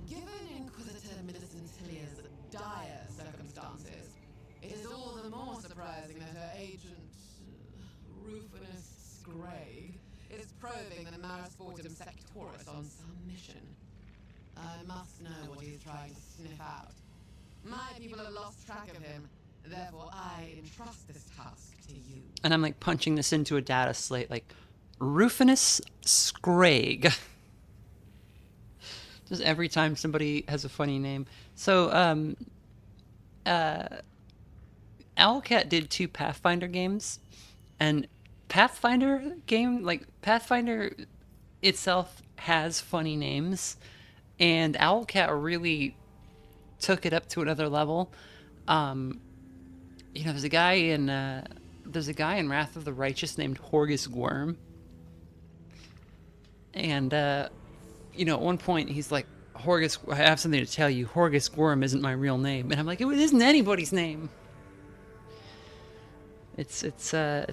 Given Inquisitor Millicentilia's dire circumstances, it is all the more surprising that her agent, Rufinus Scragg, is probing the Marisportum Sectoris on some mission. I must know what he is trying to sniff out. My people have lost track of him. Therefore, I entrust this task to you. And I'm like punching this into a data slate, like Rufinus Scragg. Just every time somebody has a funny name. So, Owlcat did 2 Pathfinder games, and Pathfinder itself has funny names, and Owlcat really took it up to another level. There's a guy in Wrath of the Righteous named Horgus Worm, and at one point he's like, Horgus, I have something to tell you. Horgus Worm isn't my real name, and I'm like, it isn't anybody's name. It's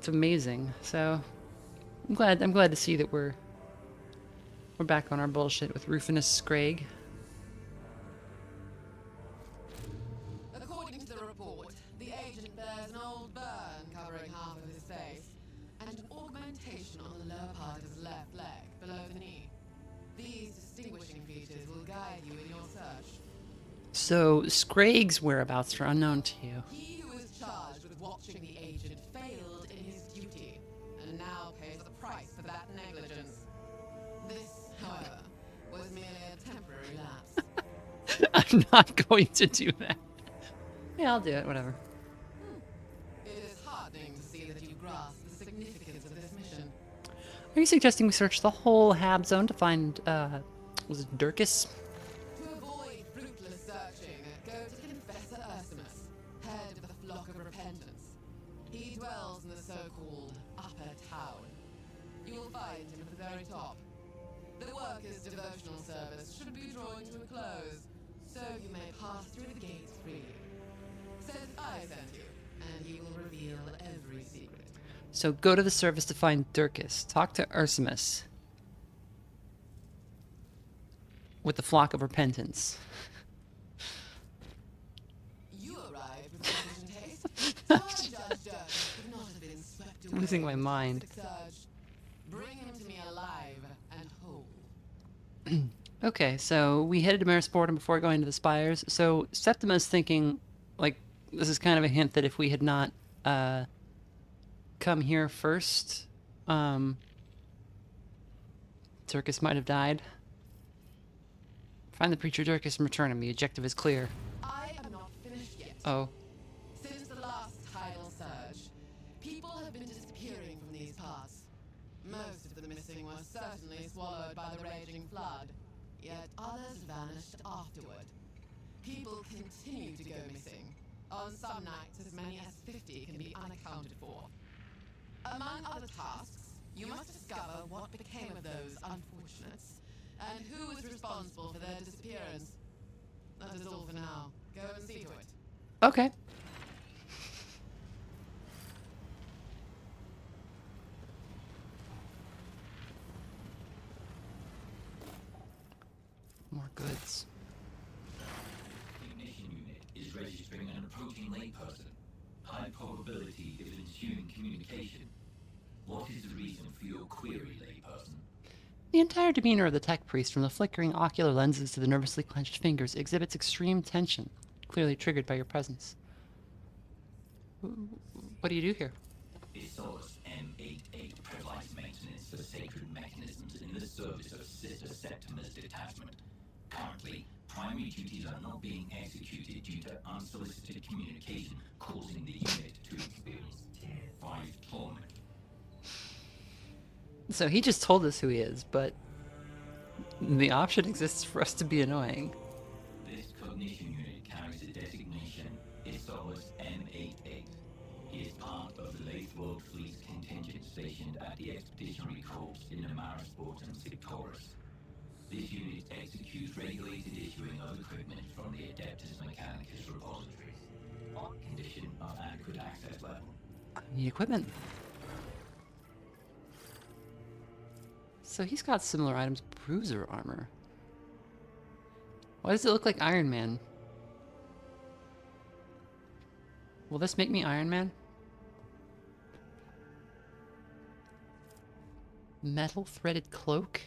amazing. So I'm glad to see that we're back on our bullshit with Rufinus Scragg. According to the report, the agent bears an old burn covering half of his face, and an augmentation on the lower part of his left leg, below the knee. These distinguishing features will guide you in your search. So Scragg's whereabouts are unknown to you. He who is charged with watching the agent failed in his duty, and now pays the price for that negligence. This, however, was merely a temporary lapse. I'm not going to do that. Yeah, I'll do it, whatever. It is heartening to see that you grasp the significance of this mission. Are you suggesting we search the whole Hab Zone to find, was it Durkis? To avoid fruitless searching, go to Confessor Ursimus, head of the flock of repentance. He dwells in the so-called Upper Town. You will find him at the very top. The workers' devotional service should be drawing to a close, so you may pass through the gates freely. Says I sent you, and he will reveal every secret. So go to the service to find Durkis. Talk to Ursimus. With the flock of repentance. You arrived with precision taste. Our Judge Durkis could not have been swept away. Losing my mind. with surge. Bring him to me alive and whole. Okay, so we headed to Merisportum before going to the Spires. So Septima's thinking, like, this is kind of a hint that if we had not come here first, Durkis might have died. Find the preacher Durkis and return him. The objective is clear. I am not finished yet. Oh. Since the last tidal surge, people have been disappearing from these parts. Most of the missing were certainly swallowed by the raging flood, yet others vanished afterward. People continue to go missing. On some nights, as many as 50 can be unaccounted for. Among other tasks, you must discover what became of those unfortunates, and who is responsible for their disappearance. That is all for now. Go and see to it. Okay. More goods. The ignition unit is registering an approaching layperson. High probability of ensuing communication. What is the reason for your query, layperson? The entire demeanor of the tech priest, from the flickering ocular lenses to the nervously clenched fingers, exhibits extreme tension, clearly triggered by your presence. What do you do here? Isolus M88 provides maintenance for sacred mechanisms in the service of Sister Septima's detachment. Currently, primary duties are not being executed due to unsolicited communication, causing the unit to experience Tier 5 torment. So he just told us who he is, but the option exists for us to be annoying. This cognition unit carries the designation Isolus M88. He is part of the Late World Fleet's contingent stationed at the Expeditionary Corps in the Marasport and Sectorus. This unit executes regulated issuing of equipment from the Adeptus Mechanicus repositories, on condition of adequate access level. I need equipment. So he's got similar items. Bruiser armor. Why does it look like Iron Man? Will this make me Iron Man? Metal threaded cloak.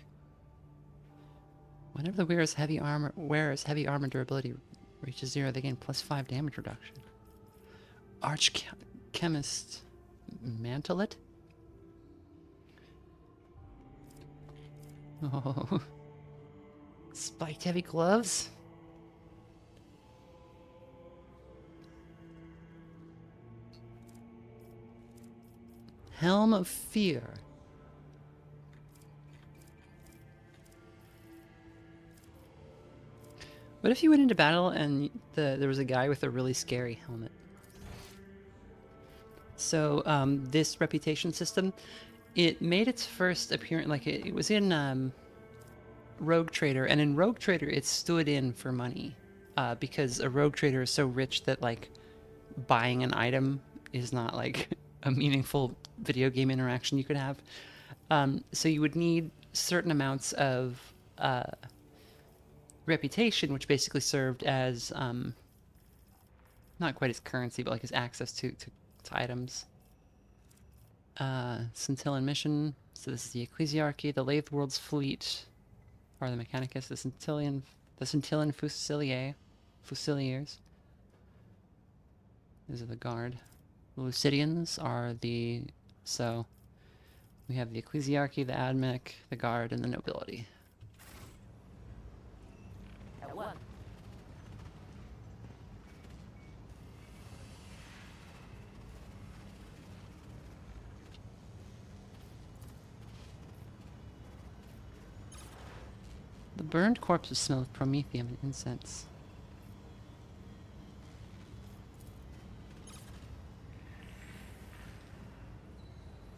Whenever the wearer's heavy armor durability Reaches 0, they gain +5 damage reduction. Archchemist Mantelet? Oh. Spiked heavy gloves? Helm of Fear. What if you went into battle and there was a guy with a really scary helmet? So this reputation system, it made its first appearance, like it was in Rogue Trader, and in Rogue Trader it stood in for money because a Rogue Trader is so rich that like buying an item is not like a meaningful video game interaction you could have. So you would need certain amounts of reputation, which basically served as not quite as currency, but like as access to items. Scintillan mission. So this is the Ecclesiarchy, the Lathe World's fleet, or the Mechanicus, the Scintillan Fusiliers. These are the guard. The Lucidians are the... So we have the Ecclesiarchy, the Admech, the guard, and the nobility. The burned corpses smell of promethium and incense.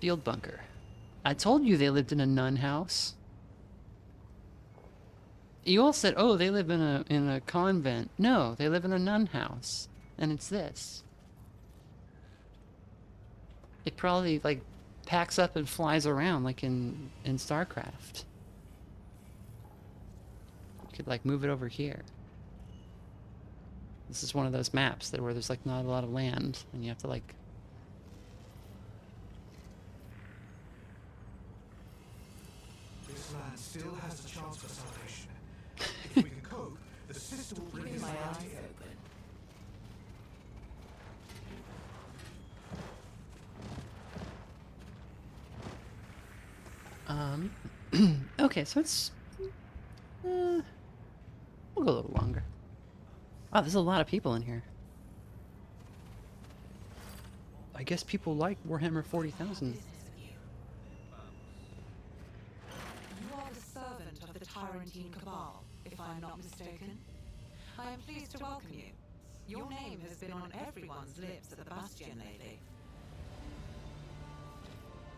Field bunker. I told you they lived in a nun house. You all said, oh, they live in a convent. No, they live in a nun house. And it's this. It probably, like, packs up and flies around, like in StarCraft. You could, like, move it over here. This is one of those maps where there's, like, not a lot of land, and you have to, like... This land still has a chance for salvation. If we can cope, the system will bring my eyes open. Okay, so it's... we'll go a little longer. Wow, there's a lot of people in here. I guess people like Warhammer 40,000. You are the servant of the Tyrantine Cabal, if I am not mistaken. I am pleased to welcome you. Your name has been on everyone's lips at the Bastion lately.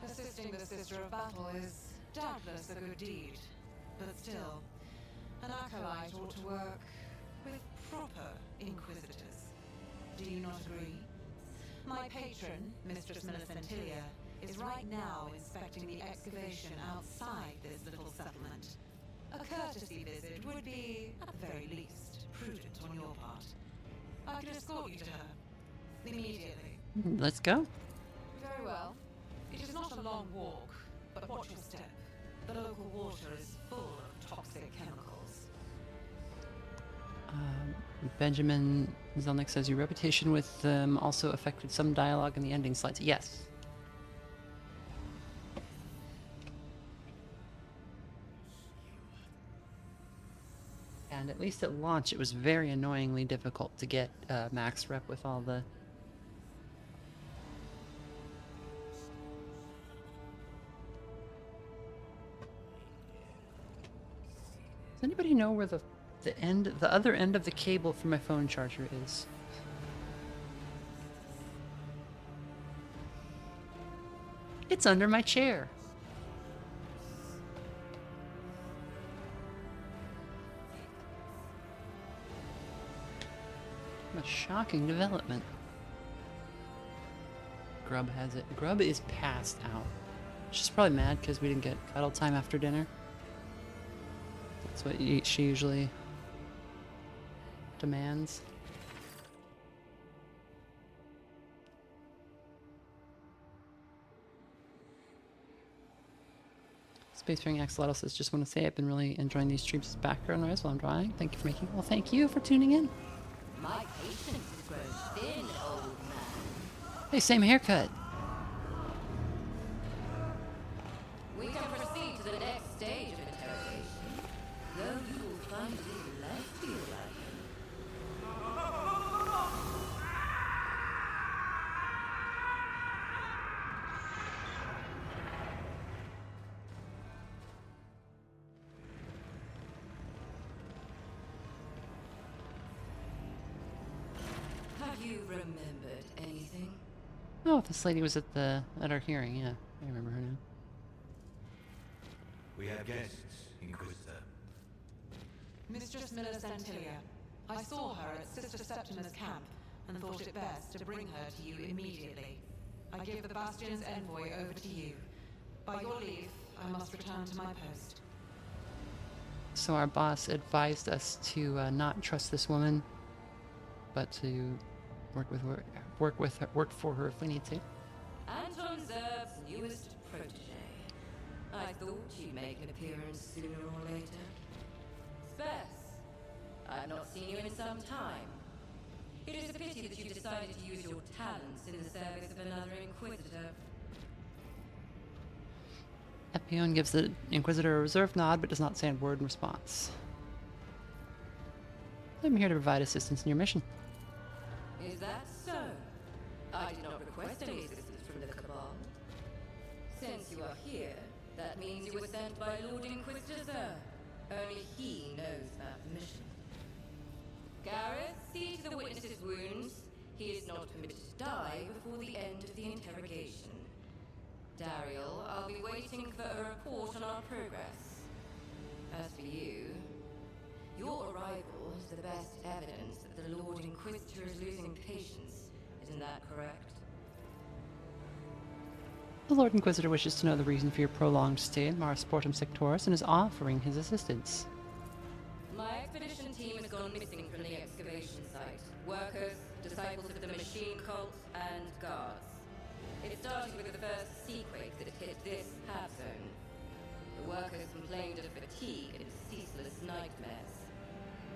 Assisting the Sister of Battle is doubtless a good deed, but still, an acolyte ought to work with proper Inquisitors. Do you not agree? My patron, Mistress Millicentilia, is right now inspecting the excavation outside this little settlement. A courtesy visit would be, at the very least, prudent on your part. I can escort you to her. Immediately. Let's go. Very well. It is not a long walk, but watch your step. The local water is full of toxic chemicals. Benjamin Zelnick says your reputation with them also affected some dialogue in the ending slides. Yes. And at least at launch, it was very annoyingly difficult to get max rep with all the... Does anybody know where the other end of the cable for my phone charger is? It's under my chair. A shocking development. Grub has it. Grub is passed out. She's probably mad because we didn't get cuddle time after dinner. That's what she usually demands. Space Ring Axolotl says, just want to say I've been really enjoying these streams as background noise while I'm drawing. Thank you for making... Well, thank you for tuning in. Hey, same haircut. We can proceed to the next stage of interrogation, though you will find it even less feel like it. Have you remembered anything? Oh, this lady was at our hearing. Yeah, I remember her now. We have guests, Inquisitor. Mistress Miller Santilia. I saw her at Sister Septima's camp and thought it best to bring her to you immediately. I give the Bastion's envoy over to you. By your leave, I must return to my post. So our boss advised us to not trust this woman, but to work for her if we need to. Anton Zerb's newest protege. I thought she'd make an appearance sooner or later. Spess, I've not seen you in some time. It is a pity that you decided to use your talents in the service of another Inquisitor. Epion gives the Inquisitor a reserved nod, but does not say a word in response. I'm here to provide assistance in your mission. Is that so? I did not request any assistance from the Cabal. Since you are here, that means you were sent by Lord Inquisitor. Only he knows about the mission. Gareth, see to the witness's wounds. He is not permitted to die before the end of the interrogation. Dariel, I'll be waiting for a report on our progress. As for you, your arrival is the best evidence that the Lord Inquisitor is losing patience. Isn't that correct? The Lord Inquisitor wishes to know the reason for your prolonged stay in Mars Portum Sectoris and is offering his assistance. My expedition team has gone missing from the excavation site. Workers, disciples of the machine cult, and guards. It started with the first seaquake that hit this half zone. The workers complained of fatigue and ceaseless nightmares.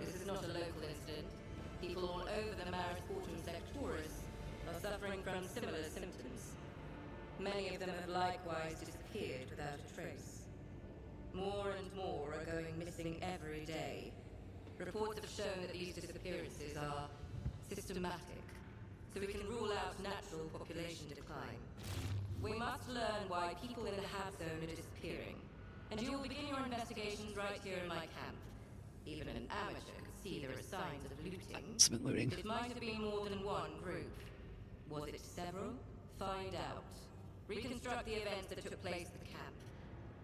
This is not a local incident. People all over the Maris Portum Sectoris are suffering from similar symptoms. Many of them have likewise disappeared without a trace. More and more are going missing every day. Reports have shown that these disappearances are systematic, so we can rule out natural population decline. We must learn why people in the Hab Zone are disappearing, and you will begin your investigations right here in my camp. Even an amateur could see there are signs of looting. It might have been more than one group. Was it several? Find out. Reconstruct the events that took place at the camp.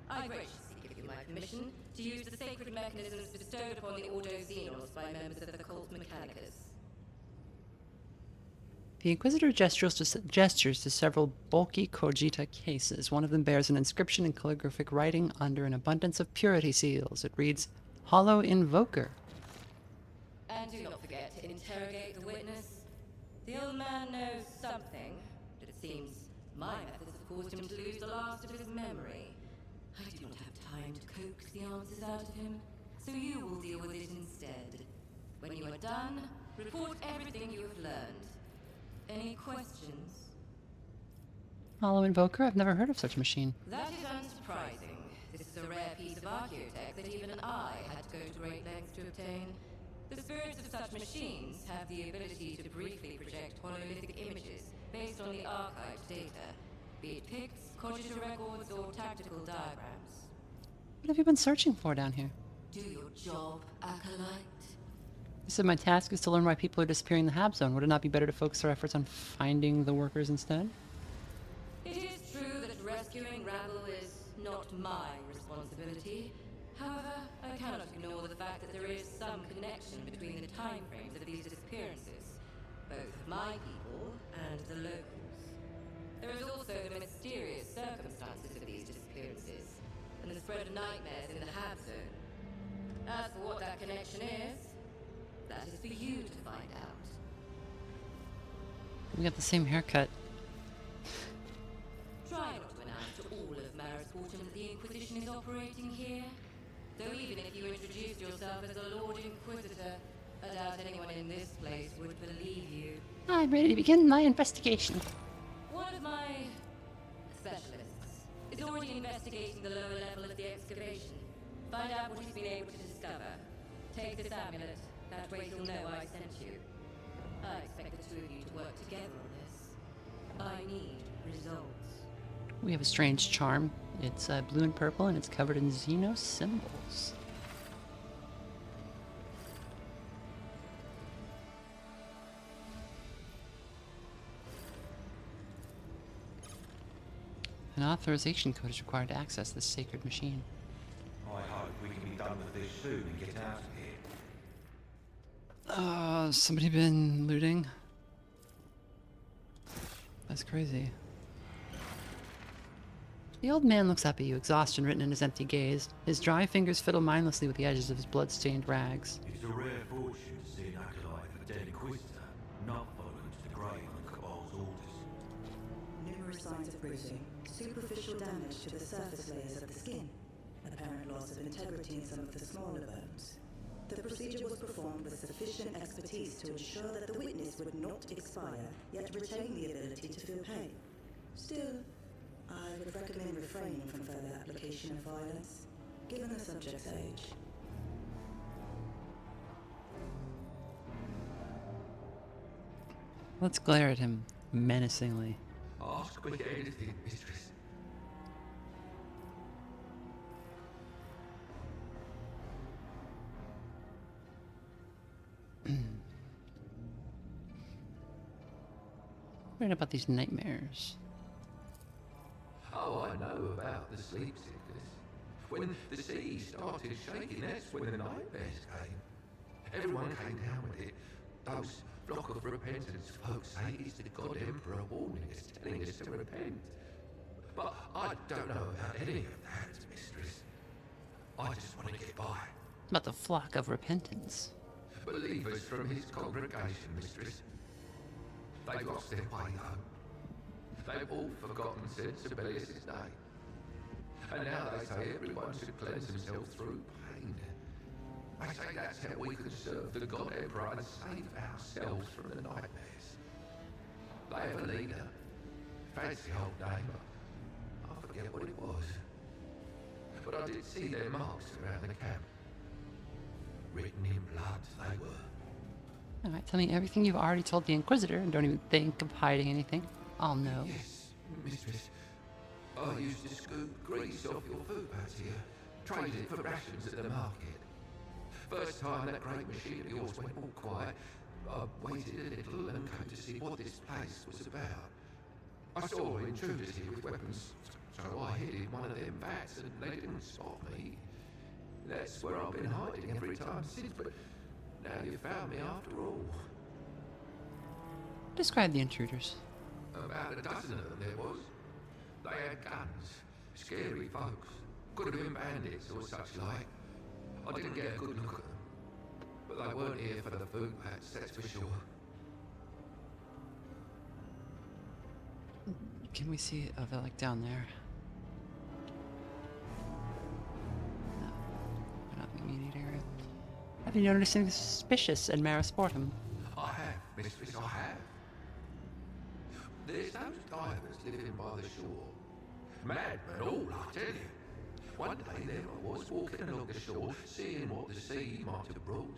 I graciously give you my permission to use the sacred mechanisms bestowed upon the Ordo Xenos by members of the Cult Mechanicus. The Inquisitor gestures to several bulky Cogita cases. One of them bears an inscription in calligraphic writing under an abundance of purity seals. It reads, Hollow Invoker. And do not forget to interrogate the witness. The old man knows something, but it seems my methods have caused him to lose the last of his memory. I do not have time to coax the answers out of him, so you will deal with it instead. When you are done, report everything you have learned. Any questions? Hollow Invoker? I've never heard of such a machine. That is unsurprising. This is a rare piece of archaeotech that even I had to go to great lengths to obtain. The spirits of such machines have the ability to briefly project hololithic images based on the archived data, be it pics, Cogita records, or tactical diagrams. What have you been searching for down here? Do your job, acolyte. You said my task is to learn why people are disappearing in the Hab Zone. Would it not be better to focus our efforts on finding the workers instead? It is true that rescuing rabble is not my responsibility. However, I cannot ignore the fact that there is some connection between the time frames of these disappearances, both of my people and the locals. There is also the mysterious circumstances of these disappearances, and the spread of nightmares in the Hab Zone. As for what that connection is, that is for you to find out. We got the same haircut. Try not to announce to all of Maris Portum that the Inquisition is operating here. Though even if you introduced yourself as a Lord Inquisitor, I doubt anyone in this place would believe you. I'm ready to begin my investigation. He's already investigating the lower level of the excavation. Find out what he's been able to discover. Take this amulet. That way he'll know I sent you. I expect the two of you to work together on this. I need results. We have a strange charm. It's blue and purple, and it's covered in Xeno symbols. An authorization code is required to access this sacred machine. I hope we can be done with this soon and get out of here. Somebody been looting? That's crazy. The old man looks up at you, exhaustion written in his empty gaze. His dry fingers fiddle mindlessly with the edges of his blood-stained rags. It's a rare fortune to see an acolyte of a dead Inquisitor not fallen to the grave on Cabal's orders. Numerous signs of bruising, superficial damage to the surface layers of the skin, apparent loss of integrity in some of the smaller bones. The procedure was performed with sufficient expertise to ensure that the witness would not expire, yet retain the ability to feel pain. Still, I would recommend refraining from further application of violence, given the subject's age. Let's glare at him menacingly. Ask me anything, mistress. What about these nightmares? Oh, I know about the sleep sickness. When the sea started shaking, that's when the nightmares came. Everyone came down with it. Those flock of repentance folks say it's the God Emperor warning us, telling us to repent. But I don't know about any of that, mistress. I just want to get by. About the flock of repentance. Believers from his congregation, mistress. They've lost their way, though. They've all forgotten Sensibility's name. And now they say everyone should cleanse themselves through pain. They say that's how we can serve the God Emperor and save ourselves from the nightmares. They have a leader. Fancy old name. I forget what it was. But I did see their marks around the camp. Written in blood, they were. Alright, tell me everything you've already told the Inquisitor and don't even think of hiding anything. I'll know. Yes, mistress. I used to scoop grease off your food pads here, trade it for rations at the market. First time that great machine of yours went all quiet, I waited a little and came to see what this place was about. I saw intruders here with weapons, so I hid in one of them vats and they didn't spot me. That's where I've been hiding every time since, but now you found me after all. Describe the intruders. About a dozen of them there was. They had guns, scary folks. Could have been bandits or such like. I didn't get a good look at them. But they weren't here for the food packs, that's for sure. Can we see they're like down there? No, they're not in the immediate area. Have you noticed anything suspicious in Marisportum? I have, mistress, I have. There's those divers living by the shore. Madmen all, I tell you. One day there I was walking along the shore, seeing what the sea might have brought.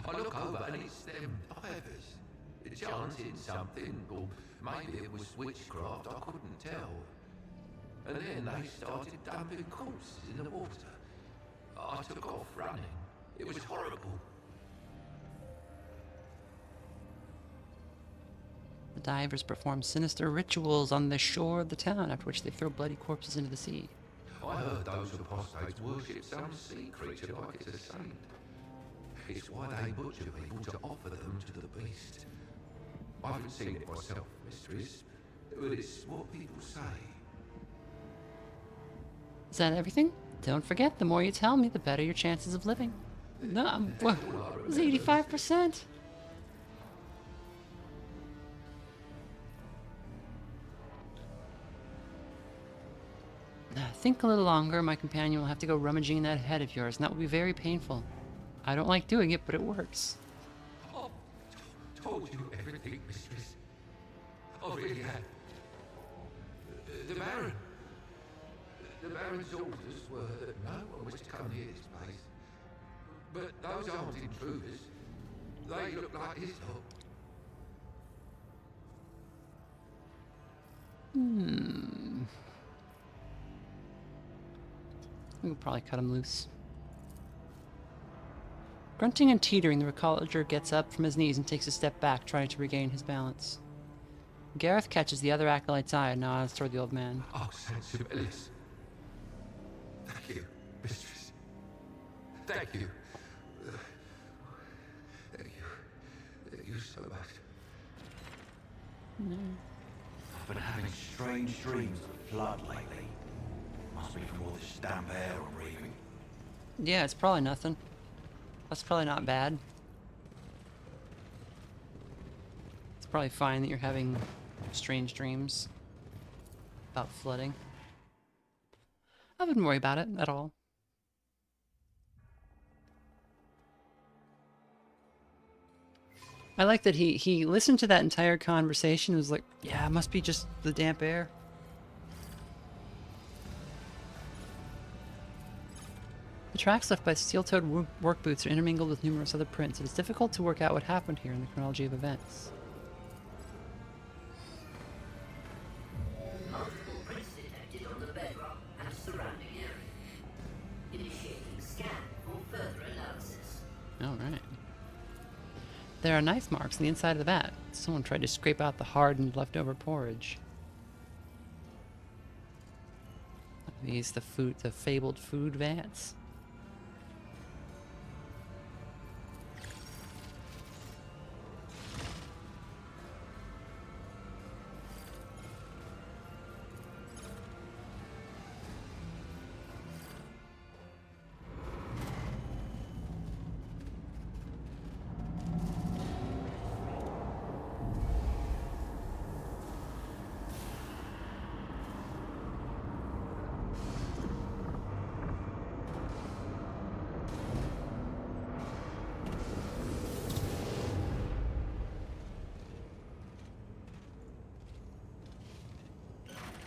I look over and it's them divers, chanting something, or maybe it was witchcraft, I couldn't tell. And then they started dumping corpses in the water. I took off running. It was horrible. The divers perform sinister rituals on the shore of the town, after which they throw bloody corpses into the sea. I heard those apostates worship some sea creature like it's a saint. It's why they butcher people to offer them to the beast. I haven't seen it myself, mistress, but it's what people say. Is that everything? Don't forget, the more you tell me, the better your chances of living. No, it was 85%. Think a little longer. My companion will have to go rummaging in that head of yours, and that will be very painful. I don't like doing it, but it works. I've told you everything, mistress. I really have. The Baron. The Baron's orders were that no one was to come near this place. But those armed intruders, they look like his lot. We could probably cut him loose. Grunting and teetering, the recruiter gets up from his knees and takes a step back, trying to regain his balance. Gareth catches the other acolyte's eye and nods toward the old man. Oh, Sensibilis. Thank you, mistress. Thank you. Thank you. Thank you so much. I've been having strange dreams of blood lately. Must be from all this damp air I'm breathing. Yeah, it's probably nothing. That's probably not bad. It's probably fine that you're having strange dreams about flooding. I wouldn't worry about it at all. I like that he listened to that entire conversation and was like, yeah, it must be just the damp air. The tracks left by steel-toed work boots are intermingled with numerous other prints. It is difficult to work out what happened here in the chronology of events. Multiple prints detected on the bedrock and surrounding area. Initiating scan for further analysis. Alright. There are knife marks on the inside of the vat. Someone tried to scrape out the hardened leftover porridge. Are these the fabled food vats?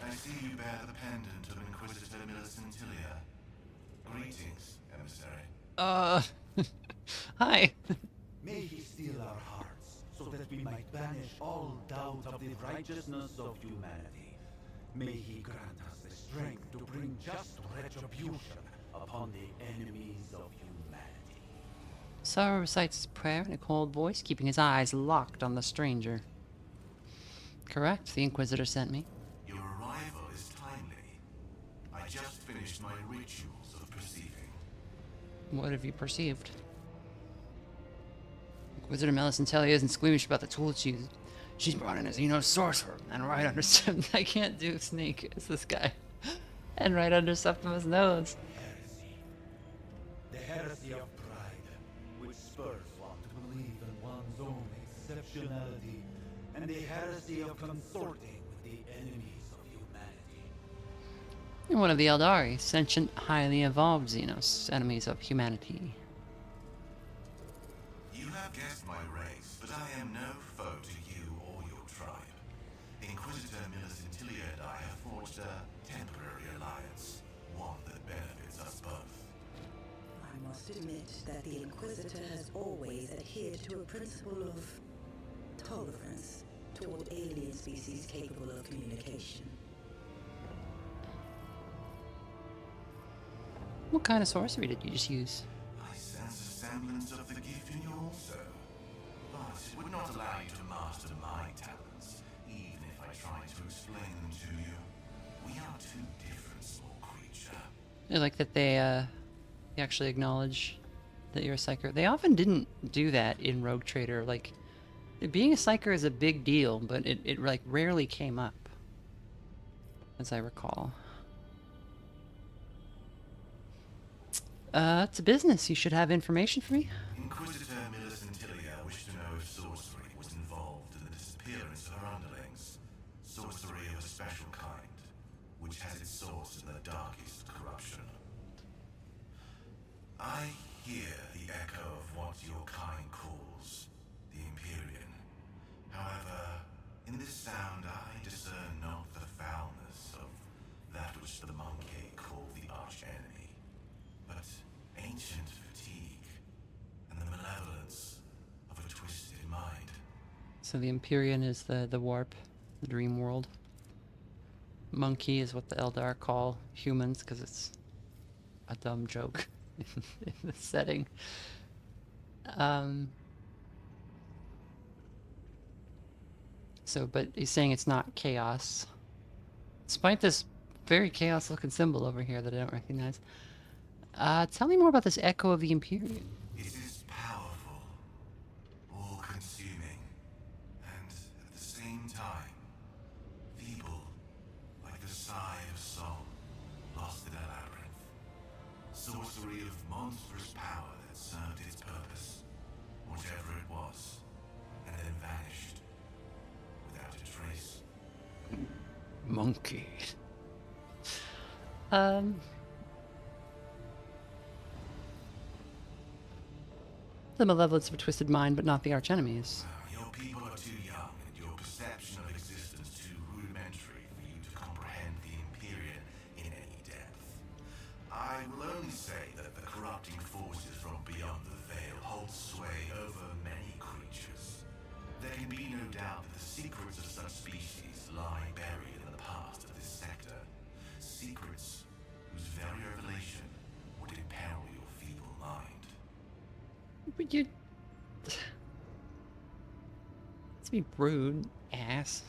I see you bear the pendant of Inquisitor Millicentilia. Greetings, emissary. Hi. May he steal our hearts, so that we might banish all doubt of the righteousness of humanity. May he grant us the strength to bring just retribution upon the enemies of humanity. Sorrow recites his prayer in a cold voice, keeping his eyes locked on the stranger. Correct, the Inquisitor sent me. Your arrival is timely. I just finished my rituals of perceiving. What have you perceived? Inquisitor Millicentilia isn't squeamish about the tools she used. She's brought in a Xeno sorcerer, and right under I can't do Snake as this guy. And right under Septimus' nose. Heresy. The heresy of pride, which spurs one to believe in one's own exceptionality, and the heresy of consorting with the enemies of humanity. You're one of the Eldari, sentient, highly evolved Xenos, enemies of humanity. You have guessed my race, but I am no foe to you or your tribe. Inquisitor Millicentilia and I have forged a temporary alliance, one that benefits us both. I must admit that the Inquisitor has always adhered to a principle of tolerance toward alien species capable of communication. What kind of sorcery did you just use? I sense a semblance of the gift in you also. But it would not allow you to master my talents, even if I tried to explain them to you. We are two different, small creature. I like that they actually acknowledge that you're a psyker. They often didn't do that in Rogue Trader. Like, being a psyker is a big deal, but it like rarely came up, as I recall. It's a business. You should have information for me. Inquisitor Millicentilia wished to know if sorcery was involved in the disappearance of her underlings. Sorcery of a special kind, which has its source in the darkest corruption. I hear the echo of what your kind calls the Imperium. However, in this sound I discern not the foulness of that which the monkey calls So the Imperium is the warp, the dream world. Monkey is what the Eldar call humans, because it's a dumb joke in the setting. So, but he's saying it's not chaos. Despite this very chaos-looking symbol over here that I don't recognize. Tell me more about this Echo of the Imperium. It is powerful, all-consuming, and at the same time, feeble, like the sigh of song lost in a labyrinth. Sorcery of monstrous power that served its purpose, whatever it was, and then vanished without a trace. Monkey. The malevolence of a twisted mind, but not the archenemies. Your people are too young, and your perception of existence too rudimentary for you to comprehend the Imperium in any depth. I will only say that the corrupting forces from beyond the veil hold sway over many creatures. There can be no doubt that the secrets of such species lie buried in the past of this sector. Secrets whose very revelation would imperil your feeble mind. But you... Let's be rude, ass.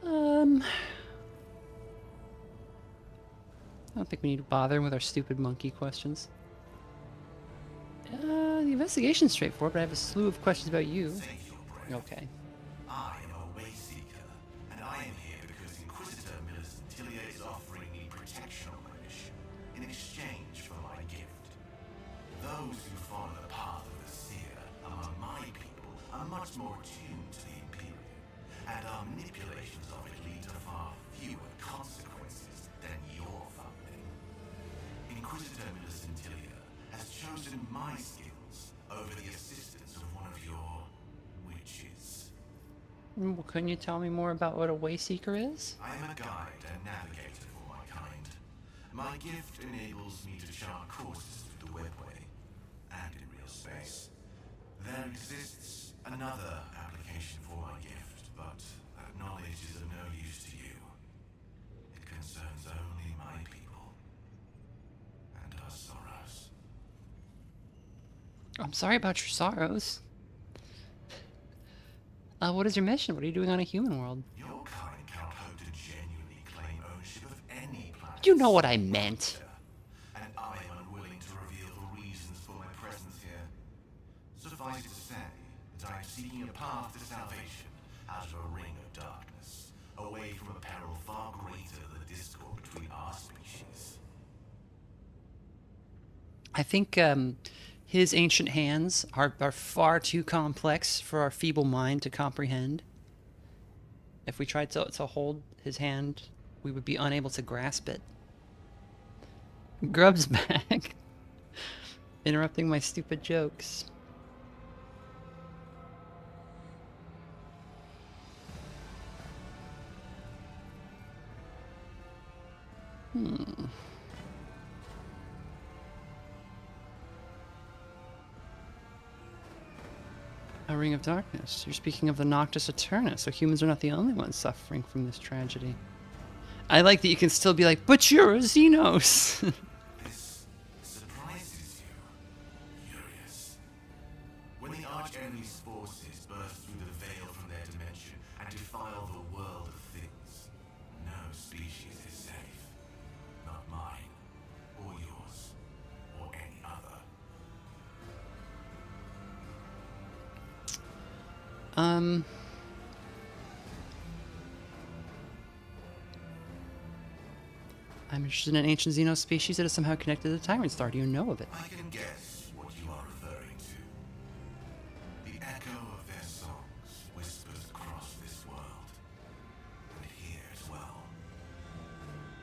I don't think we need to bother with our stupid monkey questions. The investigation's straightforward, but I have a slew of questions about you. Okay. I am a Wayseeker, and I am here because Inquisitor Millicentilia is offering me protection on my mission in exchange for my gift. Those who follow the path of the seer among my people are much more attuned to the Imperium, and our manipulations of it lead to far fewer consequences than your fumbling. Inquisitor Millicentilia has chosen my skills over the assistance of one of your witches. Well, couldn't you tell me more about what a Wayseeker is? I am a guide and navigator for my kind. My gift enables me to chart courses through the webway and in real space. There exists another application for my gift, but that knowledge is of no use to you. It concerns only my people and our sorrows. I'm sorry about your sorrows. What is your mission? What are you doing on a human world? Your kind cannot hope to genuinely claim ownership of any planet. You know what I meant. And I am unwilling to reveal the reasons for my presence here. Suffice to say that I am seeking a path to salvation out of a ring of darkness, away from a peril far greater than the discord between our species. I think his ancient hands are far too complex for our feeble mind to comprehend. If we tried to hold his hand, we would be unable to grasp it. Grub's back. Interrupting my stupid jokes. A ring of darkness. You're speaking of the Noctis Aeterna, so humans are not the only ones suffering from this tragedy. I like that you can still be like, but you're a Xenos! This surprises you, Furious. When the arch-enemy's forces burst through the veil from their dimension and defile the world of things, no species is safe. Not mine, or yours, or any other. I'm interested in an ancient Xenos species that is somehow connected to the Tyrant Star. Do you know of it? I can guess what you are referring to. The echo of their songs whispers across this world, and here as well.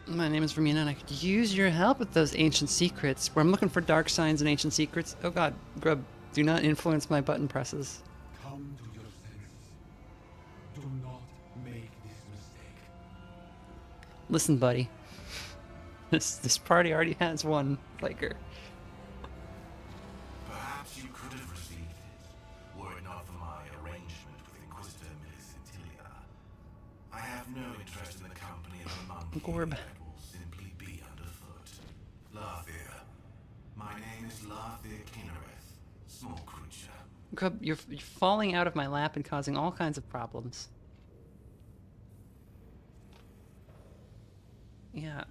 My name is Vermina, and I could use your help with those ancient secrets. Where I'm looking for dark signs and ancient secrets. Oh god, Grub, do not influence my button presses. Come to your senses. Do not make this mistake. Listen, buddy. This party already has one flaker. have no interest in the company of a monkey Gorb. that will simply be underfoot. Larthir. My name is Larthir Kinnereth. Small creature. Grub, you're falling out of my lap and causing all kinds of problems. Yeah.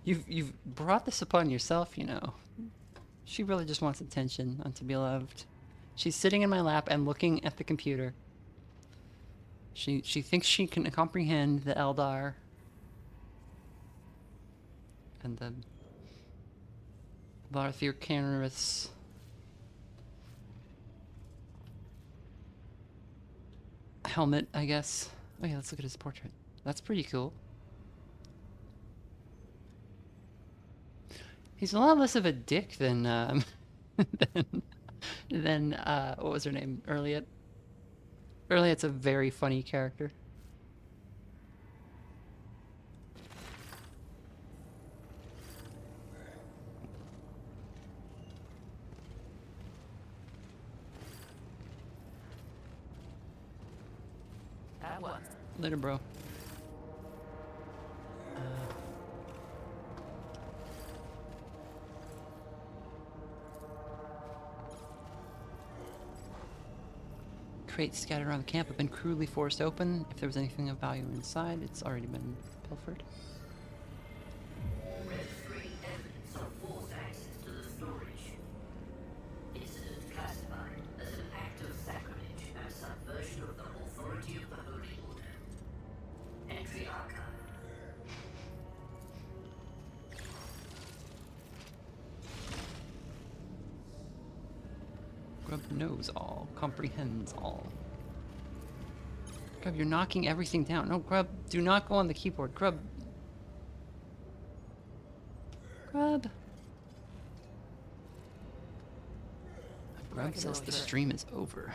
You've brought this upon yourself, you know. She really just wants attention and to be loved. She's sitting in my lap and looking at the computer. She thinks she can comprehend the Eldar and the Larthir Canarus. Helmet, I guess. Oh yeah, let's look at his portrait. That's pretty cool. He's a lot less of a dick than than what was her name? Earliet. Earliet's a very funny character. At once. Later, bro. Crates scattered around the camp have been crudely forced open. If there was anything of value inside, it's already been pilfered. Registering evidence of forced access to the storage. Incident classified as an act of sacrilege and subversion of the authority of the Holy Order. Entry archived. Grub knows all, comprehends all. Grub, you're knocking everything down. No, Grub, do not go on the keyboard. Grub. Grub. Grub says the stream is over.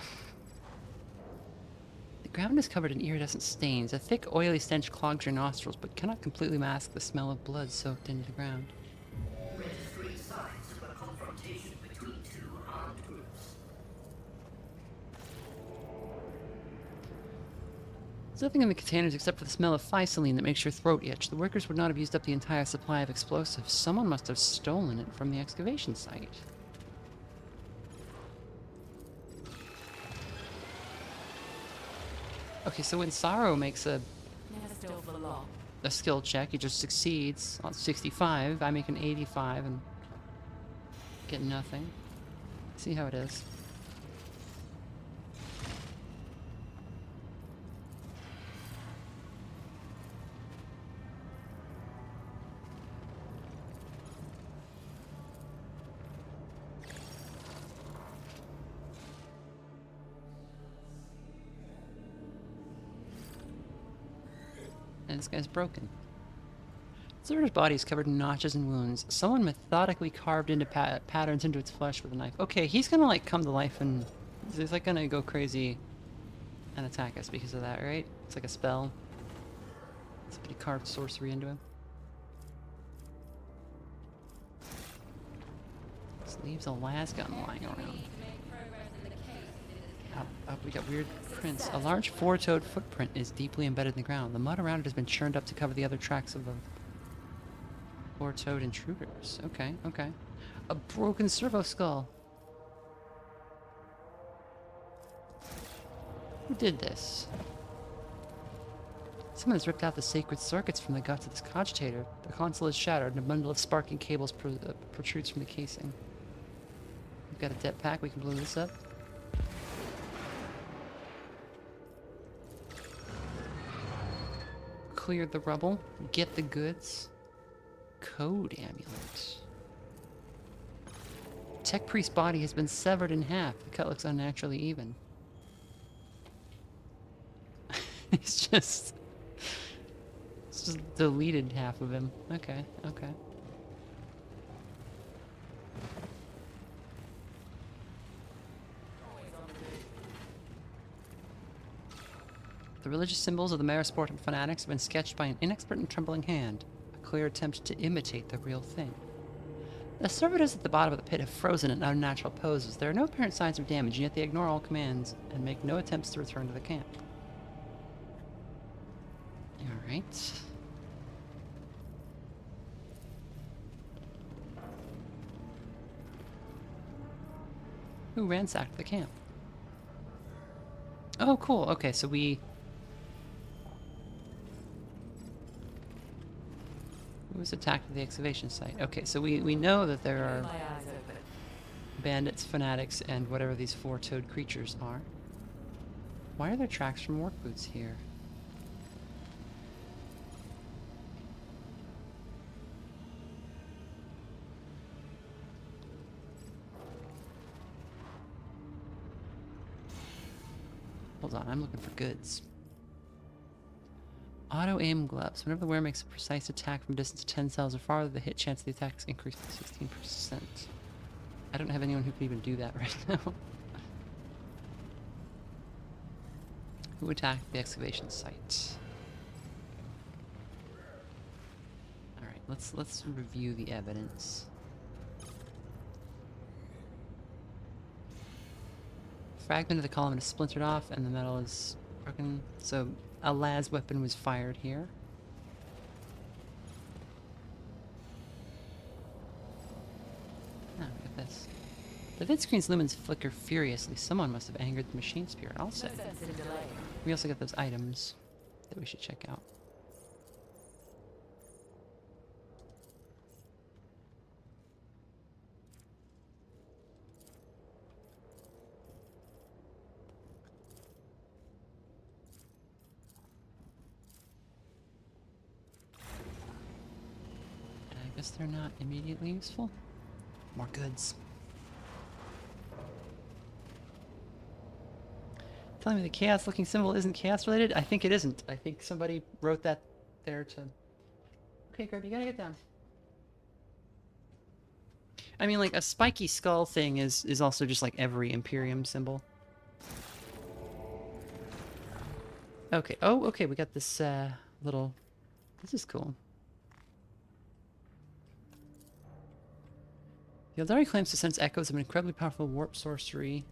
The ground is covered in iridescent stains. A thick, oily stench clogs your nostrils, but cannot completely mask the smell of blood soaked into the ground. Registering signs of a confrontation between two armed groups. There's nothing in the containers except for the smell of physaline that makes your throat itch. The workers would not have used up the entire supply of explosives. Someone must have stolen it from the excavation site. Okay, so when Sorrow makes a skill check, he just succeeds on 65. I make an 85 and get nothing. See how it is. And this guy's broken. Zerda's body is covered in notches and wounds. Someone methodically carved into patterns into its flesh with a knife. Okay, he's gonna like come to life and he's like gonna go crazy and attack us because of that, right? It's like a spell. Somebody carved sorcery into him. This leaves a lasgun lying around. Up, we got weird prints. A large four-toed footprint is deeply embedded in the ground. The mud around it has been churned up to cover the other tracks of the four-toed intruders. Okay, okay. A broken servo skull. Who did this? Someone has ripped out the sacred circuits from the guts of this cogitator. The console is shattered and a bundle of sparking cables protrudes from the casing. We've got a jetpack. We can blow this up. Clear the rubble, get the goods. Code amulet. Tech Priest's body has been severed in half. The cut looks unnaturally even. It's just deleted half of him. Okay, okay. The religious symbols of the Marisportan fanatics have been sketched by an inexpert and trembling hand, a clear attempt to imitate the real thing. The servitors at the bottom of the pit have frozen in unnatural poses. There are no apparent signs of damage, and yet they ignore all commands and make no attempts to return to the camp. Alright. Who ransacked the camp? Oh, cool. Okay, so we... Who was attacked at the excavation site? Okay, so we know that there are bandits, fanatics, and whatever these four-toed creatures are. Why are there tracks from work boots here? Hold on, I'm looking for goods. Auto-aim gloves. Whenever the wearer makes a precise attack from a distance of 10 cells or farther, the hit chance of the attack is increased by 16%. I don't have anyone who can even do that right now. Who attacked the excavation site? Alright, let's review the evidence. Fragment of the column is splintered off and the metal is broken. So a las weapon was fired here. Ah, look at this. The vid screen's lumens flicker furiously. Someone must have angered the machine spirit, I'll say. We also got those items that we should check out. I guess they're not immediately useful. More goods. Telling me the chaos looking symbol isn't chaos related? I think it isn't. I think somebody wrote that there to... Okay, Greg, you gotta get down. I mean, like, a spiky skull thing is also just like every Imperium symbol. Okay, oh, okay, we got this little... This is cool. The Eldari claims to sense echoes of an incredibly powerful warp sorcery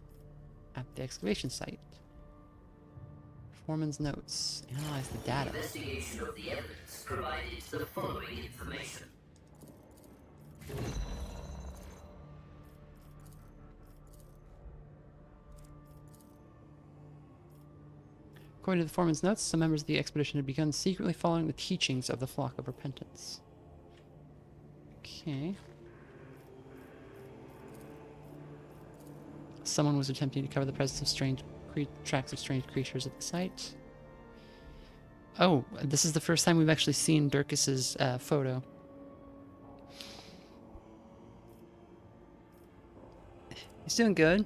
at the excavation site. Foreman's notes. Analyze the data. Investigation of the evidence provided the following information. According to the foreman's notes, some members of the expedition had begun secretly following the teachings of the Flock of Repentance. Okay. Someone was attempting to cover the presence of strange tracks of strange creatures at the site. Oh, this is the first time we've actually seen Durkis's photo. He's doing good.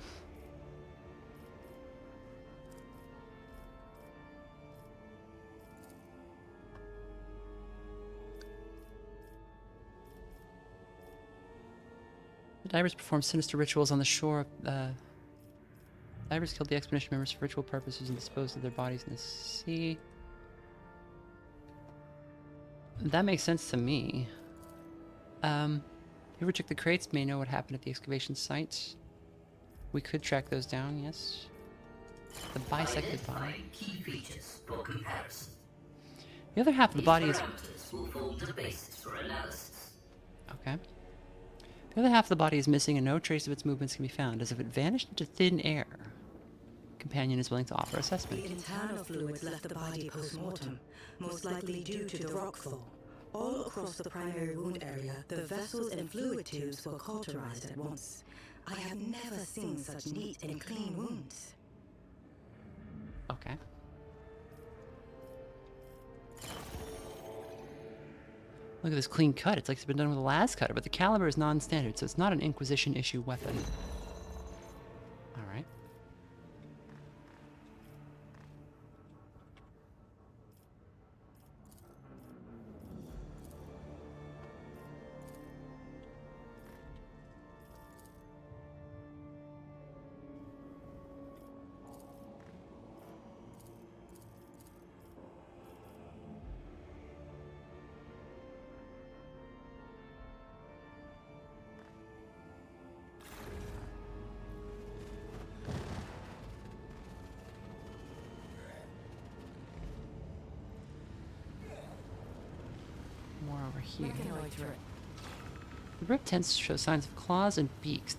The divers performed sinister rituals on the shore of divers killed the expedition members for ritual purposes and disposed of their bodies in the sea. That makes sense to me. Whoever took the crates may know what happened at the excavation site. We could track those down, yes. The bisected body. Key features for comparison. The other half of the body is... Will form the basis for analysis. Okay. The other half of the body is missing and no trace of its movements can be found, as if it vanished into thin air. Companion is willing to offer assessment. The internal fluids left the body post-mortem, most likely due to the rockfall. All across the primary wound area, the vessels and fluid tubes were cauterized at once. I have never seen such neat and clean wounds. Okay. Look at this clean cut. It's like it's been done with a las cutter, but the caliber is non-standard, so it's not an Inquisition issue weapon. Alright. here. The brick tents show signs of claws and beaks.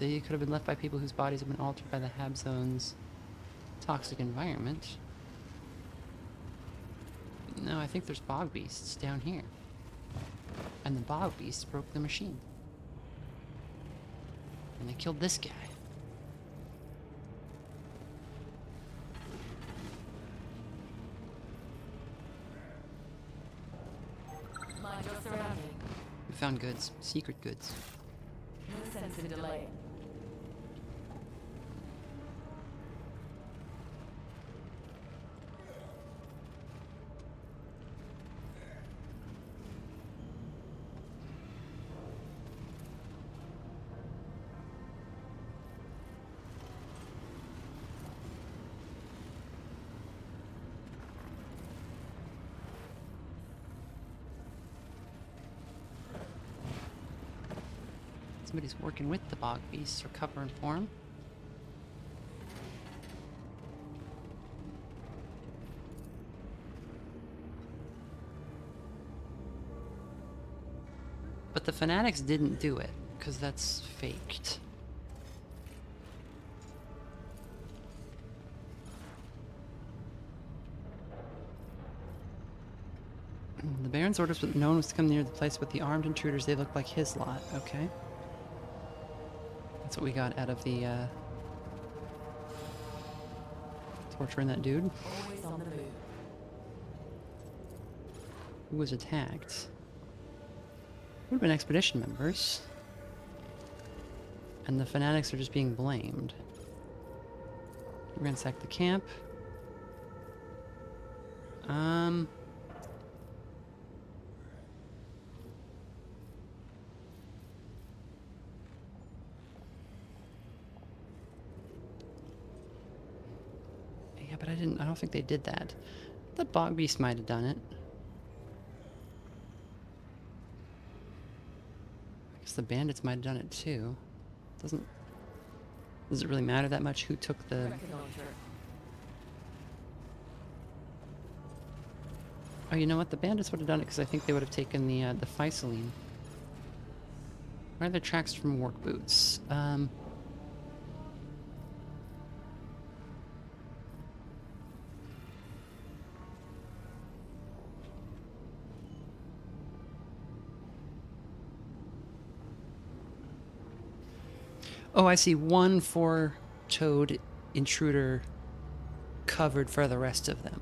They could have been left by people whose bodies have been altered by the Hab Zone's toxic environment. No, I think there's bog beasts down here. And the bog beasts broke the machine. And they killed this guy. Mind your surroundings. We found goods. Secret goods. No sense in delaying. Somebody's working with the bog beasts, or cover and form. But the fanatics didn't do it, because that's faked. The Baron's orders with no one was to come near the place with the armed intruders. They looked like his lot. Okay. That's what we got out of the, torturing that dude. Always on the move. Who was attacked? Would have been expedition members. And the fanatics are just being blamed. Ransack the camp. Yeah, but I don't think they did that. The bog beast might have done it. I guess the bandits might have done it too. Does it really matter that much who took the... Oh, you know what? The bandits would have done it because I think they would have taken the Faisaline. Where are the tracks from work boots? Oh, I see. One four-toed intruder covered for the rest of them.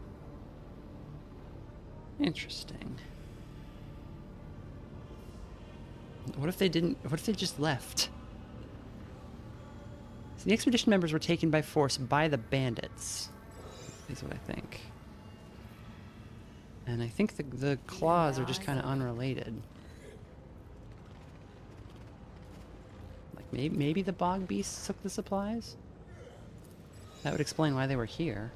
Interesting. What if they didn't... What if they just left? So the expedition members were taken by force by the bandits, is what I think. And I think the claws are just kind of unrelated. Maybe the bog beasts took the supplies? That would explain why they were here.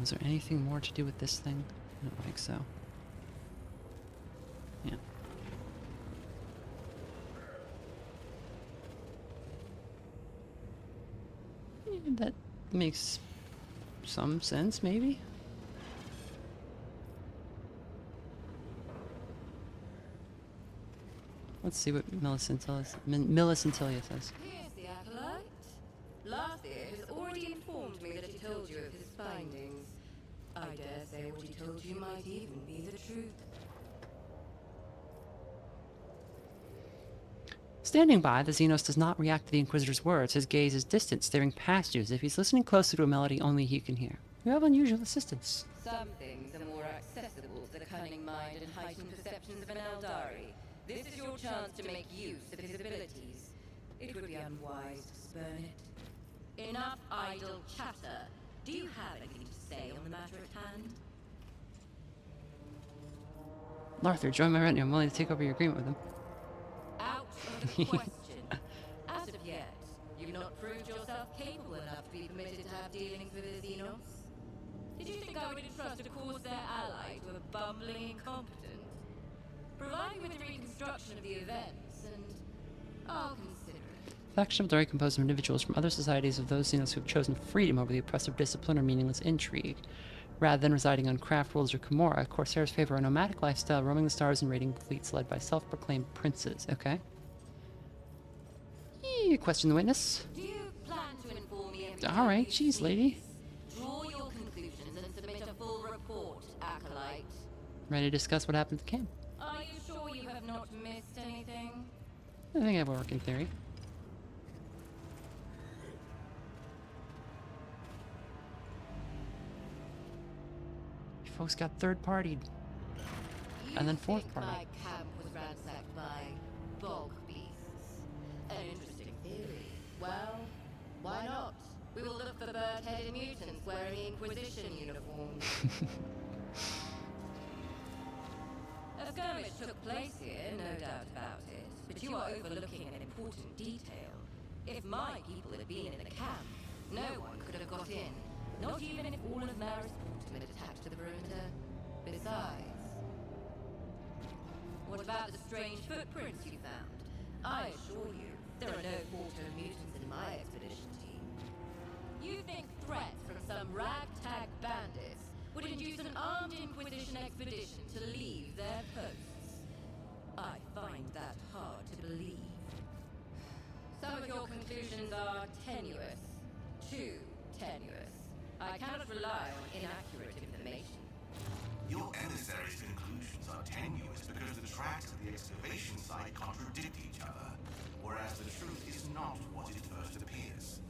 Was there anything more to do with this thing? I don't think so. Yeah. That makes some sense, maybe? Let's see what Millicentilia says. Here's the acolyte. Lathier has already informed me that he told you of his findings. I dare say what he told you might even be the truth. Standing by, the Xenos does not react to the Inquisitor's words. His gaze is distant, staring past you as if he's listening closely to a melody only he can hear. You have unusual assistance. Some things are more accessible to the cunning mind and heightened perceptions of an Eldari. This is your chance to make use of his abilities. It would be unwise to spurn it. Enough idle chatter. Do you have anything to say on the matter at hand? Larthur, join my retinue. I'm willing to take over your agreement with him. Out of the question. As of yet, you've not proved yourself capable enough to be permitted to have dealings with the Xenos. Did you think I would entrust a Corsair ally to a bumbling incompetent? Provide me with the reconstruction of the events, and I'll consider it. faction of the right composed of individuals from other societies of those Xenos who have chosen freedom over the oppressive discipline or meaningless intrigue. Rather than residing on craft worlds or Camorra, Corsairs favor a nomadic lifestyle, roaming the stars and raiding fleets led by self-proclaimed princes. Okay. Question the witness. Do you plan to inform me every All right, jeez, lady. Draw your conclusions and submit a full report, acolyte. Ready to discuss what happened at the camp? Are you sure you have not missed anything? I think I have a working theory. You folks got third-partied. And then fourth-party. My camp was ransacked by bog beasts. An interesting theory. Well, why not? We will look for bird-headed mutants wearing Inquisition uniforms. A skirmish took place here, no doubt about it. But you are overlooking an important detail. If my people had been in the camp, no one could have got in. Not even if all of Maris Portum had attached to the perimeter. Besides... What about the strange footprints you found? I assure you, there are no quarter mutants in my expedition team. You think threats from some ragtag bandits would induce an armed Inquisition expedition to leave their posts? I find that hard to believe. Some of your conclusions are tenuous. Too tenuous. I cannot rely on inaccurate information. Your emissary's conclusions are tenuous because the tracks at the excavation site contradict each other, whereas the truth is not what it first appears.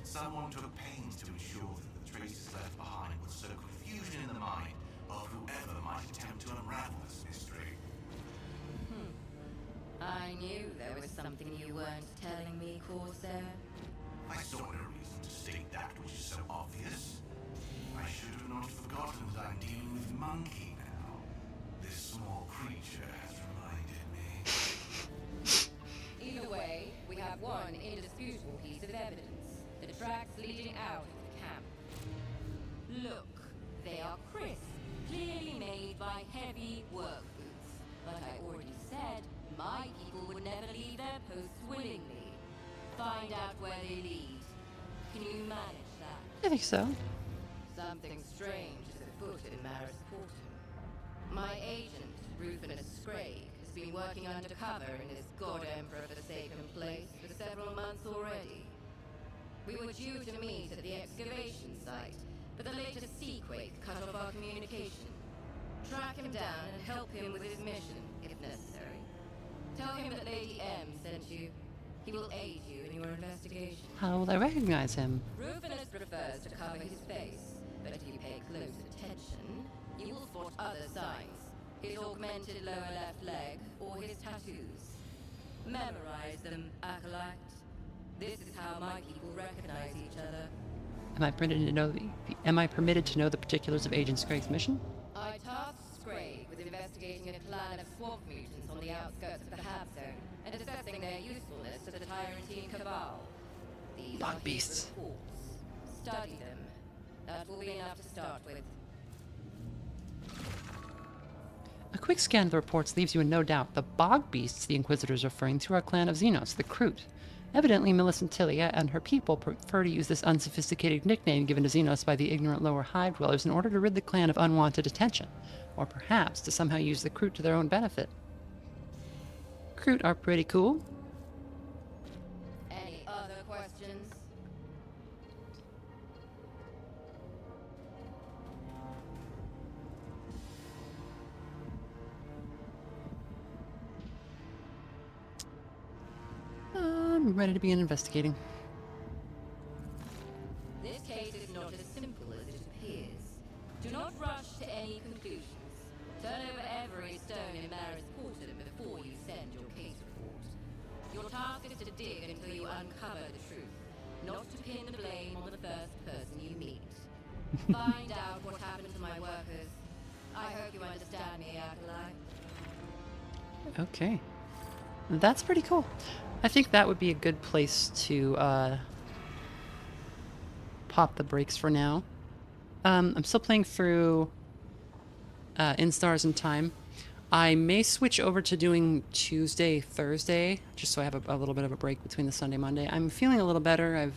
Someone took pains to ensure that the traces left behind would sow confusion in the mind of whoever might attempt to unravel this mystery. I knew there was something you weren't telling me, Corsair. I saw no reason to state that which is so obvious. I should have not forgotten that I'm dealing with Monkey now. This small creature has reminded me. Either way, we have one indisputable piece of evidence. The tracks leading out of the camp. Look, they are crisp, clearly made by heavy work boots. But I already said, my people would never leave their posts willingly. Find out where they lead. Can you manage that? I think so. Something strange is afoot in Maris Portum. My agent, Rufinus Scraig, has been working undercover in this God Emperor forsaken place for several months already. We were due to meet at the excavation site, but the latest seaquake cut off our communication. Track him down and help him with his mission, if necessary. Tell him that Lady M sent you. He will aid you in your investigation. How will I recognize him? Rufinus prefers to cover his face, but if you pay close attention, you will spot other signs. His augmented lower left leg, or his tattoos. Memorize them, acolyte. This is how my people recognize each other. Am I permitted to know the particulars of Agent Scraig's mission? I tasked Scraig with investigating a clan of swamp mutants on the outskirts of the Hab Zone and assessing their usefulness to the Tyrantine Cabal. These Bog are his beasts. reports. Study them. That will be enough to start with. A quick scan of the reports leaves you in no doubt. The bog beasts the Inquisitor is referring to are a clan of Xenos, the Kroot. Evidently, Millicent Tilia and her people prefer to use this unsophisticated nickname given to Xenos by the ignorant lower hive dwellers in order to rid the clan of unwanted attention, or perhaps to somehow use the Kroot to their own benefit. Kroot are pretty cool. Any other questions? I'm ready to begin investigating. This case is not as simple as it appears. Do not rush to any conclusions. Turn over every stone in Maris Portum before you send your case report. Your task is to dig until you uncover the truth, not to pin the blame on the first person you meet. Find out what happened to my workers. I hope you understand me, acolyte. Okay. That's pretty cool. I think that would be a good place to pop the brakes for now. I'm still playing through In Stars and Time. I may switch over to doing Tuesday, Thursday, just so I have a little bit of a break between the Sunday, Monday. I'm feeling a little better. I've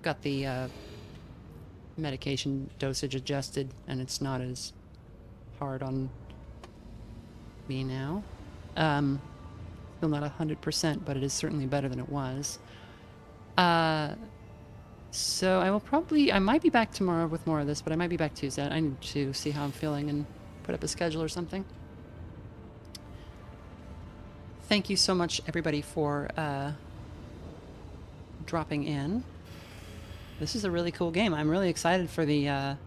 got the medication dosage adjusted, and it's not as hard on me now. Still not 100%, but it is certainly better than it was. So I might be back tomorrow with more of this, but I might be back Tuesday. I need to see how I'm feeling and put up a schedule or something. Thank you so much, everybody, for dropping in. This is a really cool game. I'm really excited for the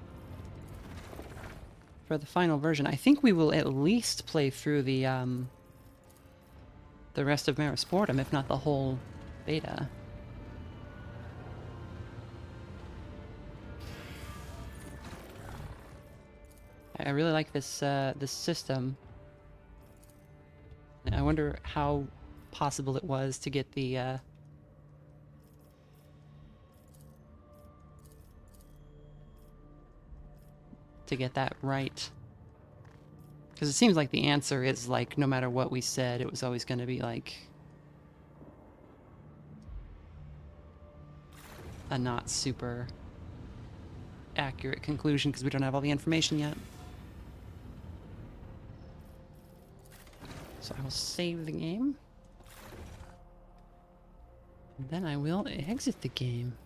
final version. I think we will at least play through the rest of Marasportum, if not the whole beta. I really like this this system. I wonder how possible it was to get the that right. Because it seems like the answer is like no matter what we said, it was always going to be like a not super accurate conclusion because we don't have all the information yet. So I will save the game. And then I will exit the game.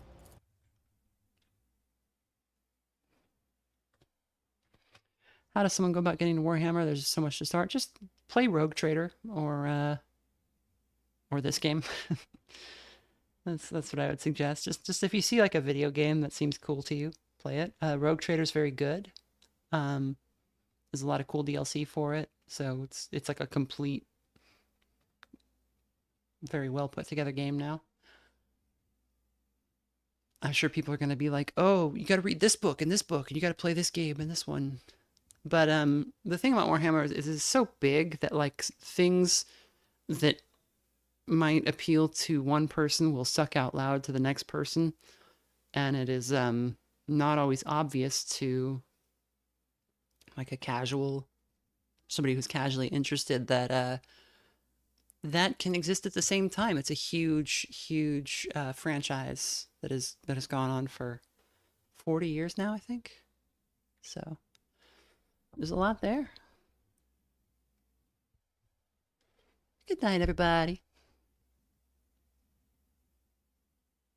How does someone go about getting to Warhammer? There's so much to start. Just play Rogue Trader or this game. That's what I would suggest. Just if you see like a video game that seems cool to you, play it. Rogue Trader's very good. There's a lot of cool DLC for it, so it's like a complete, very well put together game now. I'm sure people are going to be like, "Oh, you got to read this book and you got to play this game and this one." But the thing about Warhammer is it's so big that like things that might appeal to one person will suck out loud to the next person, and it is not always obvious to like somebody who's casually interested that that can exist at the same time. It's a huge franchise that has gone on for 40 years now, I think. So there's a lot there. Good night, everybody.